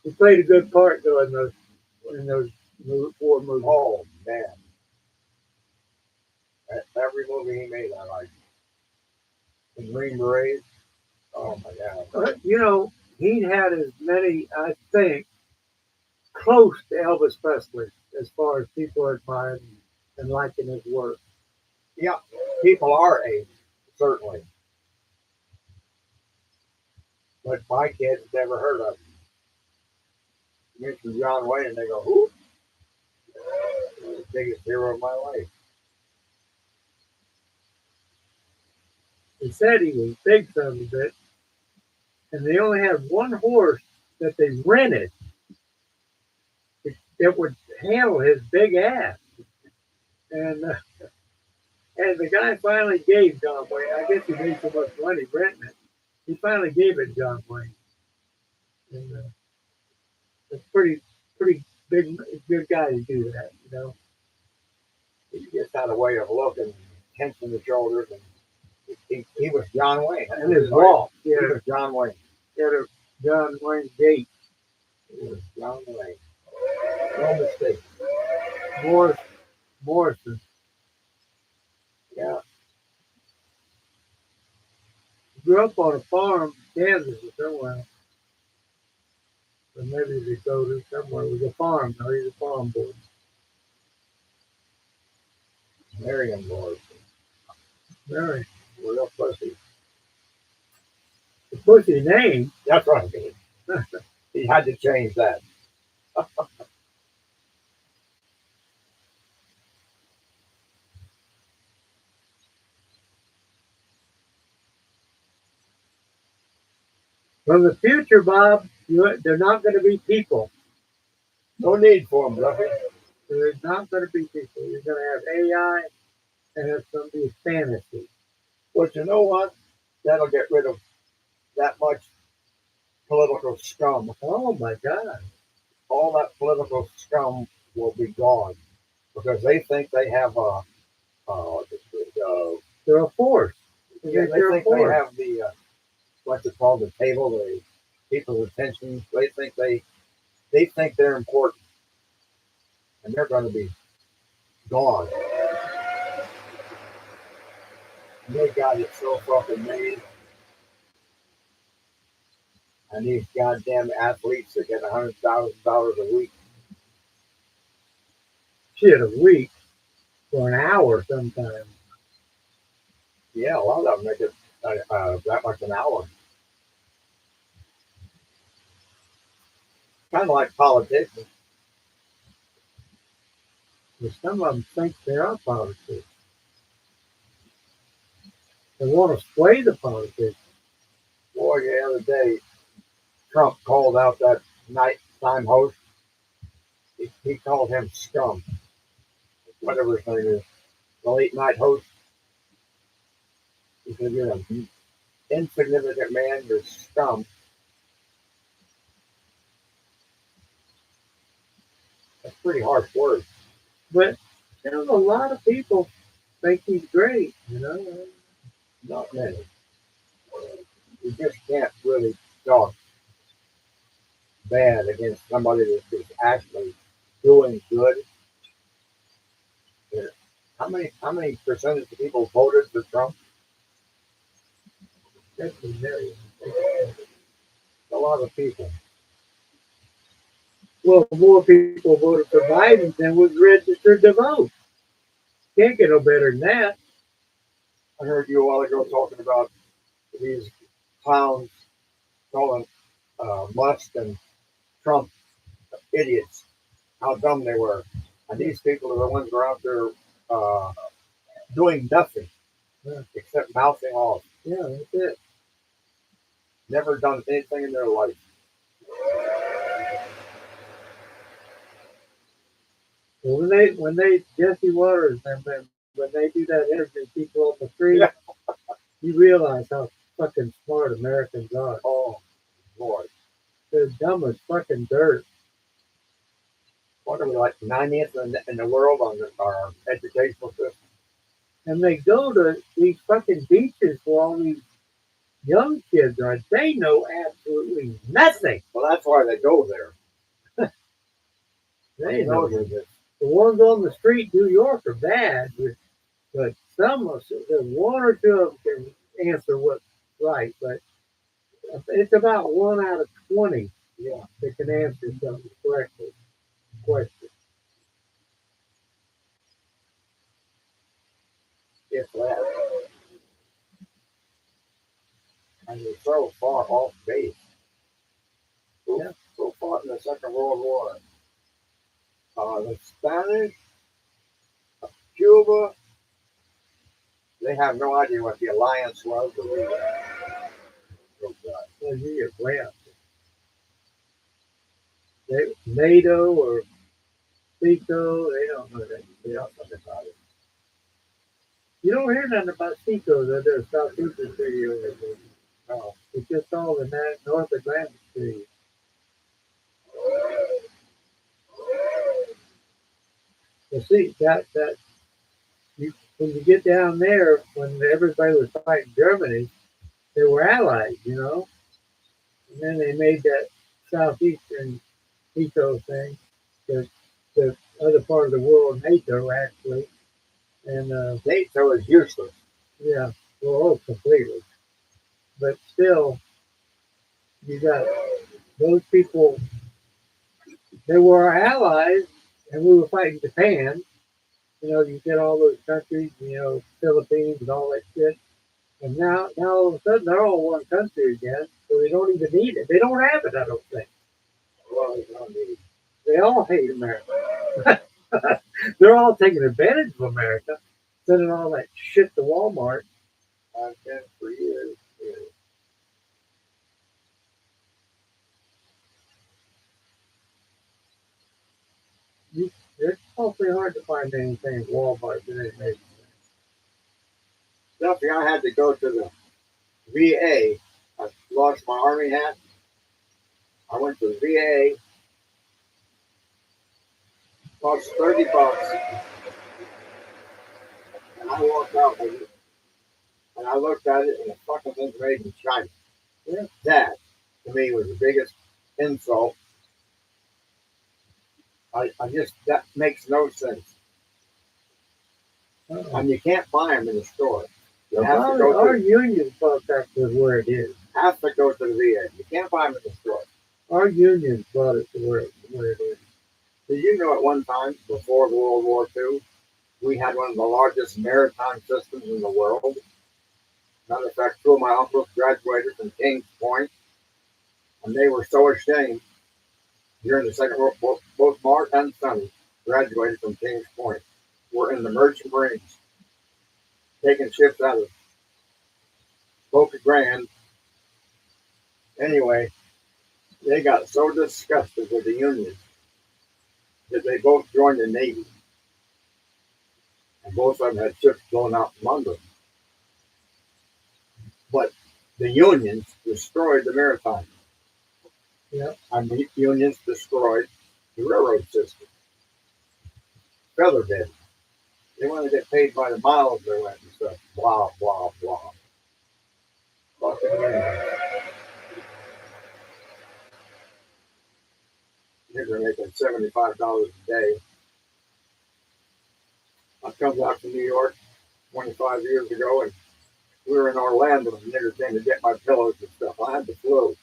He played a good part though in those war movies. Oh man, every movie he made, I liked. The Green Berets. Oh my God. You know, he had as many, I think, close to Elvis Presley as far as people admired and liking his work. Yeah, people our age, certainly. But my kids never heard of him. You mention John Wayne and they go, who? The biggest hero of my life. He said he was big son of a bitch, and they only had one horse that they rented that would handle his big ass. And the guy finally gave John Wayne. I guess he made so much money renting it. He finally gave it to John Wayne. And it's pretty big, good guy to do that, you know. He just had a way of looking, tension the shoulders, and he was John Wayne. And his walk, He was John Wayne. he had a John Wayne gait. It was John Wayne. No mistake. Morrison. Yeah. Grew up on a farm, Kansas or somewhere. Or maybe Dakota, somewhere. It was a farm. No, he's a farm boy. Marion Morrison. Very. Real pussy. The pussy name. That's right. He had to change that. From the future, Bob, they're not going to be people. No need for him, Lucky. There's not going to be people. You're going to have AI, and it's going to be fantasy. But you know what? That'll get rid of that much political scum. Oh my God! All that political scum will be gone because they think they have They're a force. yeah, they They're a think they force. have the what's it called, the table, the people's attention. They think they're important, and they're going to be gone. And they got it so fucking made. And these goddamn athletes that get $100,000 a week. Shit, a week for an hour sometimes. Yeah, a lot of them make it that much an hour. Kind of like politicians. But some of them think they are politicians. They want to sway the politicians. Boy, the other day, Trump called out that nighttime host. He called him scum. Whatever his name is. The late night host. He said, you're an insignificant man, you're scum. That's pretty harsh words. But there's a lot of people think he's great, you know. Not many. You just can't really talk bad against somebody that's actually doing good. Yeah. How many percentage of people voted for Trump? 50 million. A lot of people. Well, more people voted for Biden than was registered to vote. Can't get no better than that. I heard you a while ago talking about these clowns calling Musk and Trump idiots, how dumb they were. And these people are the ones who are out there doing nothing except mouthing off. Yeah, that's it. Never done anything in their life. Well, when they Jesse Waters and when they do that interview people on the street, Yeah. you realize how fucking smart Americans are. Oh, Lord. They're dumb as fucking dirt. What are we, like 90th in the world on our educational system? And they go to these fucking beaches where all these young kids are. They know absolutely nothing. Well, that's why they go there. They know know. that. The ones on the street in New York are bad, but some of one or two of them can answer what's right. But it's about 1 out of 20 that can answer something correctly. Question. If that. And they're so far off base. So fought in the Second World War. The Spanish, Cuba, they have no idea what the alliance was. Well, you get left. NATO or SECO, they don't know that. They don't know about it. You don't hear nothing about SECO, though. There's Southeastern Treaty over there. No, it's just all the North Atlantic Treaty. Well, see, when you get down there, when everybody was fighting Germany, they were allies, you know. And then they made that Southeastern eco thing, the other part of the world, NATO actually, and NATO is useless. yeah, well, completely. But still, you got those people. They were our allies, and we were fighting Japan. You know, you get all those countries, you know, Philippines and all that shit. And now all of a sudden they're all one country again, so they don't even need it. They don't have it, I don't think. Well, they don't need it. They all hate America. They're all taking advantage of America, sending all that shit to Walmart. I've been for years. It's awfully hard to find anything at Walmart that ain't made. Stuff I had to go to the VA. I lost my army hat. I went to the VA. Cost $30. And I walked out with it. And I looked at it and the fucking thing's made in China. Yeah. That, to me, was the biggest insult. I just, that makes no sense. And you can't buy them in the store. You have to go Our to, union thought that was where it is. have to go to the VA. You can't buy them in the store. Our union brought it to where it is. Did you know at one time, before World War II, we had one of the largest maritime systems in the world? Matter of fact, two of my uncles graduated from Kings Point, and they were so ashamed during the Second World War. Both Mark and Sonny graduated from Kings Point. Were in the Merchant Marines, taking ships out of Boca Grande. Anyway, they got so disgusted with the Union that they both joined the Navy. And both of them had ships blown out from under them. But the Unions destroyed the maritime. Yeah. And the Unions destroyed the railroad system. Feather bed. They want to get paid by the miles they went and stuff. Blah, blah, blah. Fucking Union. They're making $75 a day. I come back to New York 25 years ago, and we were in Orlando, and nigger came to get my pillows and stuff. I had the flu.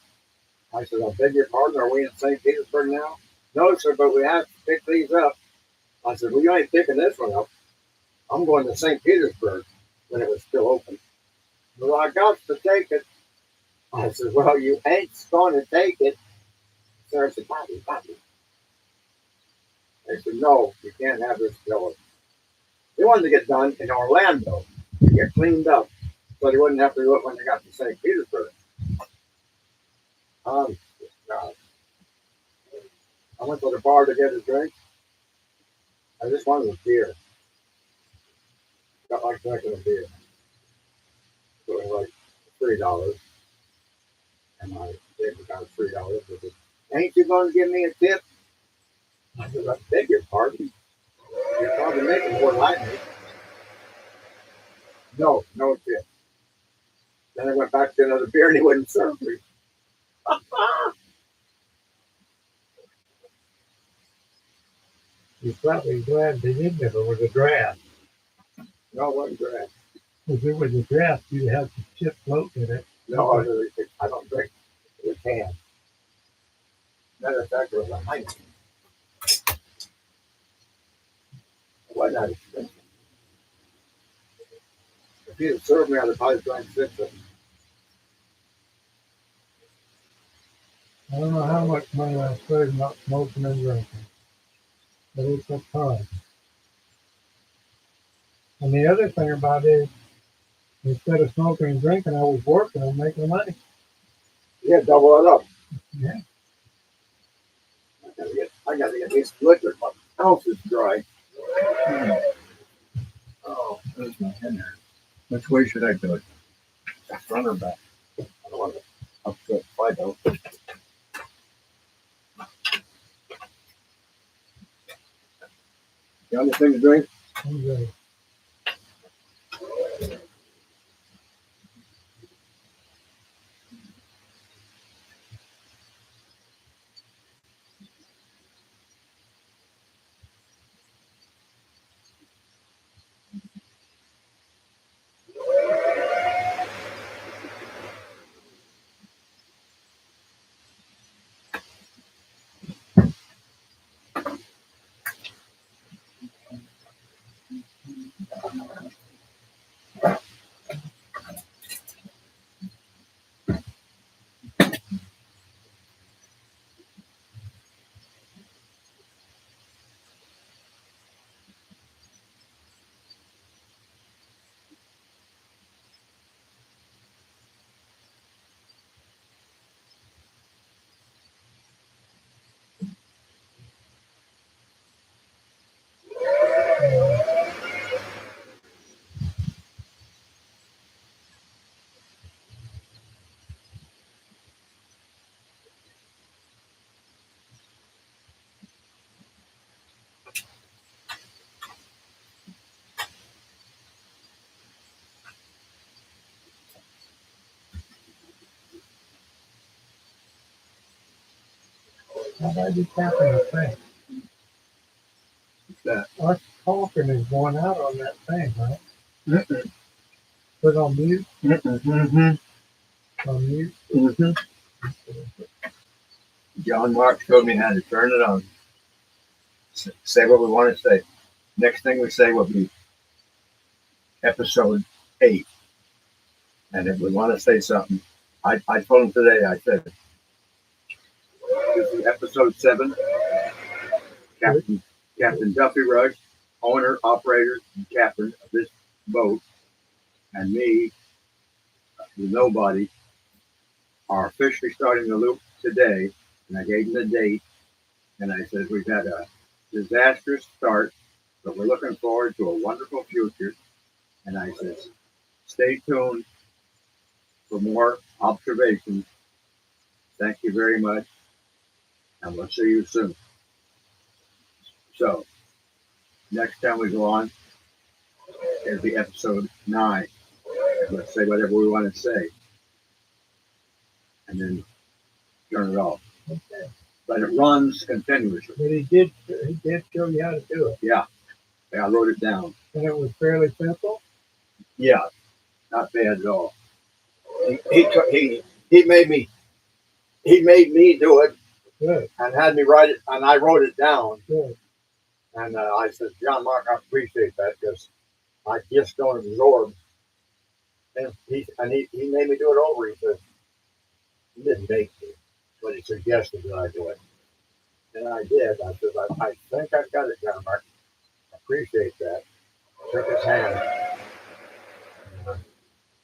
I said, I beg your pardon, are we in St. Petersburg now? No, sir, but we have to pick these up. I said, well, you ain't picking this one up. I'm going to St. Petersburg when it was still open. Well, I got to take it. I said, well, you ain't going to take it. Sir, I said, Bobby. They said, no, you can't have this pillow. They wanted to get done in Orlando to get cleaned up so they wouldn't have to do it when they got to St. Petersburg. God. I went to the bar to get a drink. I just wanted a beer. Got like drinking a beer. So it was like $3. And I gave the guy $3. I said, ain't you going to give me a tip? I said, I beg your pardon. You're probably making more than I make. No tip. Then I went back to another beer and he wouldn't serve me. You're probably glad they didn't if it was a draft. No, it wasn't grass. If it was a draft, you'd have the chip float in it. No, I don't drink the can. Matter of fact, it was a Heineken. It wasn't that expensive. If you'd served me, I'd have probably drank 6 of them. I don't know how much money I spent not smoking and drinking, but it's a ton. And the other thing about it is, instead of smoking and drinking, I was working and making money. Yeah, double it up. Yeah. I gotta get these liquor. My house is dry. Oh, there's my head there. Which way should I do it? Front or back? I don't want to. Up to I don't. You got anything to drink? I'm good. How about you tapping the thing? What's that? Our talking is going out on that thing, right? Put on mute. On mute. John Mark showed me how to turn it on. Say what we want to say. Next thing we say will be episode 8. And if we want to say something, I told him today, I said, this is episode 7. Captain Duffy Rush, owner, operator, and captain of this boat, and me, the nobody, are officially starting the loop today. And I gave him the date. And I said, we've had a disastrous start, but we're looking forward to a wonderful future. And I said, stay tuned for more observations. Thank you very much. And we'll see you soon. So, next time we go on, it'll be episode 9. Let's say whatever we want to say. And then turn it off. Okay. But it runs continuously. But he did show you how to do it. Yeah, I wrote it down. And it was fairly simple. Yeah, not bad at all. He made me do it. Good. And had me write it, and I wrote it down. Good. And I said, John Mark, I appreciate that because I just don't absorb. And he made me do it over. He said, he didn't make me, but he suggested that I do it. And I did. I said, I think I've got it, John Mark. I appreciate that. Shook his hand.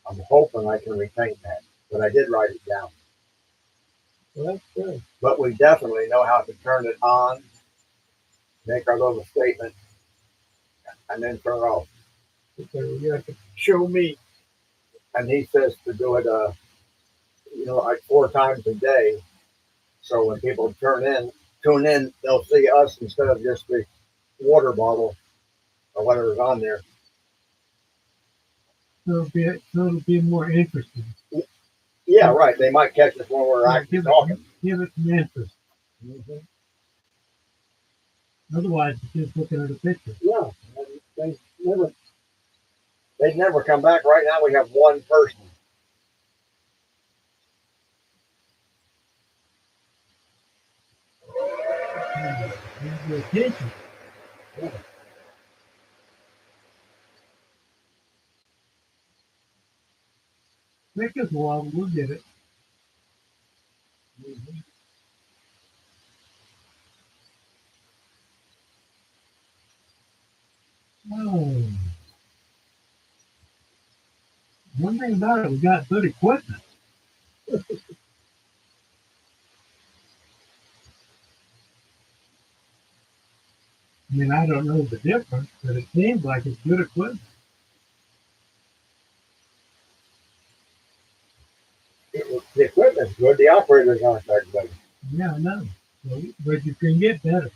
I'm hoping I can retain that. But I did write it down. Well, that's good. But we definitely know how to turn it on, make our little statement, and then turn it off. Okay, you have to show me. And he says to do it, like 4 times a day. So when people tune in, they'll see us instead of just the water bottle or whatever's on there. So it'll be more interesting. Yeah, right. They might catch us when we're actually talking. Give it some interest. Mm-hmm. Otherwise, you're just looking at a picture. Yeah, they'd never come back. Right now, we have one person. Your attention. Yeah. Take us a while, we'll get it. Mm-hmm. Oh. One thing about it, we got good equipment. I mean, I don't know the difference, but it seems like it's good equipment. The equipment's good. The operators aren't that good. Yeah, I know. But you can get better.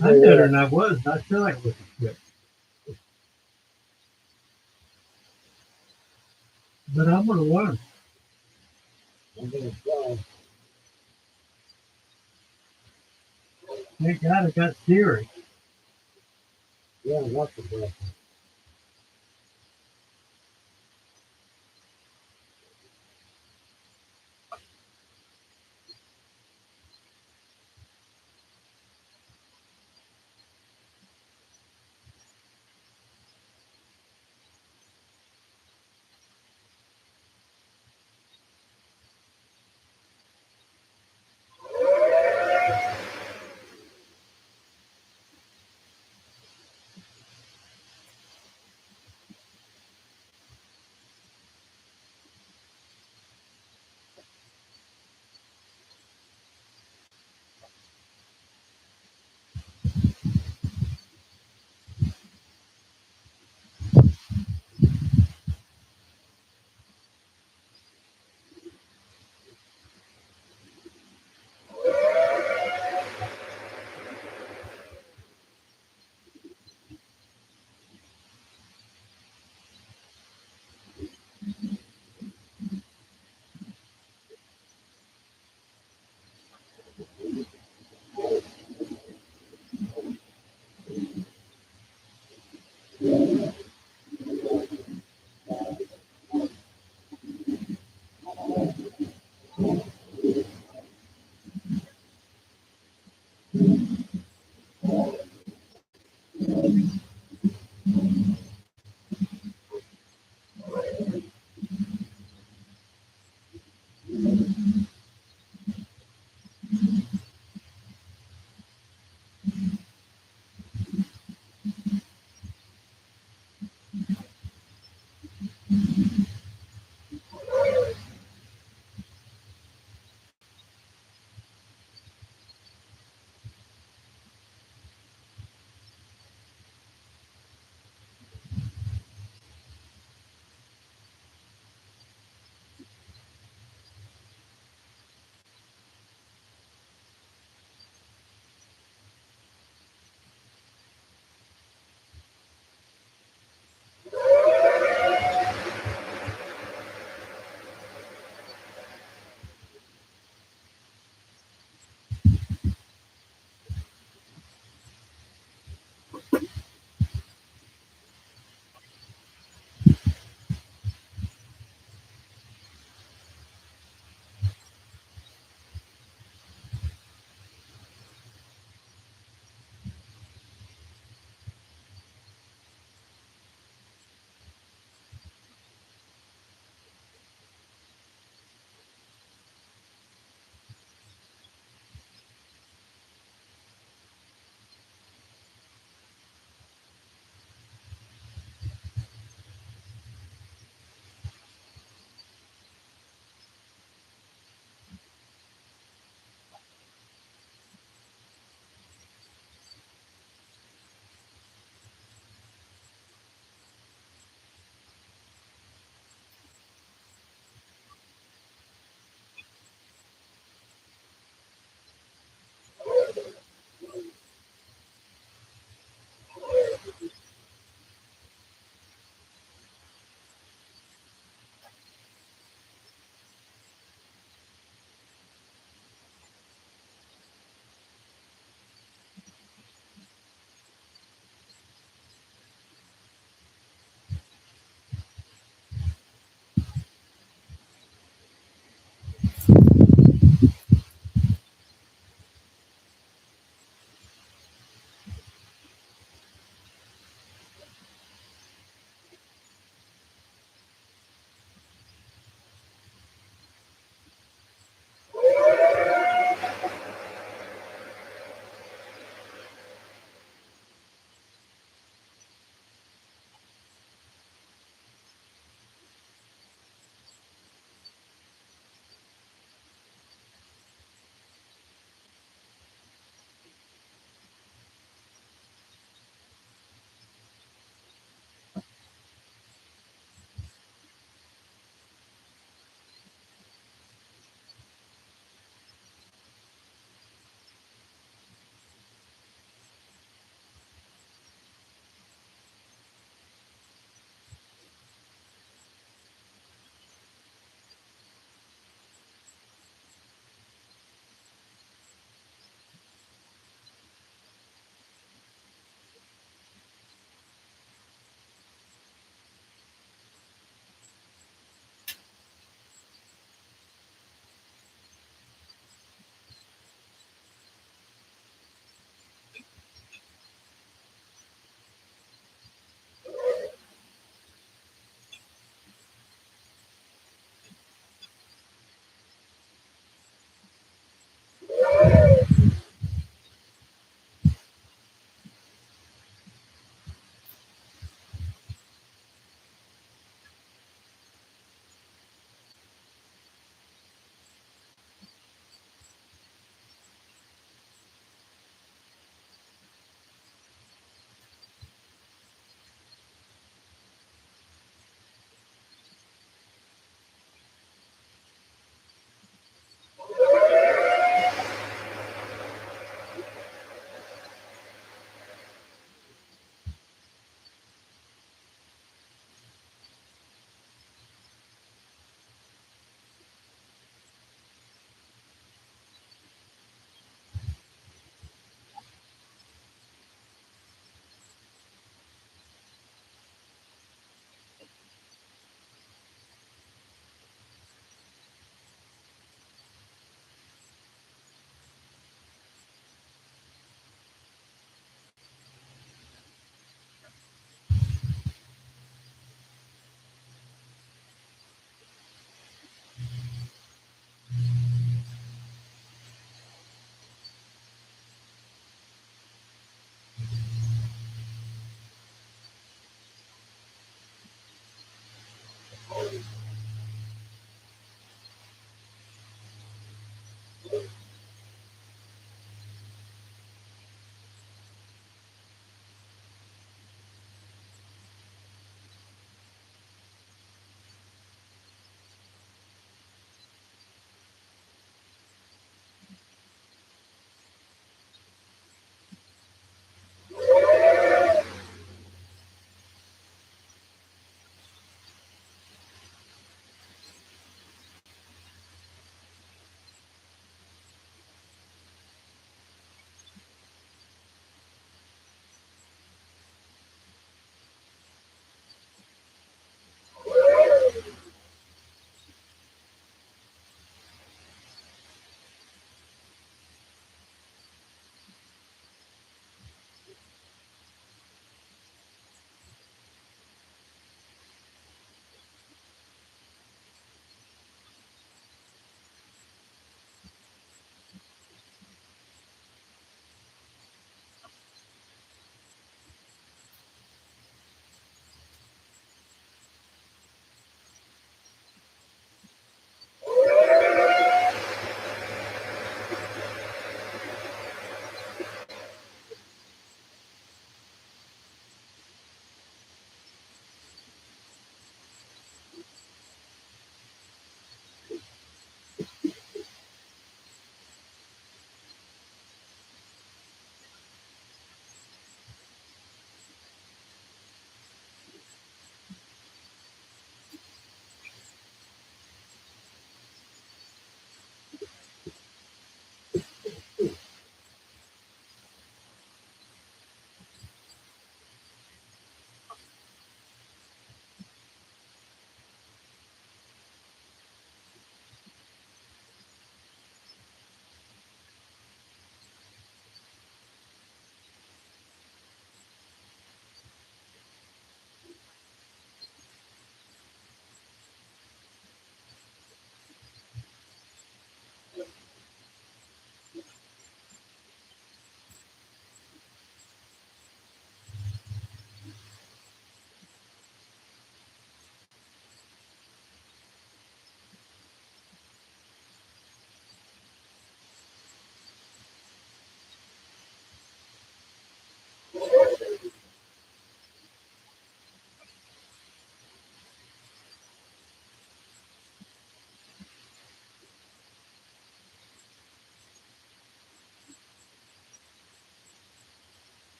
I'm better than I was. I feel like it was good. But I'm going to learn. Thank God I got theory. Yeah, that's the best.